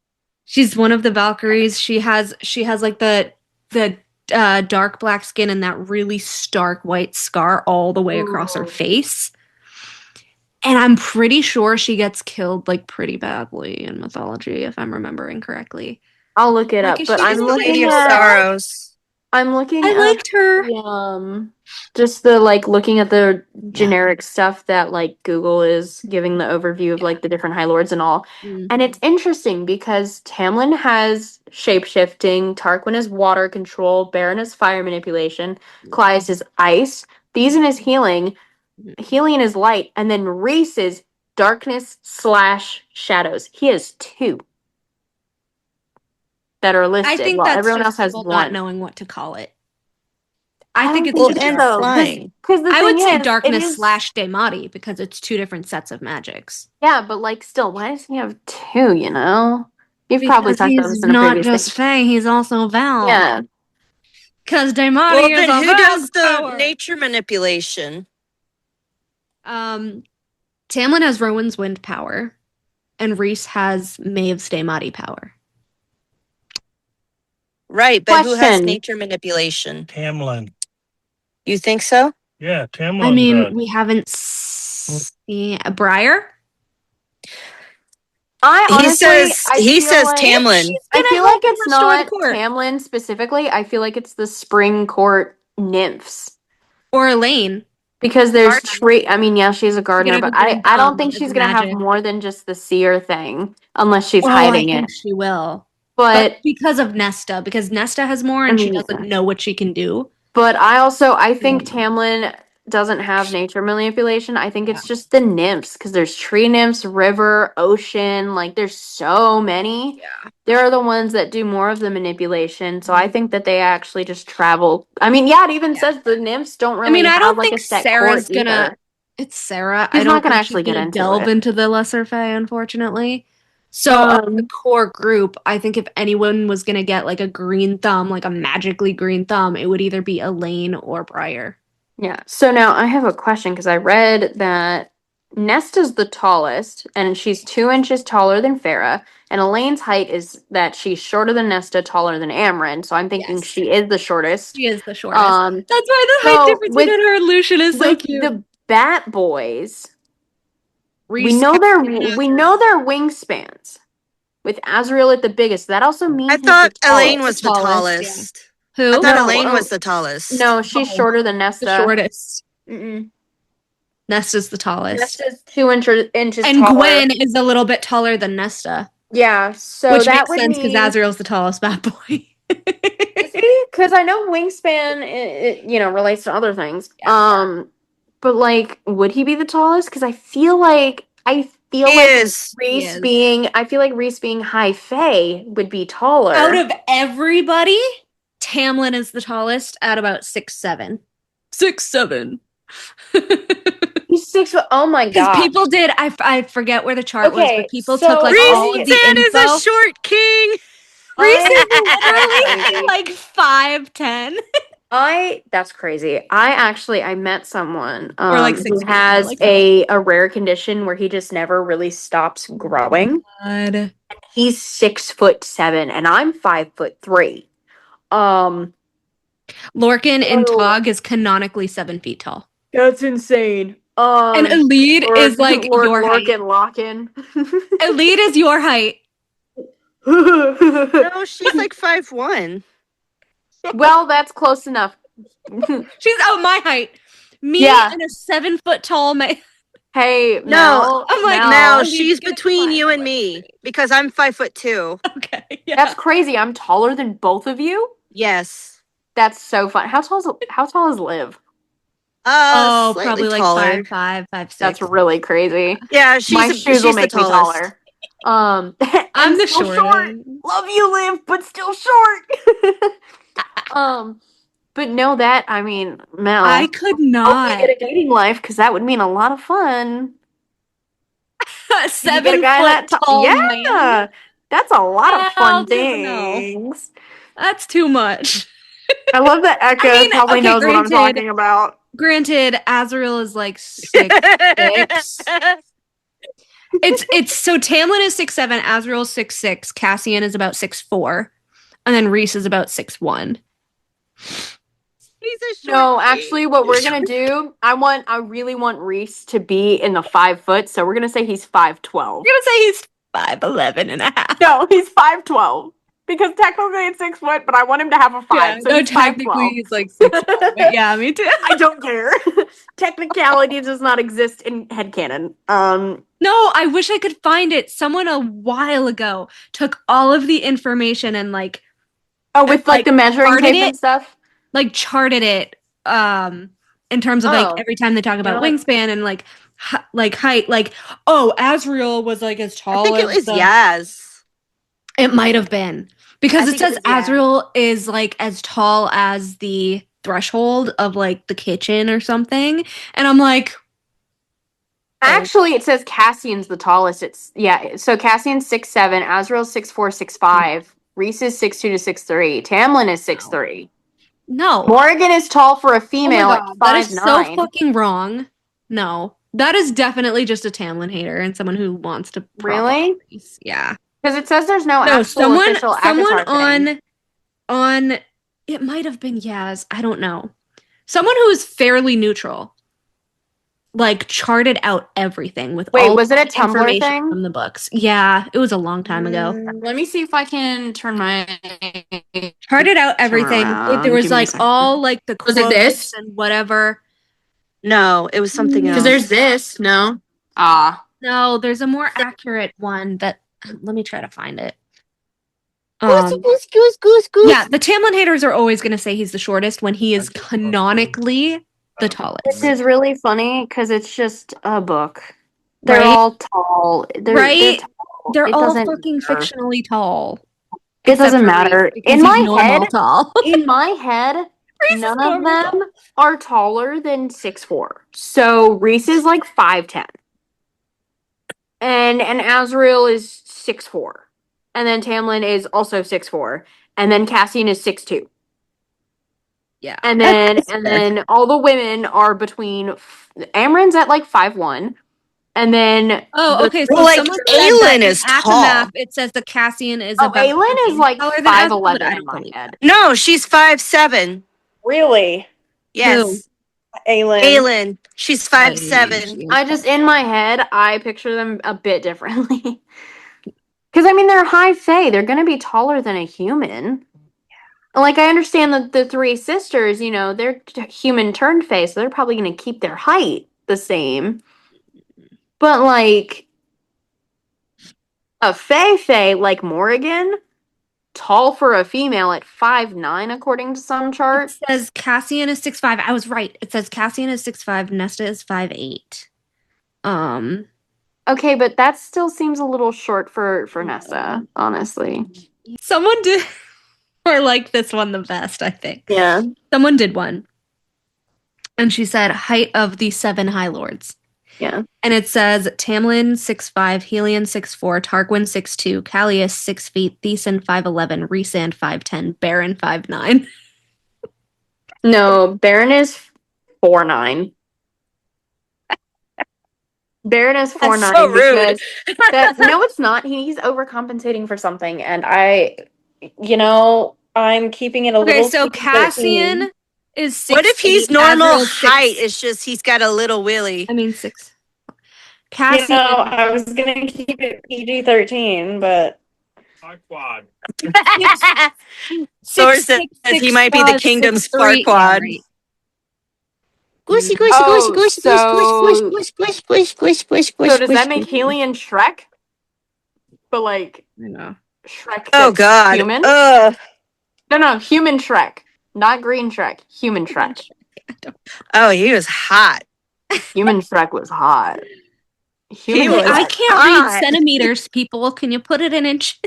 She's one of the Valkyries. She has like the dark black skin and that really stark white scar all the way across her Ooh. face. And I'm pretty sure she gets killed like pretty badly in mythology, if I'm remembering correctly. I'll look it Like, up, is but she I'm the looking Lady of at Sorrows. I up liked her. the, just the like looking at the generic stuff that like Google is giving the overview of like the different High Lords and all. And it's interesting because Tamlin has shape-shifting, Tarquin is water control, Beron is fire manipulation, Claes is ice, Thesan is healing, Helion is light, and then Rhys is darkness/shadows. He has 2 that are listed. I think while that's everyone just else has people 1. not knowing what to call it. I think it's Well, just and dark. flying. Because the I thing would say is, it darkness is- / Daemati because it's 2 different sets of magics. Yeah, but like still, why does he have 2, you know? You've probably Because talked about he's this in a not previous just thing. Fae, he's also Val. Yeah. Because Daemati Well, is then a who Valg does the power. nature manipulation? Tamlin has Rowan's wind power, and Rhys has Maeve's Daemati power. Right, but who has Question. nature manipulation? Tamlin. You think so? Yeah, Tamlin I mean, does. we haven't seen Briar. He says Tamlin. I feel like it's Restored not Court. Tamlin specifically. I feel like it's the Spring Court nymphs. Or Elaine. Because there's Gardener. tree. I mean, yeah, she's a gardener, gonna but go I green don't thumb think with she's gonna have magic. more than just the seer thing, unless she's I hiding think it. she will. But because of Nesta, because Nesta has more and she doesn't know what she can do. But I think Tamlin doesn't have nature manipulation. I think it's just the nymphs, because there's tree nymphs, river, ocean, like there's so many. Yeah. They're the ones that do more of the manipulation. So I think that they actually just travel. I mean, yeah, it even says the nymphs don't really I have don't like think a set Sarah's court gonna. either. It's Sarah. He's I don't not gonna think actually she's get gonna into delve it. into the lesser fae, unfortunately. So of the core group, I think if anyone was gonna get like a green thumb, like a magically green thumb, it would either be Elaine or Briar. Yeah. So now I have a question because I read that Nesta's the tallest, and she's 2 inches taller than Feyre. And Elaine's height is that she's shorter than Nesta, taller than Amren. So I'm thinking Yes. she is the shortest. She is the shortest. Um, That's why the so height difference with- between her and Lucian is so with cute. the Bat Boys, we Rhys, know their Azrael. wingspans. With Azrael at the biggest, that also means I he's thought the Elaine tallest. was the tallest, tallest. Who? I thought No, Elaine was the tallest. No, she's Oh, shorter than Nesta. the shortest. Mm-mm. Nesta's the tallest. Nesta's 2 inches And taller. Gwen is a little bit taller than Nesta. Yeah, so Which that makes sense because Azrael's the tallest bad boy. Because I know wingspan, relates to other things. Yeah. But like, would he be the tallest? Because I feel like He is. Rhys being high fae would be taller. Out of everybody, Tamlin is the tallest at about 6'7". 6'7". He's He's 6 foot. Oh my Because god. people did. I forget where the chart was, Okay, but people so took like all of the Rhys is info. a short king. Rhys is Crazy. literally like 5'10". That's crazy. I met someone Or like who 6 feet, has like a rare condition where he just never really stops growing. God. He's 6'7" and I'm 5'3". Lorcan in Oh. Tog is canonically 7 feet tall. That's insane. And Elide is like your height. Lorcan. Elide is your height. No, she's like 5'1". Well, that's close enough. She's my height. Me Yeah. and a 7 foot tall man. Hey, No, Mel, I'm like, Mel, Now Elide's she's gonna between climb you and like me crazy. because I'm 5'2". Okay. Yeah. that's crazy. I'm taller than both of you. Yes. That's so fun. How tall is Liv? Slightly probably like taller. 5'5", 5'6". That's really crazy. Yeah, My shoes will she's make the me tallest. taller. I'm and the still short. Love you, Liv, but still short. But know that, I mean, Mel, I could hope you not. get a dating life because that would mean a lot of fun. You 7 get a guy foot that tall yeah, man. that's a lot of Hell fun to the no. things. That's too much. I love that Eka I mean, probably okay, knows what I'm granted- talking about. Granted, Azrael is like 6'6". It's so Tamlin is 6'7", Azrael is 6'6", Cassian is about 6'4", and then Rhys is about 6'1". He's a short No, king. actually, what we're gonna do, I really want Rhys to be in the 5 foot, so we're gonna say he's 5'12". You're gonna say he's 5'11" and a half. No, he's 5'12". Because technically it's 6 foot, but I want him to have a 5. Yeah, so no, he's technically 5'12". he's like 6'1", but yeah, me too. I don't care. Technicality does not exist in headcanon. No, I wish I could find it. Someone a while ago took all of the information and like with like the measuring charted tape and stuff. like charted it in terms of like Oh. every time they talk about You know wingspan and like height, like Azrael was like as I tall think it as was Yaz. it might have been because I it think it says was Yaz. Azrael is like as tall as the threshold of like the kitchen or something, and I'm like, Actually, it says Cassian's the tallest. So Cassian's 6'7", Azrael's 6'4", 6'5", Rhys is 6'2" to 6'3", Tamlin is 6'3". no. Morgan is tall for a Oh female my at God, that is 5'9". so fucking wrong. No, that is definitely just a Tamlin hater and someone who wants to Really? Rhys. Yeah. Because it says there's no No, actual official someone ACOTAR thing. on it might have been Yaz. I don't know. Someone who is fairly neutral, like charted out everything with Wait, all was it a the Tumblr information thing? from the books. Yeah, it was a long time ago. Let me see if I can turn my. Charted out everything. around. There was Give me a like second. all like the Was it quotes this? and whatever. No, it was something else. Because there's this. No. Ah. No, there's a more accurate one that let me try to find it. Goose. Yeah, the Tamlin haters are always going to say he's the shortest when he is canonically the tallest. This is really funny because it's just a book. They're Right? all tall. Right? tall. They're It all doesn't fucking matter. fictionally tall. It Except doesn't for matter. Rhys, because In he's my normal head, tall. in my head, Rhys is none of normal them tall. are taller than 6'4". So Rhys is like 5'10". And Azrael is 6'4". And then Tamlin is also 6'4". And then Cassian is 6'2". Yeah. And then all the women are between Amren's at like 5'1". And then Oh, okay. So Well, like, someone said that Elain in is Akamap, tall. it says the Cassian is oh, about Elain is like taller than Azrael, but 5'11" I in don't my believe head. No, she's 5'7". Really? Yes. Aelin. Aelin. She's 5'7". I just, in my head, I picture them a bit differently. Because, I mean, they're high fae. They're going to be taller than a human. Like, I understand that the three sisters, you know, they're human turned fae, so they're probably going to keep their height the same. But, like, a fae like Morrigan, tall for a female at 5'9", according to some It chart. says Cassian is 6'5". I was right. It says Cassian is 6'5", Nesta is 5'8". Okay, but that still seems a little short for Nessa, honestly. Someone did or like this one the best, I think. Yeah. Someone did one. And she said height of the 7 High Lords. Yeah. And it says Tamlin 6'5", Helion 6'4", Tarquin 6'2", Callius 6 feet, Thesan 5'11", Rhysand 5'10", Beron 5'9". No, Beron is 4'9". Beron is 4'9" That's so rude. because no, it's not. He's overcompensating for something, and I'm keeping it a Okay, little. so PG-13. Cassian is 6'8". What if he's normal Azriel's height? 6'. It's just he's got a little willy. I mean 6. Cassian. I was gonna keep it PG-13, but Quad. Source says he might be the kingdom's Farquad. Yeah, right. Goosey, So does that make Helion Shrek? But like I know. Shrek. Oh that's God. Human? No, human Shrek, not green Shrek. Human Shrek. Oh, he was hot. Human Shrek was hot. He was I can't hot. read centimeters, people. Can you put it in inches?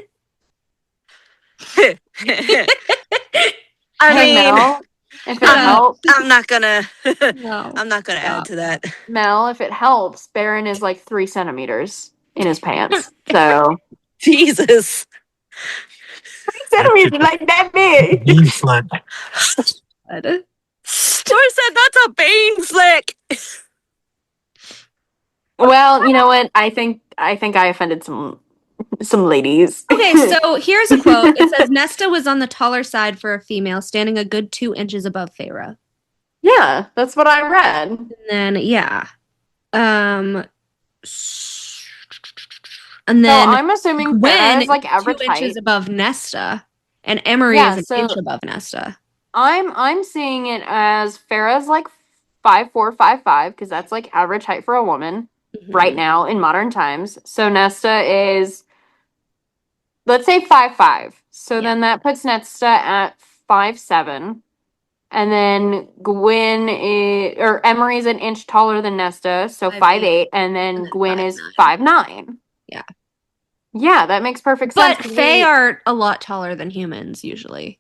I mean, Mel, if it helps, I'm not gonna. No. I'm not gonna add to that. Mel, if it helps, Beron is like 3 centimeters in his pants. So Jesus. 3 centimeters like that big. Bean slut. Source said that's a bean flick. Well, you know what? I think I offended some ladies. Okay, so here's a quote. It says Nesta was on the taller side for a female, standing a good 2 inches above Feyre. Yeah, that's what I read. And then and then So I'm assuming Gwen Feyre is like is average 2 height. inches above Nesta, and Emery Yeah, is an inch above Nesta. I'm seeing it as Farrah's like 5'4", 5'5", because that's like average height for a woman right now in modern times. So Nesta is, let's say 5'5". So then that puts Nesta at 5'7". And then Emery's an inch taller than Nesta, so 5'8", and then Gwen is 5'9". Yeah. Yeah, that makes perfect sense. But Fae are a lot taller than humans usually.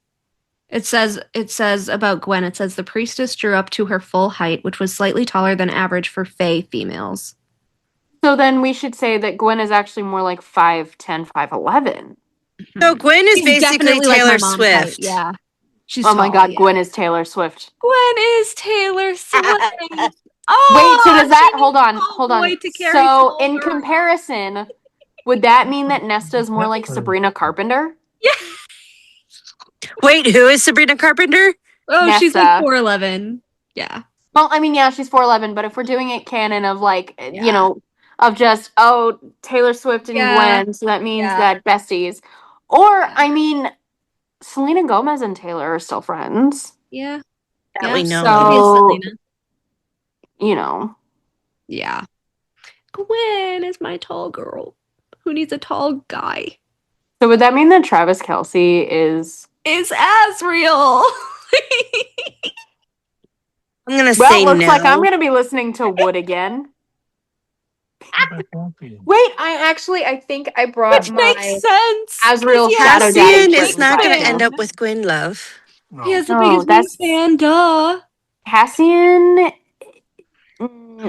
It says about Gwen, it says the priestess drew up to her full height, which was slightly taller than average for Fae females. So then we should say that Gwen is actually more like 5'10", 5'11". So Gwen is basically definitely like Taylor my mom's Swift. height, yeah. She's Oh my tall, God, yeah. Gwen is Taylor Swift. Gwen is Taylor Swift. Wait, Oh, so does that, she hold on. needs a boy to carry So in Silver. comparison, would that mean that Nesta is more like Sabrina Carpenter? Yeah. Wait, who is Sabrina Carpenter? Oh, Nesta. she's like 4'11". Yeah. Well, I mean, yeah, she's 4'11", but if we're doing it canon of like, of just, Taylor Swift and Gwen, so that means that besties. Or, I mean, Selena Gomez and Taylor are still friends. Yeah. That we know. So, you know. Yeah. Gwen is my tall girl. Who needs a tall guy? So would that mean that Travis Kelce is Azriel? I'm gonna well, say looks no. like I'm gonna be listening to Wood again. Wait, I think I brought Which makes sense. Azriel Shadow Cassian Daddy. is not gonna end up with Gwen Love. No. He has the No, biggest fan, duh. Cassian.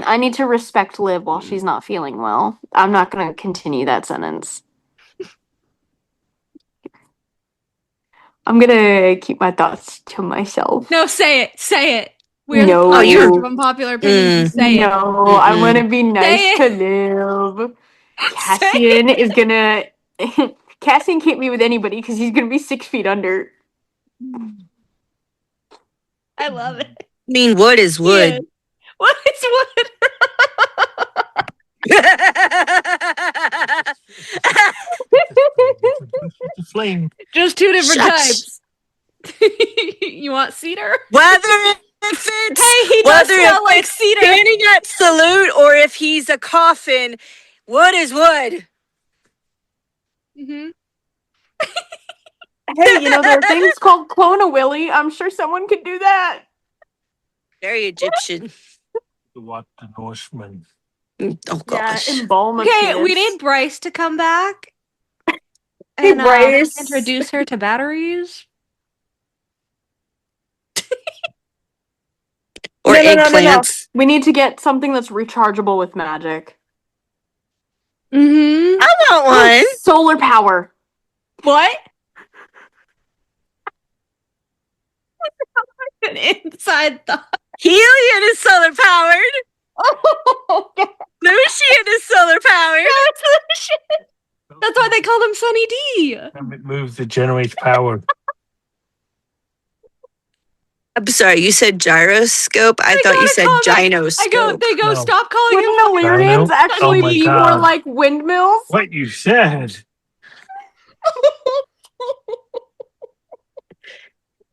I need to respect Liv while she's not feeling well. I'm not gonna continue that sentence. I'm gonna keep my thoughts to myself. No, say it. Say it. We're No. the podcast of unpopular opinions. Say it. No, I want to be nice to Liv. Cassian is gonna. Cassian can't be with anybody because he's gonna be 6 feet under. I love it. I mean, wood is wood. Yeah. What is wood? Flame. Just 2 different Shucks. types. You want cedar? Whether if it's Hey, he does smell like cedar. Standing at salute or if he's a coffin, wood is wood. Mm-hmm. Hey, there are things called clone a willy. I'm sure someone could do that. Very Egyptian. What the Norseman. Oh gosh. Yeah, embalm a Okay, we penis. need Bryce to come back. Hey, And Bryce. introduce her to batteries. Or No. eggplants. We need to get something that's rechargeable with magic. Mm-hmm. I want one. Solar power. What? An inside thought. Helion is solar powered. Oh, Lucian is solar powered. that's why they call him Sunny D. It moves, it generates power. I'm sorry, you said gyroscope? I thought you said gynoscope. They go, No. stop calling Wouldn't him the Dino? Lyrians actually Oh my be more God. like windmills? What you said?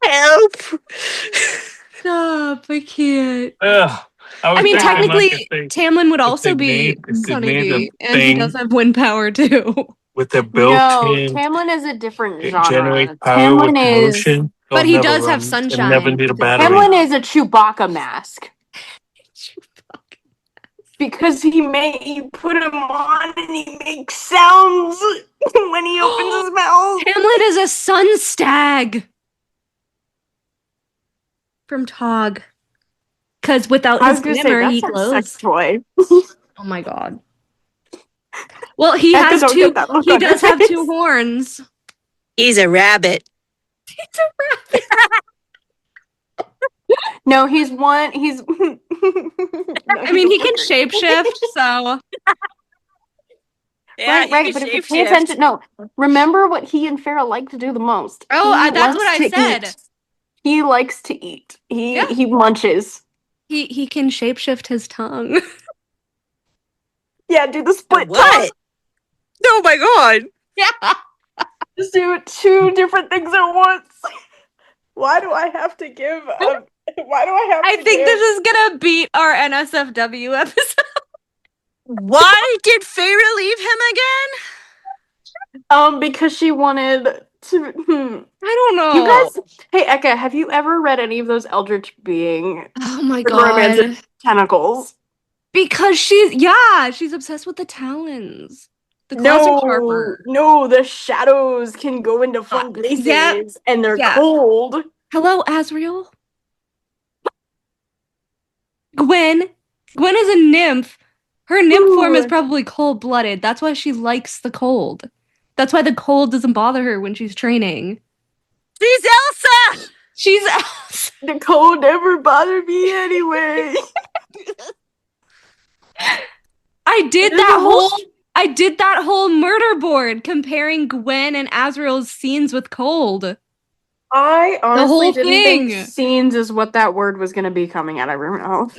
Help. Stop, I can't. Ugh. I mean, was thinking, technically, like, if they- Tamlin would if also they be made- if they Sunny made a D, and he thing- does have wind power too. with the No, built-in, Tamlin is a different it genre. generates power with Tamlin is motion. But he does have It'll sunshine. never need a battery. Tamlin is a Chewbacca mask. Because you put him on and he makes sounds when he opens his mouth. Hamlet is a sun stag from Tog. Because without I his was gonna say, glimmer, that's he a glows. sex toy. Oh my god. Well, he Becca, has don't two. get that look He on your does have face. two horns. He's a rabbit. No, he's one. He's. I mean, he can shapeshift, so. Yeah, right. But if you pay attention, no. Remember what he and Feyre like to do the most. Oh, He that's likes what I to said. eat. He likes to eat. Yeah. He munches. He can shapeshift his tongue. Yeah, do the split tongue. What? Oh my god. Yeah. Just do two different things at once. Why do I have to give? Why do I have? I to think give? this is gonna beat our NSFW episode. Why did Feyre leave him again? Because she wanted to. I don't know. You guys, hey Eka, have you ever read any of those Eldritch Being Oh my romantic god. tentacles? Because she's obsessed with the talons. The claws are sharper. No, the shadows can go into fun places, yeah, and they're yeah. cold. Hello, Asriel. Gwen is a nymph. Her nymph form is Ooh. probably cold-blooded. That's why she likes the cold. That's why the cold doesn't bother her when she's training. She's Elsa! She's Elsa. The cold never bothered me anyway. I did that whole murder board comparing Gwen and Asriel's scenes with cold. I honestly whole didn't thing. think scenes is what that word was going to be coming out of your mouth.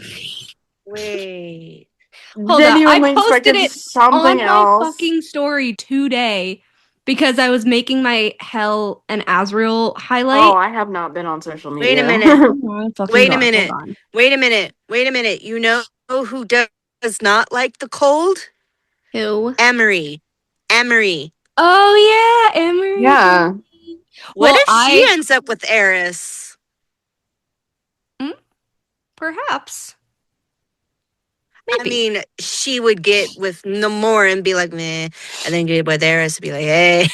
Wait. Hold on, Genuinely I posted expected it something on else. my fucking story today because I was making my Hel and Asriel highlight. Oh, I have not been on social media. Wait a minute. Oh, fucking Wait a God, minute. hold on. Wait a minute. You know who does not like the cold? Who? Emery. Oh yeah, Emery. Yeah. What Well, if she ends up with Eris? Perhaps. I mean, she would get with Namor and be like, meh, and then get with Eris and be like, hey.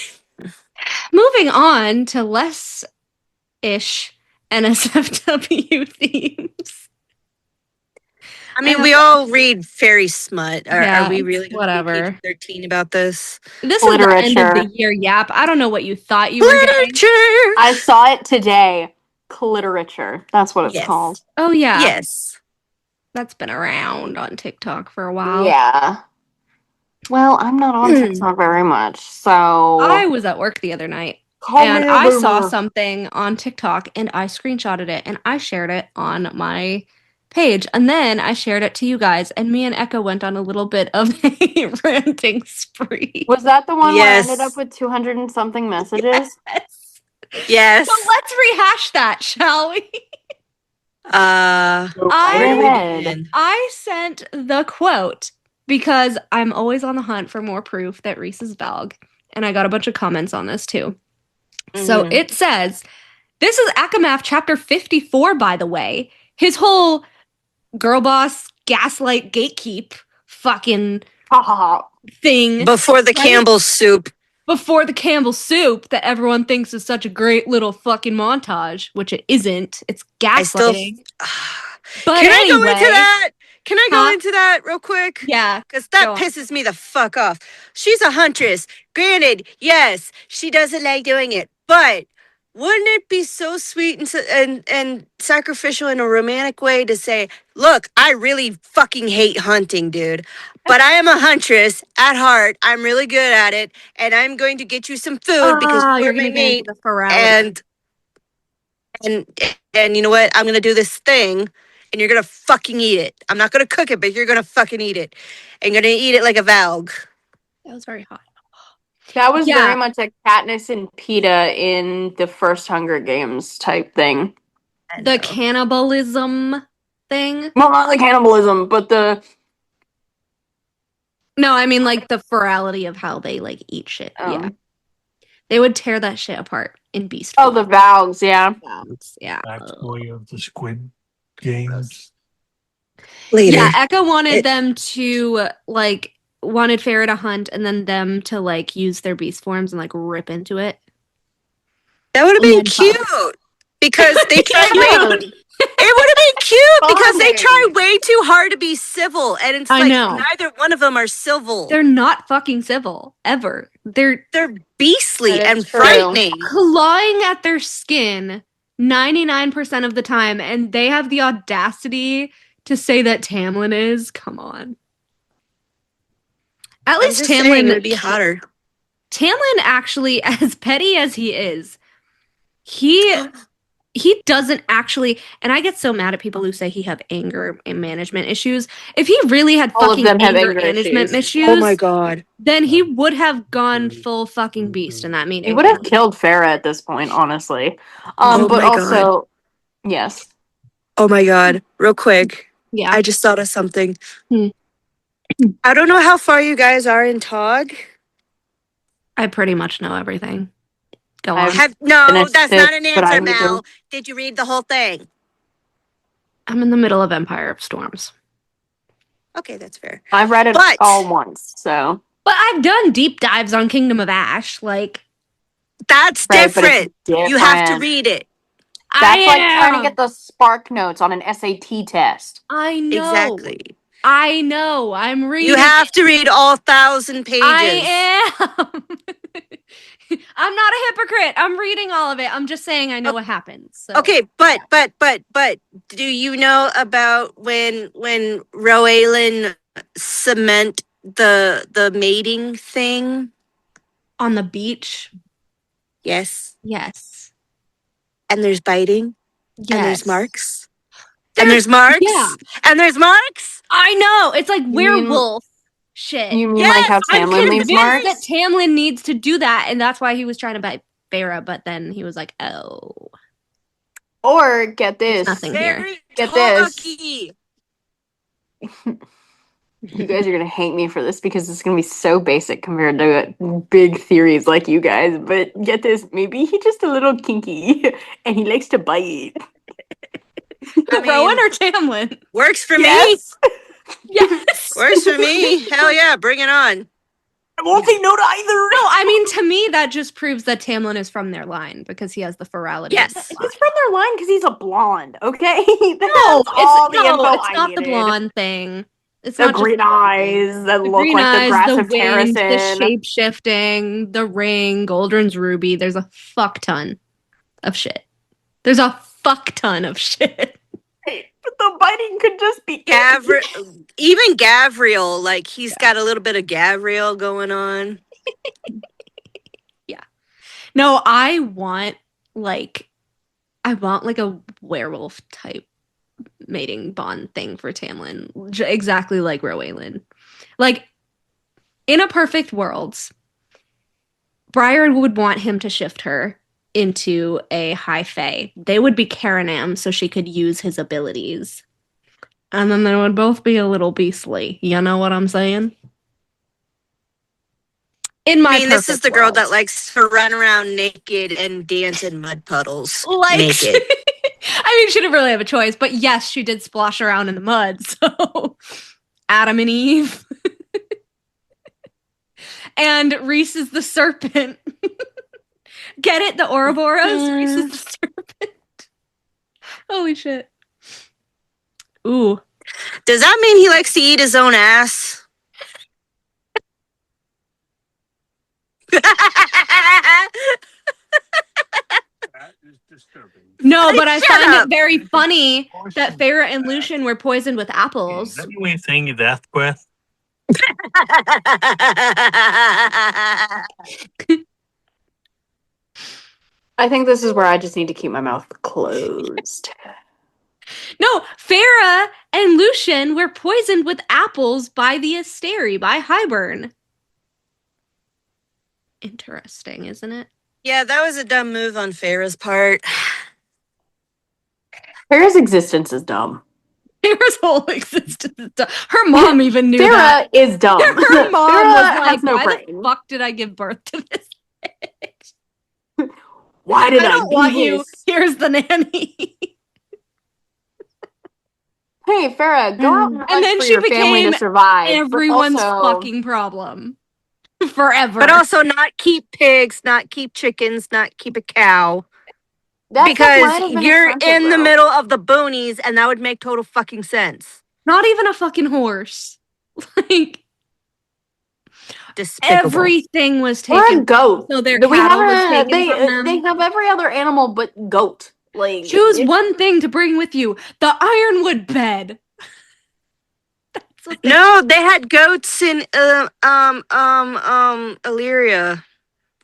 Moving on to less-ish NSFW themes. I mean, we all read fairy smut. Are we it's really gonna whatever. be PG-13 about this? This is the end of Literature. the year yap. I don't know what you thought you were getting. Literature! I saw it today. Cliterature. That's what it's Yes. called. Oh yeah. Yes. That's been around on TikTok for a while. Yeah. Well, I'm not on TikTok very much, so I was at work the other night call and me a I saw boomer. something on TikTok and I screenshotted it and I shared it on my page and then I shared it to you guys and me and Echo went on a little bit of a ranting spree. Was that the one where I Yes. ended up with 200 and something messages? Yes. So let's rehash that, shall we? Go ahead. I sent the quote because I'm always on the hunt for more proof that Rhys is Valg, and I got a bunch of comments on this too. So Mhm. it says, this is Akamath chapter 54, by the way. His whole girl boss, gaslight, gatekeep fucking Ha ha ha. thing Before the Right? Campbell's soup. before the Campbell soup that everyone thinks is such a great little fucking montage, which it isn't. It's I still. gaslighting. But Can I go anyway, into that? Can I go into that real quick? Yeah. Because that pisses me the fuck off. She's a huntress. Granted, yes, she doesn't like doing it. But wouldn't it be so sweet and sacrificial in a romantic way to say, look, I really fucking hate hunting, dude. But I am a huntress at heart. I'm really good at it. And I'm going to get you some food because you're my mate. And you know what? I'm going to do this thing. And you're going to fucking eat it. I'm not going to cook it, but you're going to fucking eat it. And you're going to eat it like a Valg. That was very hot. That was very much a Katniss and Peeta in the first Hunger Games type thing. The cannibalism thing? Well, not the cannibalism, but the... No, I mean, like, the ferality of how they, like, eat shit. Yeah. They would tear that shit apart in beast form. Oh, the Valgs, yeah. Yeah. Backstory of the Squid Games. Later. Yeah, Echo wanted them to, like, wanted Feyre to hunt and then them to, like, use their beast forms and, like, rip into it. That would have been cute. Because they tried it would have been cute because they try way too hard to be civil. And it's like neither one of them are civil. They're not fucking civil. Ever. They're beastly and frightening. Clawing at their skin 99% of the time, and they have the audacity to say that Tamlin is. Come on. At least Tamlin would be hotter. Tamlin actually, as petty as he is, he doesn't actually, and I get so mad at people who say he have anger and management issues. If he really had fucking anger management issues, oh my god, then he would have gone full fucking beast in that meeting. He would have killed Feyre at this point, honestly. But also, yes. Oh my god, real quick. Yeah. I just thought of something. I don't know how far you guys are in Tog. I pretty much know everything. Go on. No, that's not an answer, Mel. Did you read the whole thing? I'm in the middle of Empire of Storms. Okay, that's fair. I've read it all once, so. But I've done deep dives on Kingdom of Ash, like. That's different. You have to read it. That's like trying to get the spark notes on an SAT test. I know. Exactly. I know. I'm reading. You have to read all 1,000 pages. I am. I'm not a hypocrite. I'm reading all of it. I'm just saying I know what happens. So. Okay, but do you know about when Roalen cement the mating thing on the beach? Yes. Yes. And there's biting. Yes. And there's marks. And there's marks. Yeah. And there's marks. I know. It's like werewolf shit. You mean like how Tamlin leaves marks? That Tamlin needs to do that, and that's why he was trying to bite Feyre, but then he was like, oh. Or get this. There's nothing here. Get this. You guys are going to hate me for this because it's going to be so basic compared to big theories like you guys, but get this. Maybe he's just a little kinky and he likes to bite. Rowan or Tamlin? Works for me. Yes. Works for me. Hell yeah, bring it on. I won't say no to either. No, I mean, to me, that just proves that Tamlin is from their line because he has the ferality. Yes. He's from their line because he's a blonde, okay? It's not the blonde thing. It's the not green eyes that look like the grass of Terracin. The shape-shifting, the ring, Goldrun's ruby. There's a fuck ton of shit. There's a fuck ton of shit. But the biting could just be even Gavriel, like he's got a little bit of Gavriel going on. Yeah. No, I want like a werewolf type mating bond thing for Tamlin, exactly like Roalen. Like in a perfect world, Briar would want him to shift her into a high fae. They would be Karanam so she could use his abilities. And then they would both be a little beastly. You know what I'm saying? This is the girl that likes to run around naked and dance in mud puddles. Naked. I mean, she didn't really have a choice, but yes, she did splosh around in the mud. So, Adam and Eve. And Rhys is the serpent. Get it? The Ouroboros? Rhys is the serpent. Holy shit. Ooh. Does that mean he likes to eat his own ass? That is disturbing. No, but I Shut find up. it very funny that Feyre and Lucien were poisoned with Is apples. that your way of saying your death breath? I think this is where I just need to keep my mouth closed. No, Feyre and Lucien were poisoned with apples by the Asteri, by Hybern. Interesting, isn't it? Yeah, that was a dumb move on Feyre's part. Feyre's existence is dumb. Feyre's whole existence is dumb. Her mom even knew that. Feyre is dumb. Her mom Feyre was has like, no why brain. the fuck did I give birth to this bitch? Why did I I don't do want this? you. Here's the nanny. Hey, Feyre, go out and And fight then for she your family to became survive. but Everyone's also- fucking problem. Forever. But also not keep pigs, not keep chickens, not keep a cow. That stuff might have Because been you're expensive, in the though. middle of the boonies and that would make total fucking sense. Not even a fucking horse. Like, Despicable. everything was Or a taken. goat. So their We cattle have was a- taken they, from them. they have every other animal but goat. Like Choose it's- one thing to bring with you. The ironwood bed. That's what they- No, they had goats in Illyria.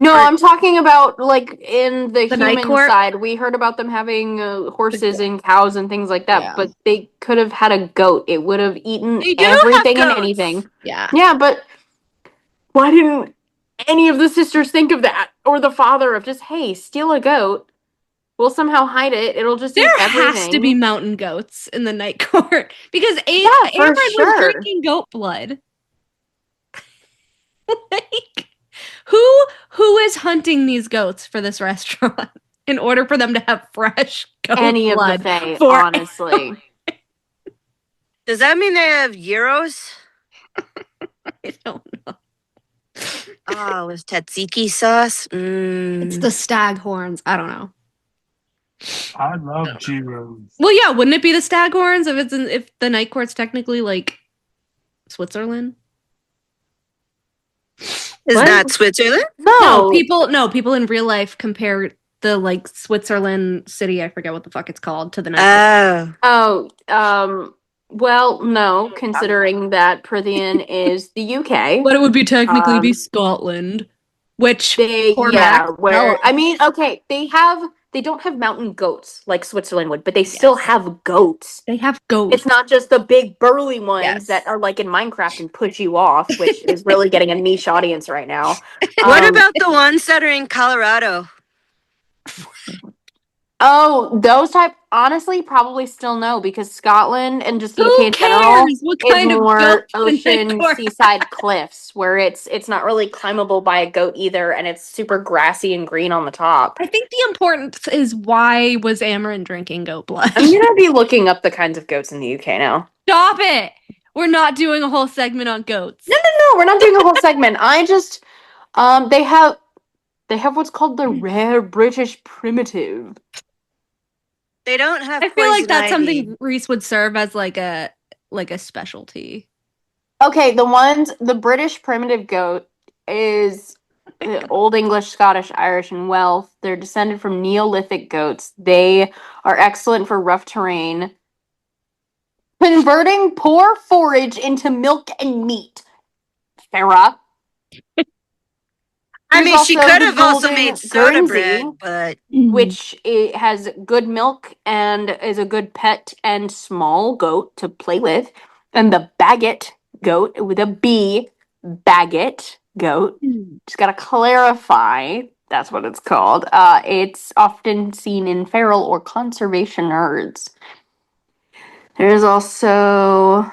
No, I'm talking about like in the Night human court? side. We heard about them having horses and cows and things like that, Yeah. but they could have had a goat. It would have eaten They do have everything and goats. anything. Yeah. Yeah, but why didn't any of the sisters think of that? Or the father of just, hey, steal a goat. We'll somehow hide it. It'll just eat There everything. has to be mountain goats in the night court because Yeah, for Amren was sure. drinking goat blood. Like, who is hunting these goats for this restaurant in order for them to have fresh goat Any blood? of the Fae, for- honestly. Does that mean they have gyros? I don't know. Oh, with tzatziki sauce? It's the stag horns. I don't know. I love gyros. Well, yeah, wouldn't it be the stag horns if the night court's technically like Switzerland? Is What? that Switzerland? No, People in real life compare the like Switzerland city, I forget what the fuck it's called, to the night court. Oh. Well, no, considering that Prythian is the UK. But it would be technically be Um, Scotland, which They, Cormac, where no. I mean, okay, they don't have mountain goats like Switzerland would, but they still have goats. they have goats. It's not just the big burly ones Yes. that are like in Minecraft and push you off, which is really getting a niche audience right now. What Um, about the ones that are in Colorado? Oh, those type. Honestly, probably still no, because Scotland and just the Who UK in general cares what is kind of more goat the ocean night court seaside cliffs where it's not really climbable by a goat either, and it's super grassy and green on the top. I think the importance is why was Amren drinking goat blood? I'm gonna be looking up the kinds of goats in the UK now. Stop it! We're not doing a whole segment on goats. No, we're not doing a whole segment. I just they have what's called the rare British primitive. They don't have I feel like poison that's ivy. something Rhys would serve as like a specialty. Okay, the British primitive goat is Old English, Scottish, Irish, and Welsh. They're descended from Neolithic goats. They are excellent for rough terrain, converting poor forage into milk and meat. Feyre. I There's mean, she also could the have also golden made soda Guernsey, bread, but which it has good milk and is a good pet and small goat to play with. And the baguette goat with a B, baguette goat. Just gotta clarify, that's what it's called. It's often seen in feral or conservation herds. There's also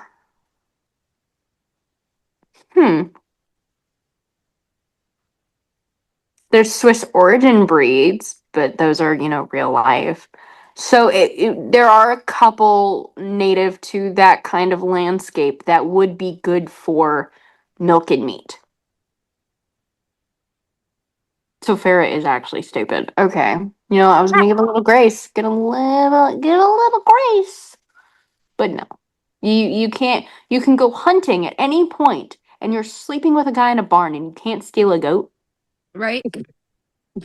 there's Swiss origin breeds, but those are, real life. So there are a couple native to that kind of landscape that would be good for milk and meat. So Feyre is actually stupid. Okay. I was gonna give a little grace. Get a little grace. But no. You can't. You can go hunting at any point, and you're sleeping with a guy in a barn, and you can't steal a goat. Right? You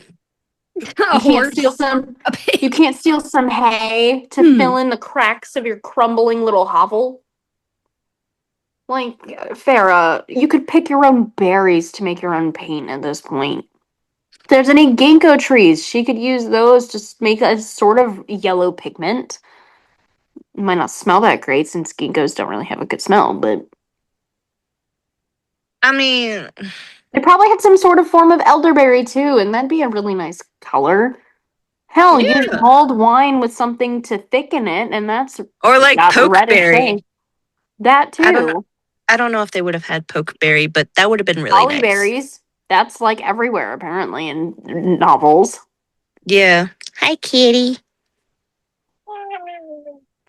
A can't horse. steal some. A pig. You can't steal some hay to fill in the cracks of your crumbling little hovel. Like, Feyre, you could pick your own berries to make your own paint at this point. If there's any ginkgo trees, she could use those to make a sort of yellow pigment. It might not smell that great since ginkgos don't really have a good smell, but I mean, they probably had some sort of form of elderberry too, and that'd be a really nice color. Hell, use mulled wine with something to thicken it, and that's or like got reddish pokeberry. shade. That too. I don't know if they would have had pokeberry, but that would have been really nice. Berries. That's like everywhere apparently in novels. Yeah. Hi, kitty.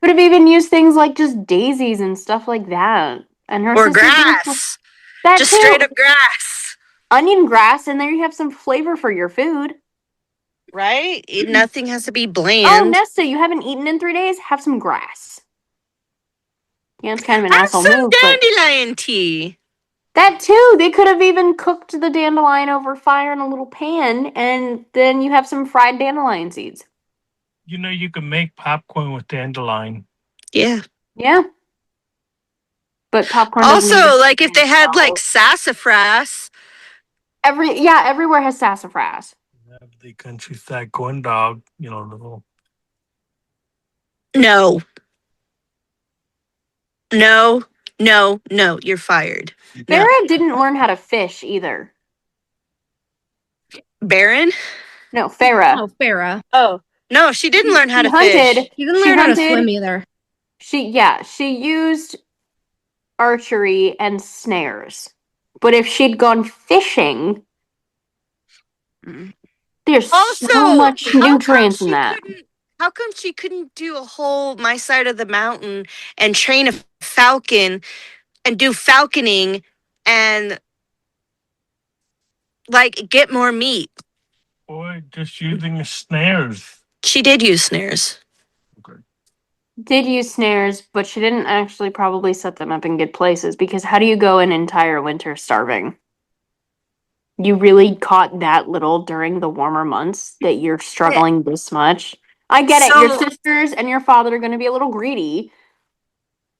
Could have even used things like just daisies and stuff like that. And her Or sister grass. That Just too. straight up grass. Onion grass, and there you have some flavor for your food. Right? Nothing has to be bland. Oh, Nesta, you haven't eaten in 3 days? Have some grass. Yeah, it's kind of an asshole some move, dandelion tea. That too. They could have even cooked the dandelion over fire in a little pan, and then you have some fried dandelion seeds. You know, you can make popcorn with dandelion. Yeah. Yeah. But popcorn also, like, if they had, like, sassafras. Everywhere has sassafras. The countryside corn dog, you know, little. No. You're fired. Feyre didn't learn how to fish either. Beron? No, Feyre. Oh, Feyre. Oh. No, she didn't learn how to fish. She didn't learn how to swim either. She used archery and snares. But if she'd gone fishing, there's also, so much nutrients in that. How come she couldn't do a whole My Side of the Mountain and train a falcon and do falconing and, like, get more meat? Or just using the snares. She did use snares. Okay. Did use snares, but she didn't actually probably set them up in good places, because how do you go an entire winter starving? You really caught that little during the warmer months that you're struggling this much? I get it. Your sisters and your father are going to be a little greedy,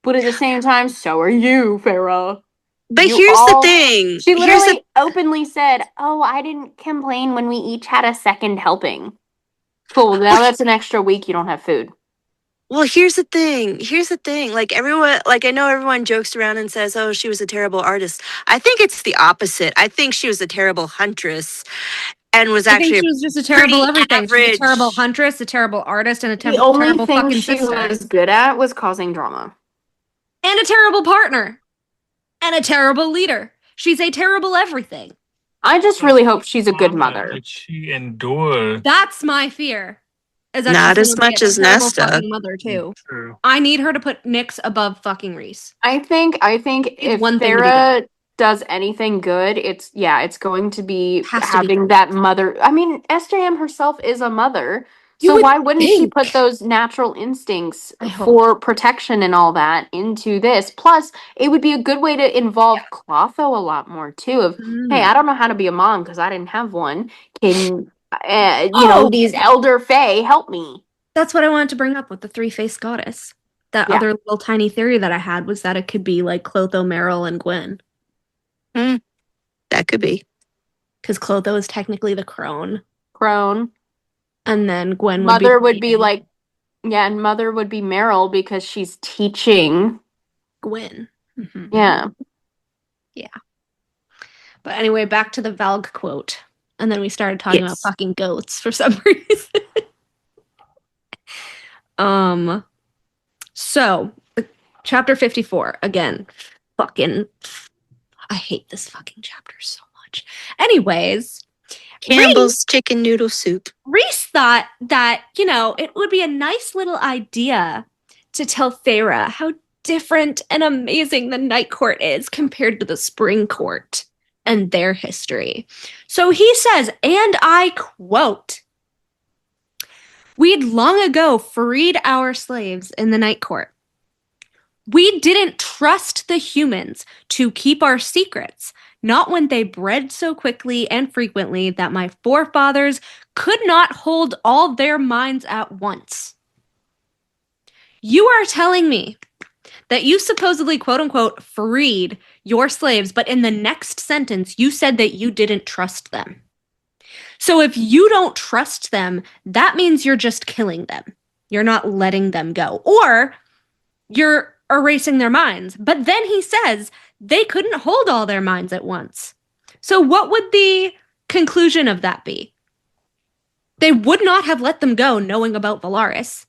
but at the same time, so are you, Feyre. But here's the thing. She literally openly said, "Oh, I didn't complain when we each had a second helping." Cool. Now that's an extra week you don't have food. Well, here's the thing. Like, everyone, like, I know everyone jokes around and says, "Oh, she was a terrible artist." I think it's the opposite. I think she was a terrible huntress. And was actually, I think she was just a terrible everything. Average. She was a terrible huntress, a terrible artist, and a The terrible only thing fucking she sister. was good at was causing drama. And a terrible partner. And a terrible leader. She's a terrible everything. I just really hope she's a good mother. Did she endure? That's my fear. Not as much as Nesta. Mother too. True. I need her to put Nyx above fucking Rhys. I think if Feyre does anything good, it's going to be having that mother. I mean, SJM herself is a mother, so why wouldn't she put those natural instincts for protection and all that into this? Plus, it would be a good way to involve Clotho a lot more too. Of hey, I don't know how to be a mom because I didn't have one. Can these elder fae help me? That's what I wanted to bring up with the three-faced goddess. That other little tiny theory that I had was that it could be like Clotho, Meryl, and Gwen. That could be. Because Clotho is technically the crone. And then Gwen Mother would be like, and Mother would be Meryl because she's teaching Gwen. Mm-hmm. Yeah. But anyway, back to the Valg quote. And then we started talking about fucking goats for some reason. So, chapter 54. Again, I hate this fucking chapter so much. Anyways, Campbell's chicken noodle soup. Rhys thought that, it would be a nice little idea to tell Feyre how different and amazing the Night Court is compared to the Spring Court and their history. So he says, and I quote, "We'd long ago freed our slaves in the Night Court. We didn't trust the humans to keep our secrets, not when they bred so quickly and frequently that my forefathers could not hold all their minds at once. You are telling me that you supposedly, quote unquote, freed your slaves, but in the next sentence, you said that you didn't trust them. So if you don't trust them, that means you're just killing them. You're not letting them go. Or you're erasing their minds. But then he says they couldn't hold all their minds at once. So what would the conclusion of that be? They would not have let them go knowing about Valaris.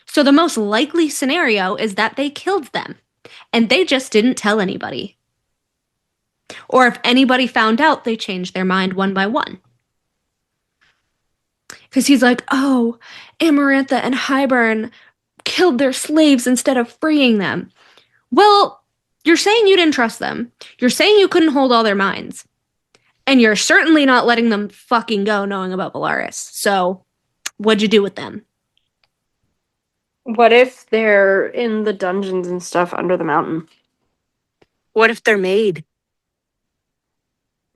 So the most likely scenario is that they killed them and they just didn't tell anybody. Or if anybody found out, they changed their mind one by one. Because he's like, oh, Amarantha and Hybern killed their slaves instead of freeing them. Well, you're saying you didn't trust them. You're saying you couldn't hold all their minds. And you're certainly not letting them fucking go knowing about Valaris. So, what'd you do with them? What if they're in the dungeons and stuff under the mountain? What if they're made?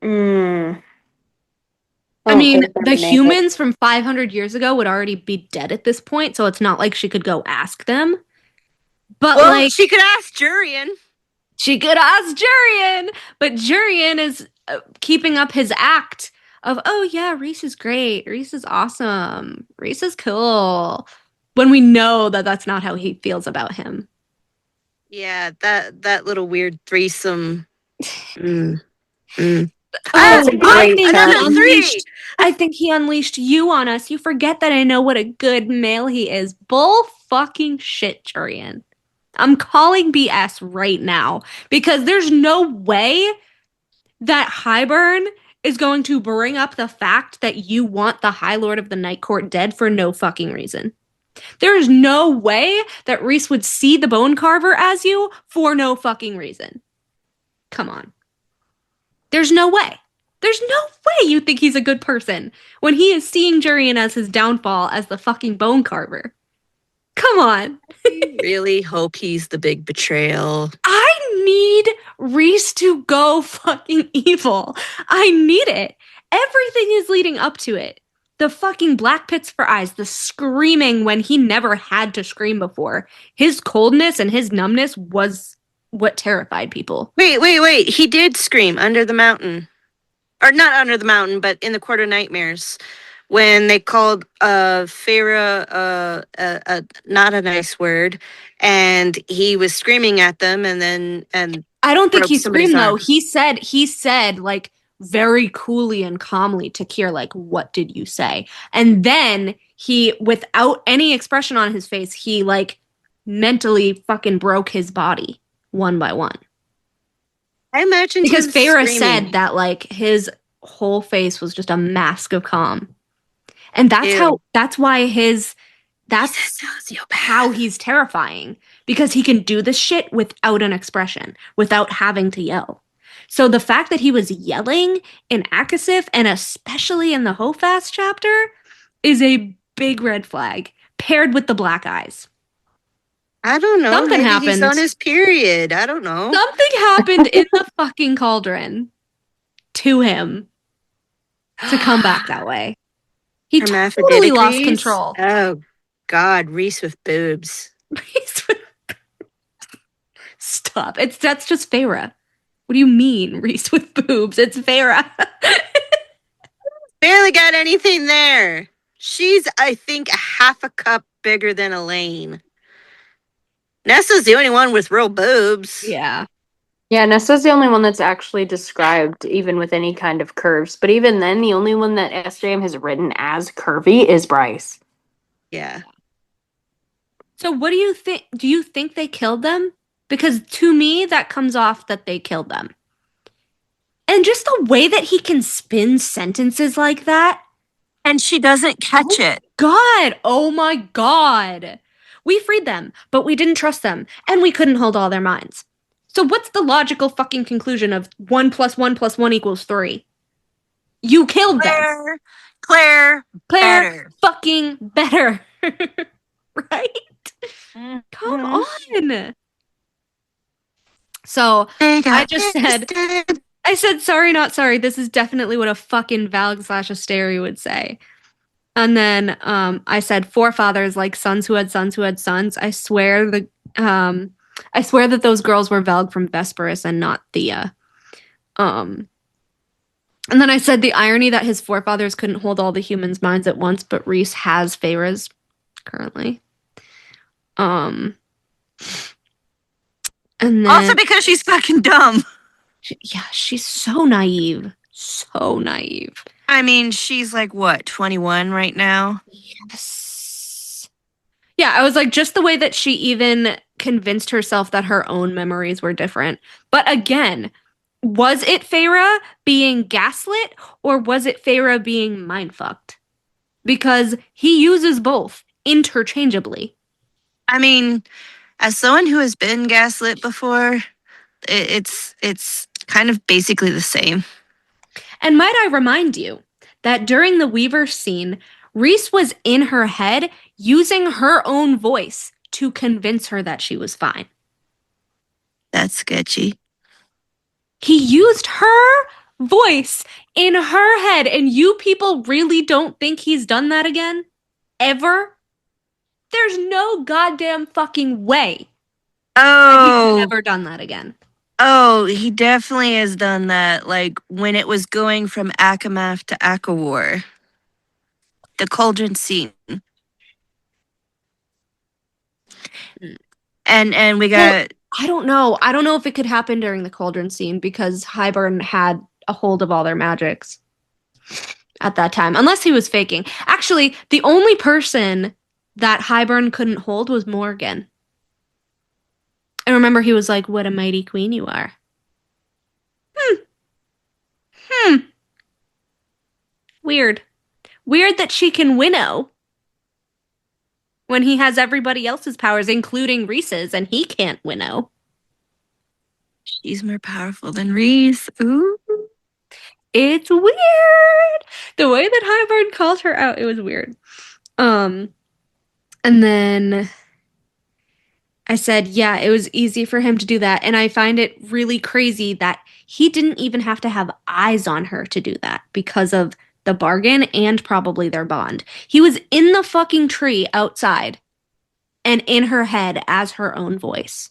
I mean, the humans from 500 years ago would already be dead at this point, so it's not like she could go ask them. But like, she could ask Jurian. She could ask Jurian, but Jurian is keeping up his act of, oh yeah, Rhys is great. Rhys is awesome. Rhys is cool. When we know that that's not how he feels about him. Yeah, that little weird threesome. I think he unleashed you on us. You forget that I know what a good male he is. Bull fucking shit, Jurian. I'm calling BS right now because there's no way that Hybern is going to bring up the fact that you want the High Lord of the Night Court dead for no fucking reason. There is no way that Rhys would see the Bone Carver as you for no fucking reason. Come on. There's no way. There's no way you think he's a good person when he is seeing Jurian as his downfall as the fucking Bone Carver. Come on. I really hope he's the big betrayal. I need Rhys to go fucking evil. I need it. Everything is leading up to it. The fucking black pits for eyes, the screaming when he never had to scream before. His coldness and his numbness was what terrified people. Wait. He did scream under the mountain. Or not under the mountain, but in the Court of Nightmares. When they called Feyre not a nice word, and he was screaming at them, and I don't think he screamed though. He said like very coolly and calmly to Kier, like, what did you say? And then he, without any expression on his face, he like mentally fucking broke his body one by one. I imagine because Feyre said that like his whole face was just a mask of calm. And that's how he's terrifying, because he can do this shit without an expression, without having to yell. So the fact that he was yelling in Akasif, and especially in the Hofast chapter, is a big red flag, paired with the black eyes. I don't know. Something happened. He's on his period. I don't know. Something happened in the fucking cauldron to him to come back that way. He totally lost control. Oh, God. Rhys with boobs. Stop. That's just Feyre. What do you mean, Rhys with boobs? It's Feyre. Barely got anything there. She's, I think, a half a cup bigger than Elain. Nessa's the only one with real boobs. Yeah. Yeah, Nessa's the only one that's actually described even with any kind of curves. But even then, the only one that SJM has written as curvy is Bryce. Yeah. So what do you think? Do you think they killed them? Because to me, that comes off that they killed them. And just the way that he can spin sentences like that. And she doesn't catch it. God. Oh my God. We freed them, but we didn't trust them. And we couldn't hold all their minds. So what's the logical fucking conclusion of 1 + 1 + 1 = 3? You killed them. Claire better. Fucking better. Right? Mm-hmm. Come on. So They got I just said, twisted. I said, sorry, not sorry. This is definitely what a fucking Valg / Asteri would say. And then I said, forefathers like sons who had sons who had sons. I swear that those girls were Valg from Vesperus and not Thea. And then I said the irony that his forefathers couldn't hold all the humans' minds at once, but Rhys has Feyre's currently. And then Also because she's fucking dumb. yeah, she's so naive. So naive. I mean, she's like, what, 21 right now? Yes. Yeah, I was like, just the way that she even convinced herself that her own memories were different. But again, was it Feyre being gaslit or was it Feyre being mindfucked? Because he uses both interchangeably. I mean, as someone who has been gaslit before, it's kind of basically the same. And might I remind you that during the Weaver scene, Rhys was in her head using her own voice to convince her that she was fine. That's sketchy. He used her voice in her head, and you people really don't think he's done that again? Ever? There's no goddamn fucking way that he's ever done that again. Oh, he definitely has done that, like when it was going from Akamath to Akawar. The cauldron scene. And we got... Well, I don't know. I don't know if it could happen during the cauldron scene because Hybern had a hold of all their magics at that time, unless he was faking. Actually, the only person that Hybern couldn't hold was Morgan. I remember he was like, what a mighty queen you are. Weird. Weird that she can winnow when he has everybody else's powers, including Rhys's, and he can't winnow. She's more powerful than Rhys. Ooh. It's weird. The way that Hybern called her out, it was weird. And then I said, yeah, it was easy for him to do that. And I find it really crazy that he didn't even have to have eyes on her to do that because of the bargain and probably their bond. He was in the fucking tree outside and in her head as her own voice.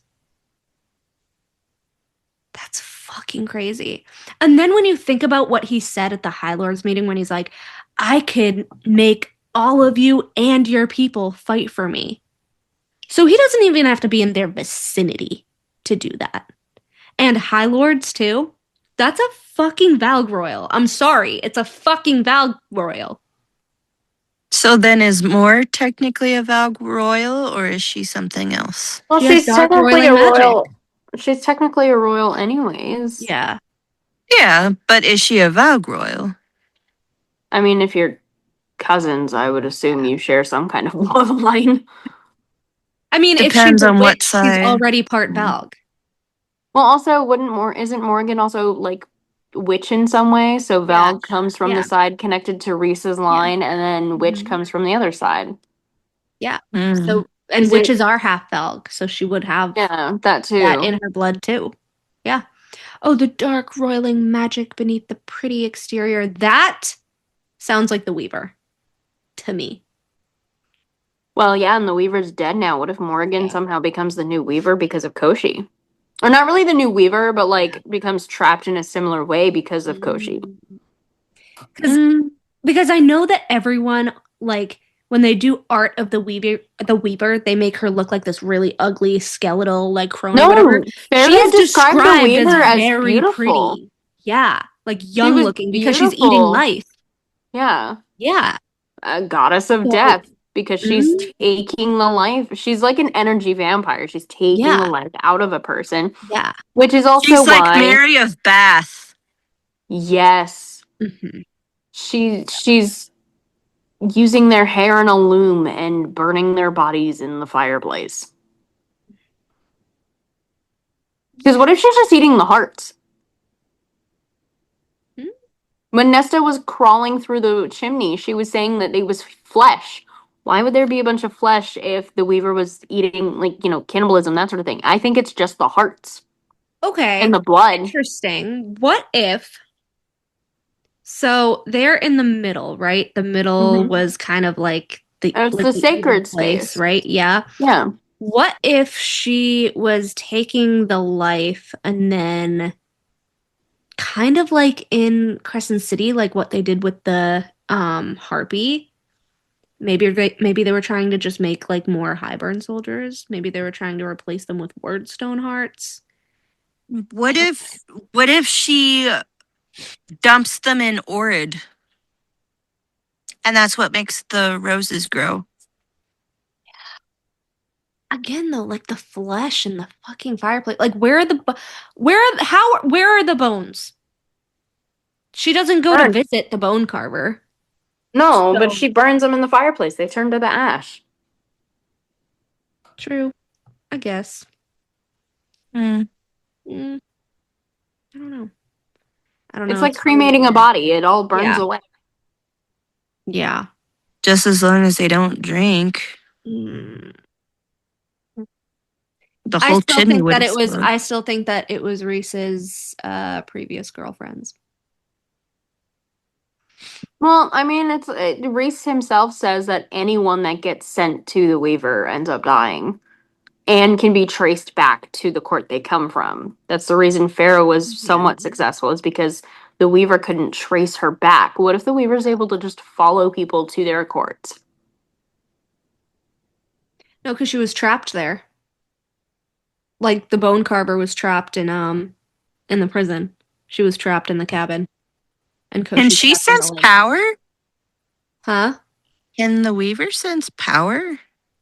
That's fucking crazy. And then when you think about what he said at the High Lords meeting when he's like, I could make all of you and your people fight for me. So he doesn't even have to be in their vicinity to do that. And High Lords too. That's a fucking Valg Royal. I'm sorry. It's a fucking Valg Royal. So then is Moore technically a Valg Royal or is she something else? Well, She has she's dark technically a roiling magic. royal. She's technically a royal anyways. Yeah. Yeah, but is she a Valg Royal? I mean, if you're cousins, I would assume you share some kind of bloodline. I mean, Depends if she's a on what witch, side. she's already part Valg. Well, also, isn't Morgan also like witch in some way? So Valg comes from Yeah. the side connected to Rhys's line, and then witch Mhm. comes from the other side. Yeah. Mm. So, and Is witches are half Valg, so she would have Yeah, that too. that in her blood too. Yeah. Oh, the dark roiling magic beneath the pretty exterior. That sounds like the Weaver to me. Well, yeah, and the Weaver's dead now. What if Morgan somehow becomes the new Weaver because of Koshi? Or not really the new Weaver, but like becomes trapped in a similar way because of Koshi. Because I know that everyone, like, when they do art of the Weaver, they make her look like this really ugly skeletal, like crone or whatever. Feyre She is described the Weaver as very beautiful. pretty. Yeah, like young was looking because she's eating beautiful. life. Yeah. Yeah. A goddess of So- death because she's taking the life. She's like an energy vampire. She's taking Yeah. the life out of a person, Yeah. which is also She's like why. Mary of Bath. Yes. Mhm. She's using their hair in a loom and burning their bodies in the fireplace. Because what if she's just eating the hearts? When Nesta was crawling through the chimney, she was saying that it was flesh. Why would there be a bunch of flesh if the Weaver was eating, like, cannibalism, that sort of thing? I think it's just the hearts. Okay. And the blood. Interesting. What if... So they're in the middle, right? The middle was kind of like It's like the evil sacred place, space. right? Yeah. Yeah. What if she was taking the life and then kind of like in Crescent City, like what they did with the Harpy? Maybe they were trying to just make like more Hybern soldiers. Maybe they were trying to replace them with Wordstone hearts. What if she dumps them in Orid? And that's what makes the roses grow. Again, though, like the flesh and the fucking fireplace. Like, where are the bones? She doesn't go to Burned. visit the bone carver. No, So- but she burns them in the fireplace. They turn to the ash. True, I guess. Hmm. I don't know. It's like cremating a body. It all burns Yeah. away. Yeah. Just as long as they don't drink. Mm. The I whole still chimney think would that it was. explode. I still think that it was Rhys's previous girlfriends. Well, I mean, Rhys himself says that anyone that gets sent to the Weaver ends up dying and can be traced back to the court they come from. That's the reason Feyre was somewhat successful, is because the Weaver couldn't trace her back. What if the Weaver's able to just follow people to their courts? No, because she was trapped there. Like the bone carver was trapped in the prison. She was trapped in the cabin. And Can she sense power? Huh? Can the Weaver sense power?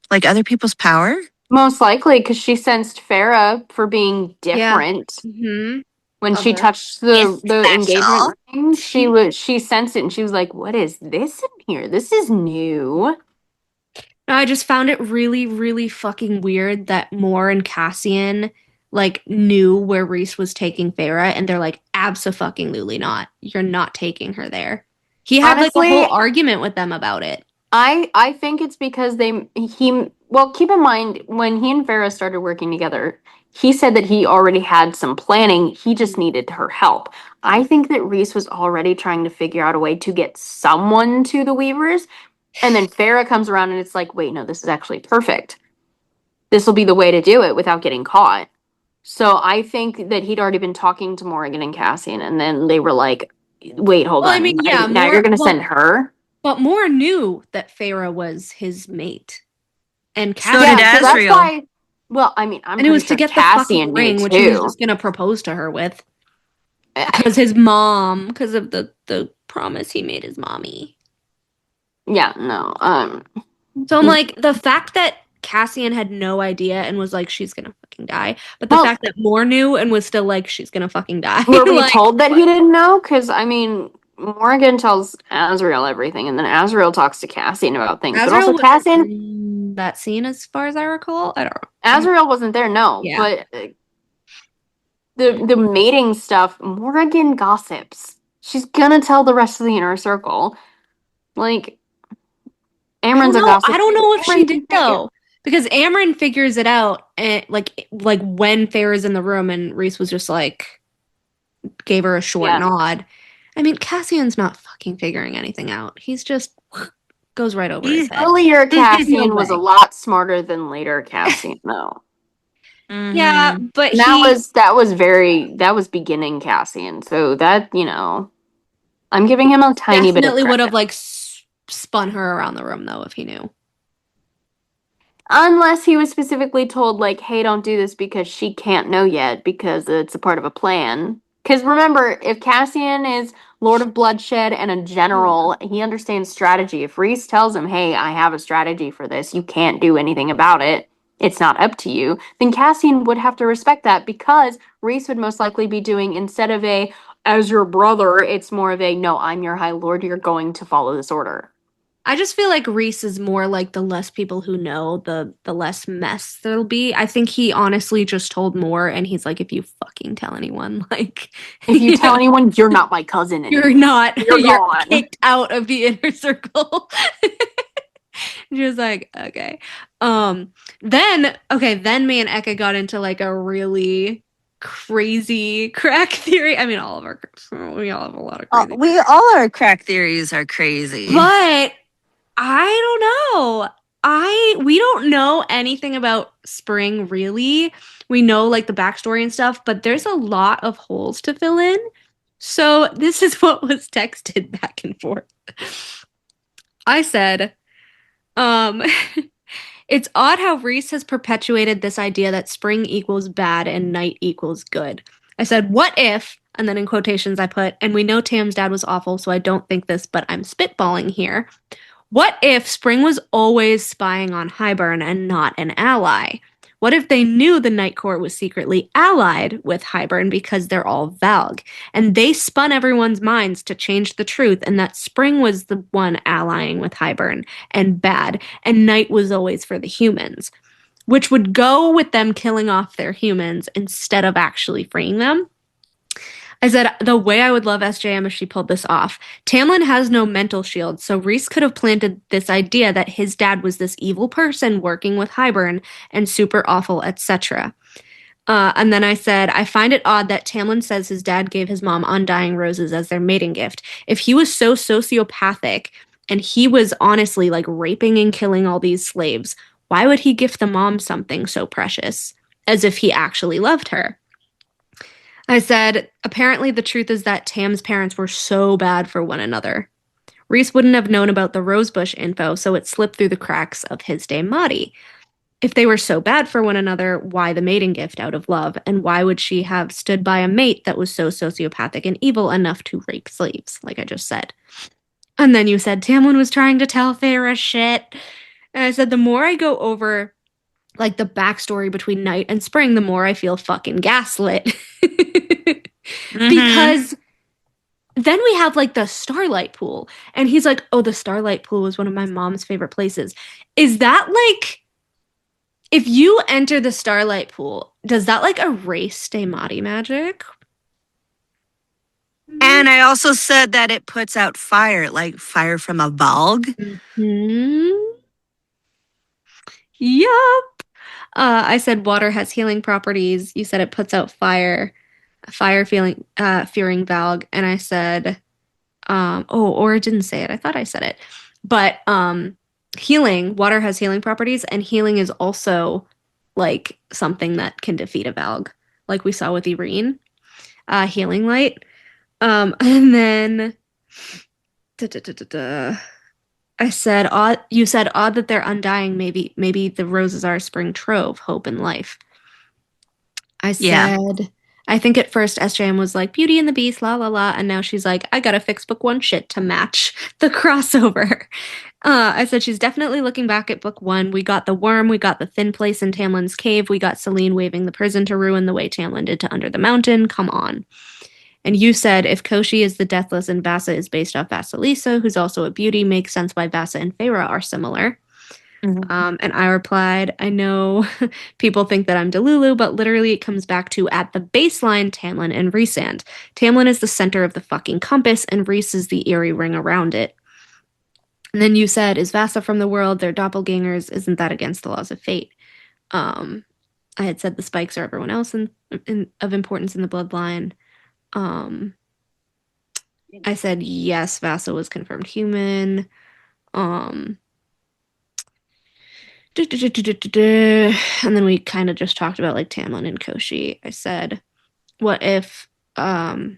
Like other people's power? Most likely, because she sensed Feyre for being different. Mm-hmm. When she touched the engagement ring, she sensed it and she was like, "What is this in here? This is new." No, I just found it really, really fucking weird that Mor and Cassian like knew where Rhys was taking Feyre, and they're like, abso-fucking-lutely not. You're not taking her there. He had Honestly, like a whole argument with them about it. I think it's because keep in mind when he and Feyre started working together, he said that he already had some planning. He just needed her help. I think that Rhys was already trying to figure out a way to get someone to the Weavers. And then Feyre comes around and it's like, wait, no, this is actually perfect. This will be the way to do it without getting caught. So I think that he'd already been talking to Morgan and Cassian, and then they were like, wait, hold on. I mean, yeah, now you're going to send her? But Mor knew that Feyre was his mate. And So Cassian, did so that's Asriel. why, well, I mean, I'm and it was pretty to sure get the Cassian fucking ring, knew which he was too. just gonna propose to her with. Because his mom, because of the promise he made his mommy. Yeah, no. So I'm like, the fact that Cassian had no idea and was like, she's gonna fucking die. But the fact that Mor knew and was still like, she's gonna fucking die. Were we like, told that he didn't know? Because, I mean, Morgan tells Asriel everything, and then Asriel talks to Cassian about things. But also, Cassian. That scene, as far as I recall, I don't know. Asriel wasn't there, no. Yeah. But the mating stuff, Morgan gossips. She's gonna tell the rest of the inner circle. Like, Amren's a gossip. I don't know if she did Amren- though, because Amren figures it out, and like when Feyre's in the room, and Rhys was just like gave her a short nod. I mean, Cassian's not fucking figuring anything out. He's just goes right over his head. Earlier Cassian was a lot smarter than later Cassian, though. Yeah, but that was beginning Cassian. So that, I'm giving him a tiny bit of definitely would have credit. like spun her around the room though if he knew. Unless he was specifically told, like, hey, don't do this because she can't know yet because it's a part of a plan. Because remember, if Cassian is Lord of Bloodshed and a general, he understands strategy. If Rhys tells him, hey, I have a strategy for this, you can't do anything about it, it's not up to you, then Cassian would have to respect that because Rhys would most likely be doing, instead of a, as your brother, it's more of a, no, I'm your High Lord, you're going to follow this order. I just feel like Rhys is more like the less people who know, the less mess there'll be. I think he honestly just told Mor, and he's like, if you fucking tell anyone, like... If you tell anyone, you're not my cousin anymore. You're not. You're gone. Kicked out of the inner circle. She was like, okay. Then me and Eka got into like a really crazy crack theory. I mean, we all have a lot of crazy. All our crack theories are crazy. But I don't know. We don't know anything about Spring really. We know like the backstory and stuff, but there's a lot of holes to fill in. So this is what was texted back and forth. I said, it's odd how Rhys has perpetuated this idea that spring equals bad and night equals good. I said, what if, and then in quotations I put, and we know Tam's dad was awful, so I don't think this, but I'm spitballing here. What if Spring was always spying on Hybern and not an ally? What if they knew the Night Court was secretly allied with Hybern because they're all Valg, and they spun everyone's minds to change the truth, and that Spring was the one allying with Hybern and bad, and Night was always for the humans, which would go with them killing off their humans instead of actually freeing them? I said, the way I would love SJM if she pulled this off. Tamlin has no mental shield, so Rhys could have planted this idea that his dad was this evil person working with Hybern and super awful, etc. And then I said, I find it odd that Tamlin says his dad gave his mom undying roses as their mating gift. If he was so sociopathic and he was honestly like raping and killing all these slaves, why would he gift the mom something so precious? As if he actually loved her. I said, apparently the truth is that Tam's parents were so bad for one another. Rhys wouldn't have known about the rosebush info, so it slipped through the cracks of his day Madi. If they were so bad for one another, why the mating gift out of love? And why would she have stood by a mate that was so sociopathic and evil enough to rape slaves, like I just said? And then you said Tamlin was trying to tell Feyre shit. And I said, the more I go over like the backstory between Night and Spring, the more I feel fucking gaslit. Because then we have like the Starlight Pool, and he's like, oh, the Starlight Pool was one of my mom's favorite places. Is that like, if you enter the Starlight Pool, does that like erase Madi magic? And I also said that it puts out fire, like fire from a Valg. Yup. I said water has healing properties. You said it puts out fire fearing Valg. And I said, or it didn't say it. I thought I said it. But water has healing properties, and healing is also like something that can defeat a Valg, like we saw with Irene. Healing light. And then I said, you said odd that they're undying. Maybe the roses are a spring trove, hope and life. I said, I think at first SJM was like Beauty and the Beast, la la la, and now she's like, I gotta fix book 1 shit to match the crossover. I said she's definitely looking back at book 1. We got the worm, we got the thin place in Tamlin's cave, we got Selene waving the prison to ruin the way Tamlin did to Under the Mountain. Come on. And you said if Koshi is the Deathless and Vassa is based off Vasilisa, who's also a beauty, makes sense why Vassa and Feyre are similar. And I replied, I know people think that I'm Delulu, but literally it comes back to at the baseline, Tamlin and RHYSAND. Tamlin is the center of the fucking compass, and Rhys is the eerie ring around it. And then you said, is Vassa from the world? They're doppelgangers. Isn't that against the laws of fate? I had said the spikes are everyone else of importance in the bloodline. I said, yes, Vassa was confirmed human. And then we kind of just talked about like Tamlin and Koshi. I said, what if, I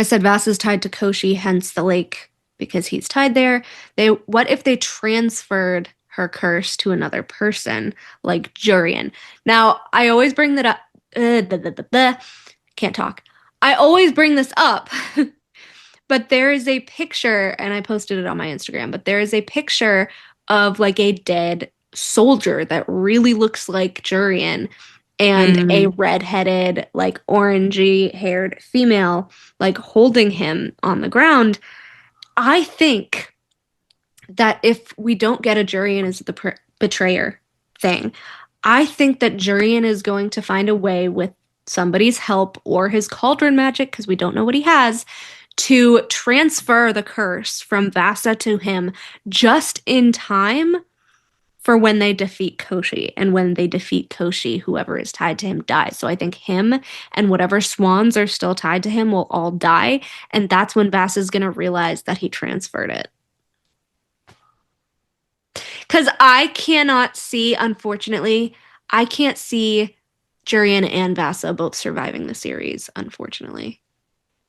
said Vassa's tied to Koshi, hence the lake, because he's tied there. What if they transferred her curse to another person, like Jurian? Now, I always bring that up. Can't talk. I always bring this up, but there is a picture, and I posted it on my Instagram, but there is a picture of like a dead soldier that really looks like Jurian, and a redheaded, like orangey haired female, like holding him on the ground. I think that if we don't get a Jurian as the betrayer thing, I think that Jurian is going to find a way with somebody's help or his cauldron magic, because we don't know what he has, to transfer the curse from Vassa to him just in time for when they defeat Koshi. And when they defeat Koshi, whoever is tied to him dies. So I think him and whatever swans are still tied to him will all die. And that's when Vassa's going to realize that he transferred it. Because I cannot see, unfortunately, I can't see Jurian and Vassa both surviving the series, unfortunately.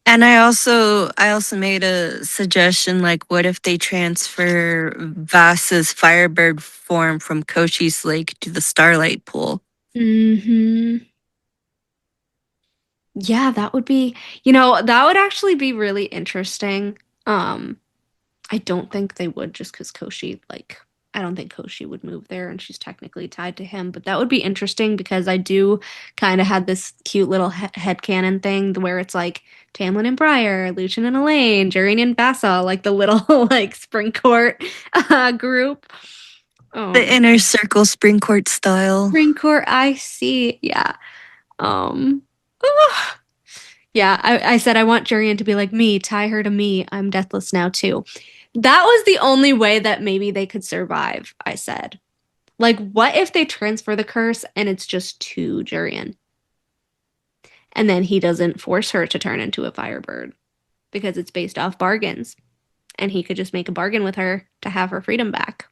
And I also made a suggestion, like, what if they transfer Vassa's Firebird form from Koshi's Lake to the Starlight Pool? Mm-hmm. Yeah, that would be, that would actually be really interesting. I don't think they would, just because Koshi, I don't think Koshi would move there, and she's technically tied to him. But that would be interesting because I do kind of had this cute little headcanon thing where it's like Tamlin and Briar, Lucien and Elain, Jurian and Vassa, like the little spring court group. The inner circle spring court style. Spring court, I see. Yeah. Yeah, I said I want Jurian to be like me, tie her to me. I'm deathless now too. That was the only way that maybe they could survive, I said. Like, what if they transfer the curse and it's just to Jurian? And then he doesn't force her to turn into a Firebird because it's based off bargains. And he could just make a bargain with her to have her freedom back.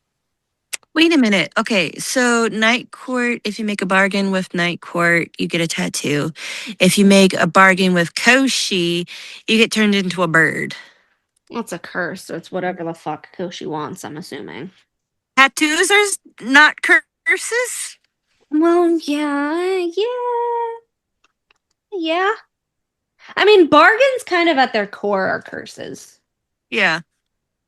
Wait a minute. Okay, so Night Court, if you make a bargain with Night Court, you get a tattoo. If you make a bargain with Koshi, you get turned into a bird. Well, it's a curse, so it's whatever the fuck Koshi wants, I'm assuming. Tattoos are not curses? Well, yeah. I mean, bargains kind of at their core are curses. Yeah.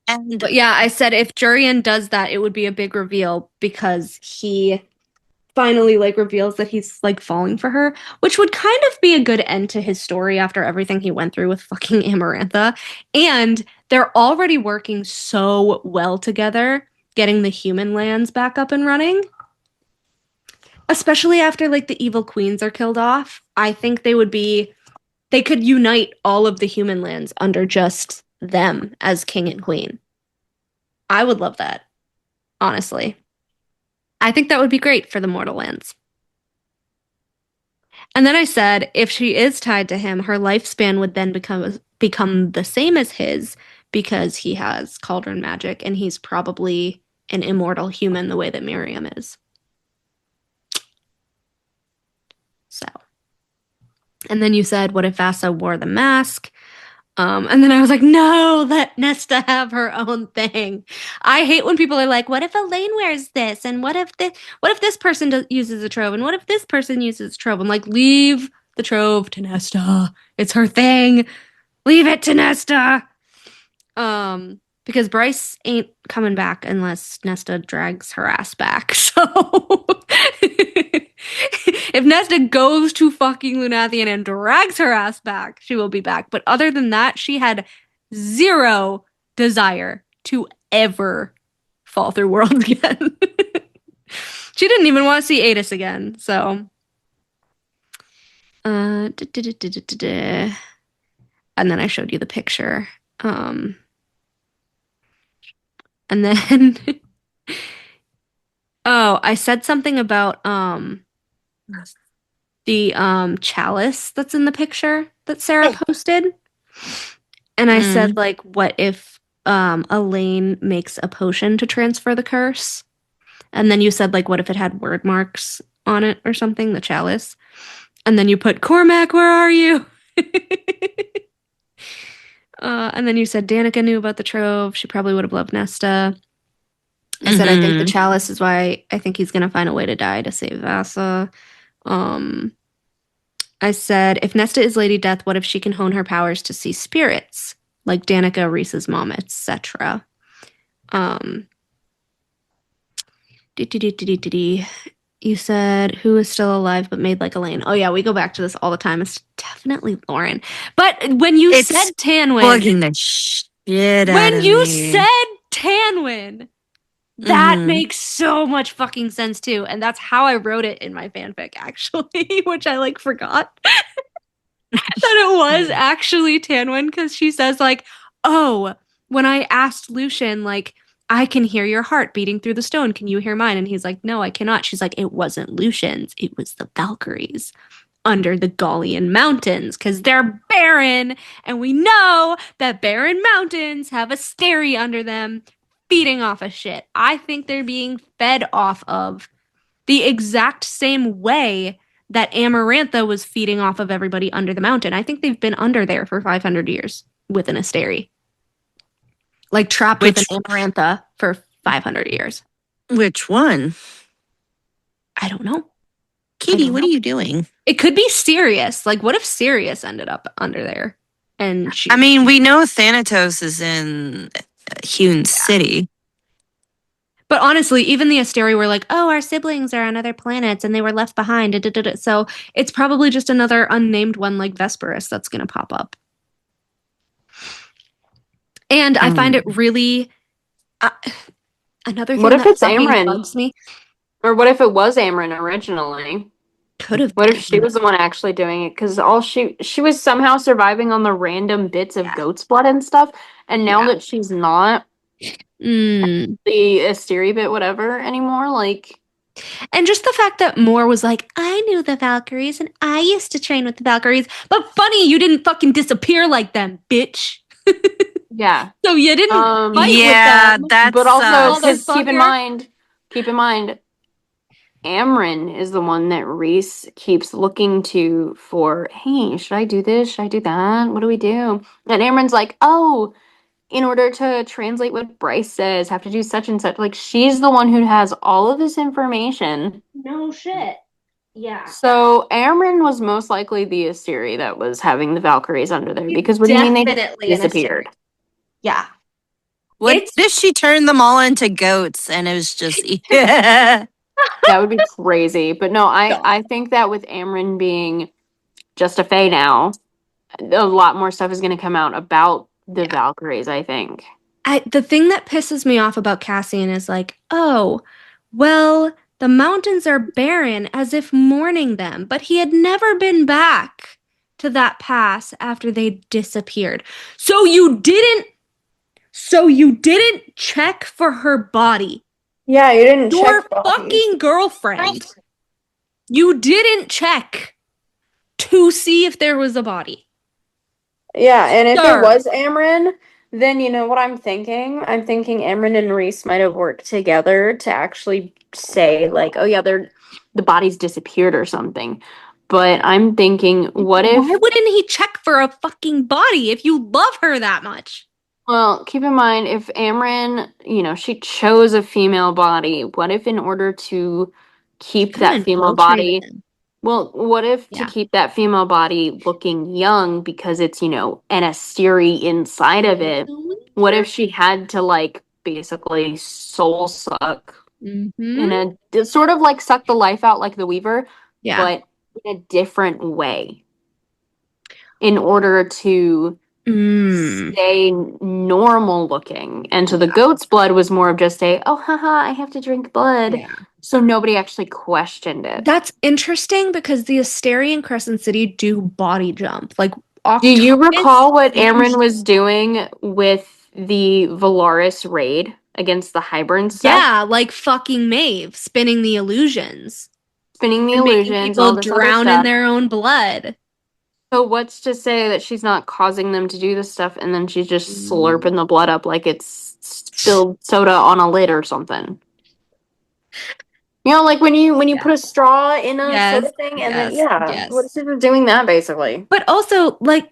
But yeah, I said if Jurian does that, it would be a big reveal because he finally reveals that he's falling for her, which would kind of be a good end to his story after everything he went through with fucking Amarantha. And they're already working so well together, getting the human lands back up and running. Especially after the evil queens are killed off. I think they could unite all of the human lands under just them as king and queen. I would love that, honestly. I think that would be great for the mortal lands. And then I said, if she is tied to him, her lifespan would then become the same as his because he has cauldron magic and he's probably an immortal human the way that Miriam is. So. And then you said, what if Vassa wore the mask? And then I was like, no, let Nesta have her own thing. I hate when people are like, what if Elain wears this? And what if this person uses a trove? And what if this person uses a trove? I'm like, leave the trove to Nesta. It's her thing. Leave it to Nesta. Because Bryce ain't coming back unless Nesta drags her ass back. So if Nesta goes to fucking Lunathian and drags her ass back, she will be back. But other than that, she had zero desire to ever fall through worlds again. She didn't even want to see Adis again. So and then I showed you the picture. And then I said something about the chalice that's in the picture that Sarah posted. And I said what if Elain makes a potion to transfer the curse? And then you said what if it had word marks on it or something, the chalice? And then you put Cormac, where are you? And then you said Danica knew about the trove. She probably would have loved Nesta. I said, I think the chalice is why I think he's going to find a way to die to save Vassa. I said, if Nesta is Lady Death, what if she can hone her powers to see spirits? Like Danica, Rhys's mom, etc. You said, who is still alive but made like Elain? Oh yeah, we go back to this all the time. It's definitely Lorin. But when you said Tanwyn, bugging the shit out when of you me. said Tanwyn, that makes so much fucking sense too. And that's how I wrote it in my fanfic, actually, which I forgot that it was actually Tanwyn, because she says oh, when I asked Lucien I can hear your heart beating through the stone. Can you hear mine? And he's like, no, I cannot. She's like, it wasn't Lucian's. It was the Valkyries under the Gallian mountains because they're barren. And we know that barren mountains have Asteri under them feeding off of shit. I think they're being fed off of the exact same way that Amarantha was feeding off of everybody under the mountain. I think they've been under there for 500 years with an Asteri. Like trapped with an Amarantha for 500 years. Which one? I don't know. Katie, what are you doing? It could be Sirius. Like, what if Sirius ended up under there? And I mean, we know Thanatos is in Hewn City. But honestly, even the Asteri were like, oh, our siblings are on other planets and they were left behind. So it's probably just another unnamed one like Vesperus that's going to pop up. And I find it really... another thing what if that it's Amren? Bugs me. Or what if it was Amren originally? Could have. What if she was the one actually doing it? Because all she was somehow surviving on the random bits of goat's blood and stuff. And now that she's not the Asteri bit whatever anymore, like... And just the fact that Moore was like, I knew the Valkyries and I used to train with the Valkyries. But funny, you didn't fucking disappear like them, bitch. Yeah. So you didn't fight with them. That's... But also, because keep in mind, Amren is the one that Rhys keeps looking to for, hey, should I do this? Should I do that? What do we do? And Amren's like, oh, in order to translate what Bryce says, have to do such and such. Like, she's the one who has all of this information. No shit. Yeah. So Amren was most likely the Asteri that was having the Valkyries under there. Because what do you mean they disappeared? Yeah. What if she turned them all into goats and it was just... That would be crazy. But no, I think that with Amren being just a Fae now, a lot more stuff is going to come out about the Valkyries, I think. The thing that pisses me off about Cassian is like, oh, well, the mountains are barren as if mourning them, but he had never been back to that pass after they disappeared. So you didn't check for her body. Yeah, you didn't check. Your fucking girlfriend. You didn't check to see if there was a body. Yeah, and if it was Amren, then you know what I'm thinking? I'm thinking Amren and Rhys might have worked together to actually say, like, oh yeah, the body's disappeared or something. But I'm thinking, what if... Why wouldn't he check for a fucking body if you love her that much? Well, keep in mind, if Amren, she chose a female body, what if in order to keep that female body... Well, what if to keep that female body looking young because it's, an Asteri inside of it, what if she had to, like, basically soul suck in a... Sort of like suck the life out like the Weaver, but in a different way. In order to... stay normal looking. And so the goat's blood was more of just I have to drink blood. Yeah. So nobody actually questioned it. That's interesting because the Asteri in Crescent City do body jump. Like, do you recall what Amren was doing with the Valaris raid against the Hybern stuff? Yeah, like fucking Maeve, spinning the illusions. People drown in their own blood. So what's to say that she's not causing them to do this stuff and then she's just slurping the blood up like it's spilled soda on a lid or something? Like when you put a straw in a soda thing and then what is it doing that basically? But also like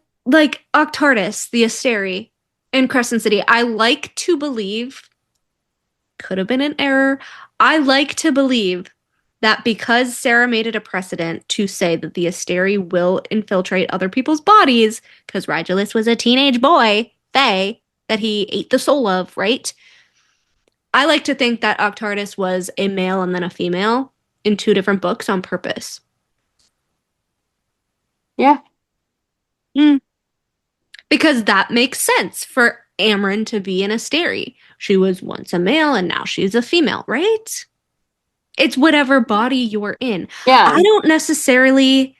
Octardis, the Asteri in Crescent City, I like to believe, could have been an error, I like to believe that because Sarah made it a precedent to say that the Asteri will infiltrate other people's bodies, because Rhydulus was a teenage boy, Fae, that he ate the soul of, right? I like to think that Octardis was a male and then a female in 2 different books on purpose. Yeah. Because that makes sense for Amren to be an Asteri. She was once a male and now she's a female, right? It's whatever body you're in. Yeah. I don't necessarily...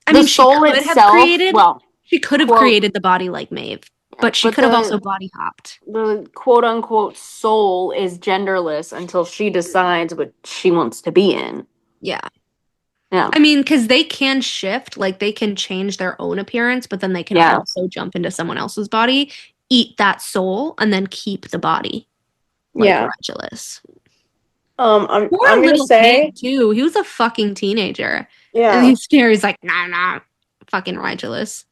The soul itself... She could have created the body like Maeve. But she But could have the- also body hopped. The quote unquote soul is genderless until she decides what she wants to be in. Yeah. Yeah. I mean, because they can shift, like they can change their own appearance, but then they can also jump into someone else's body, eat that soul, and then keep the body. Like Regulus. I'm Poor gonna little say kid, too. He was a fucking teenager. yeah. And he's scary. He's like, nah, fucking Regulus.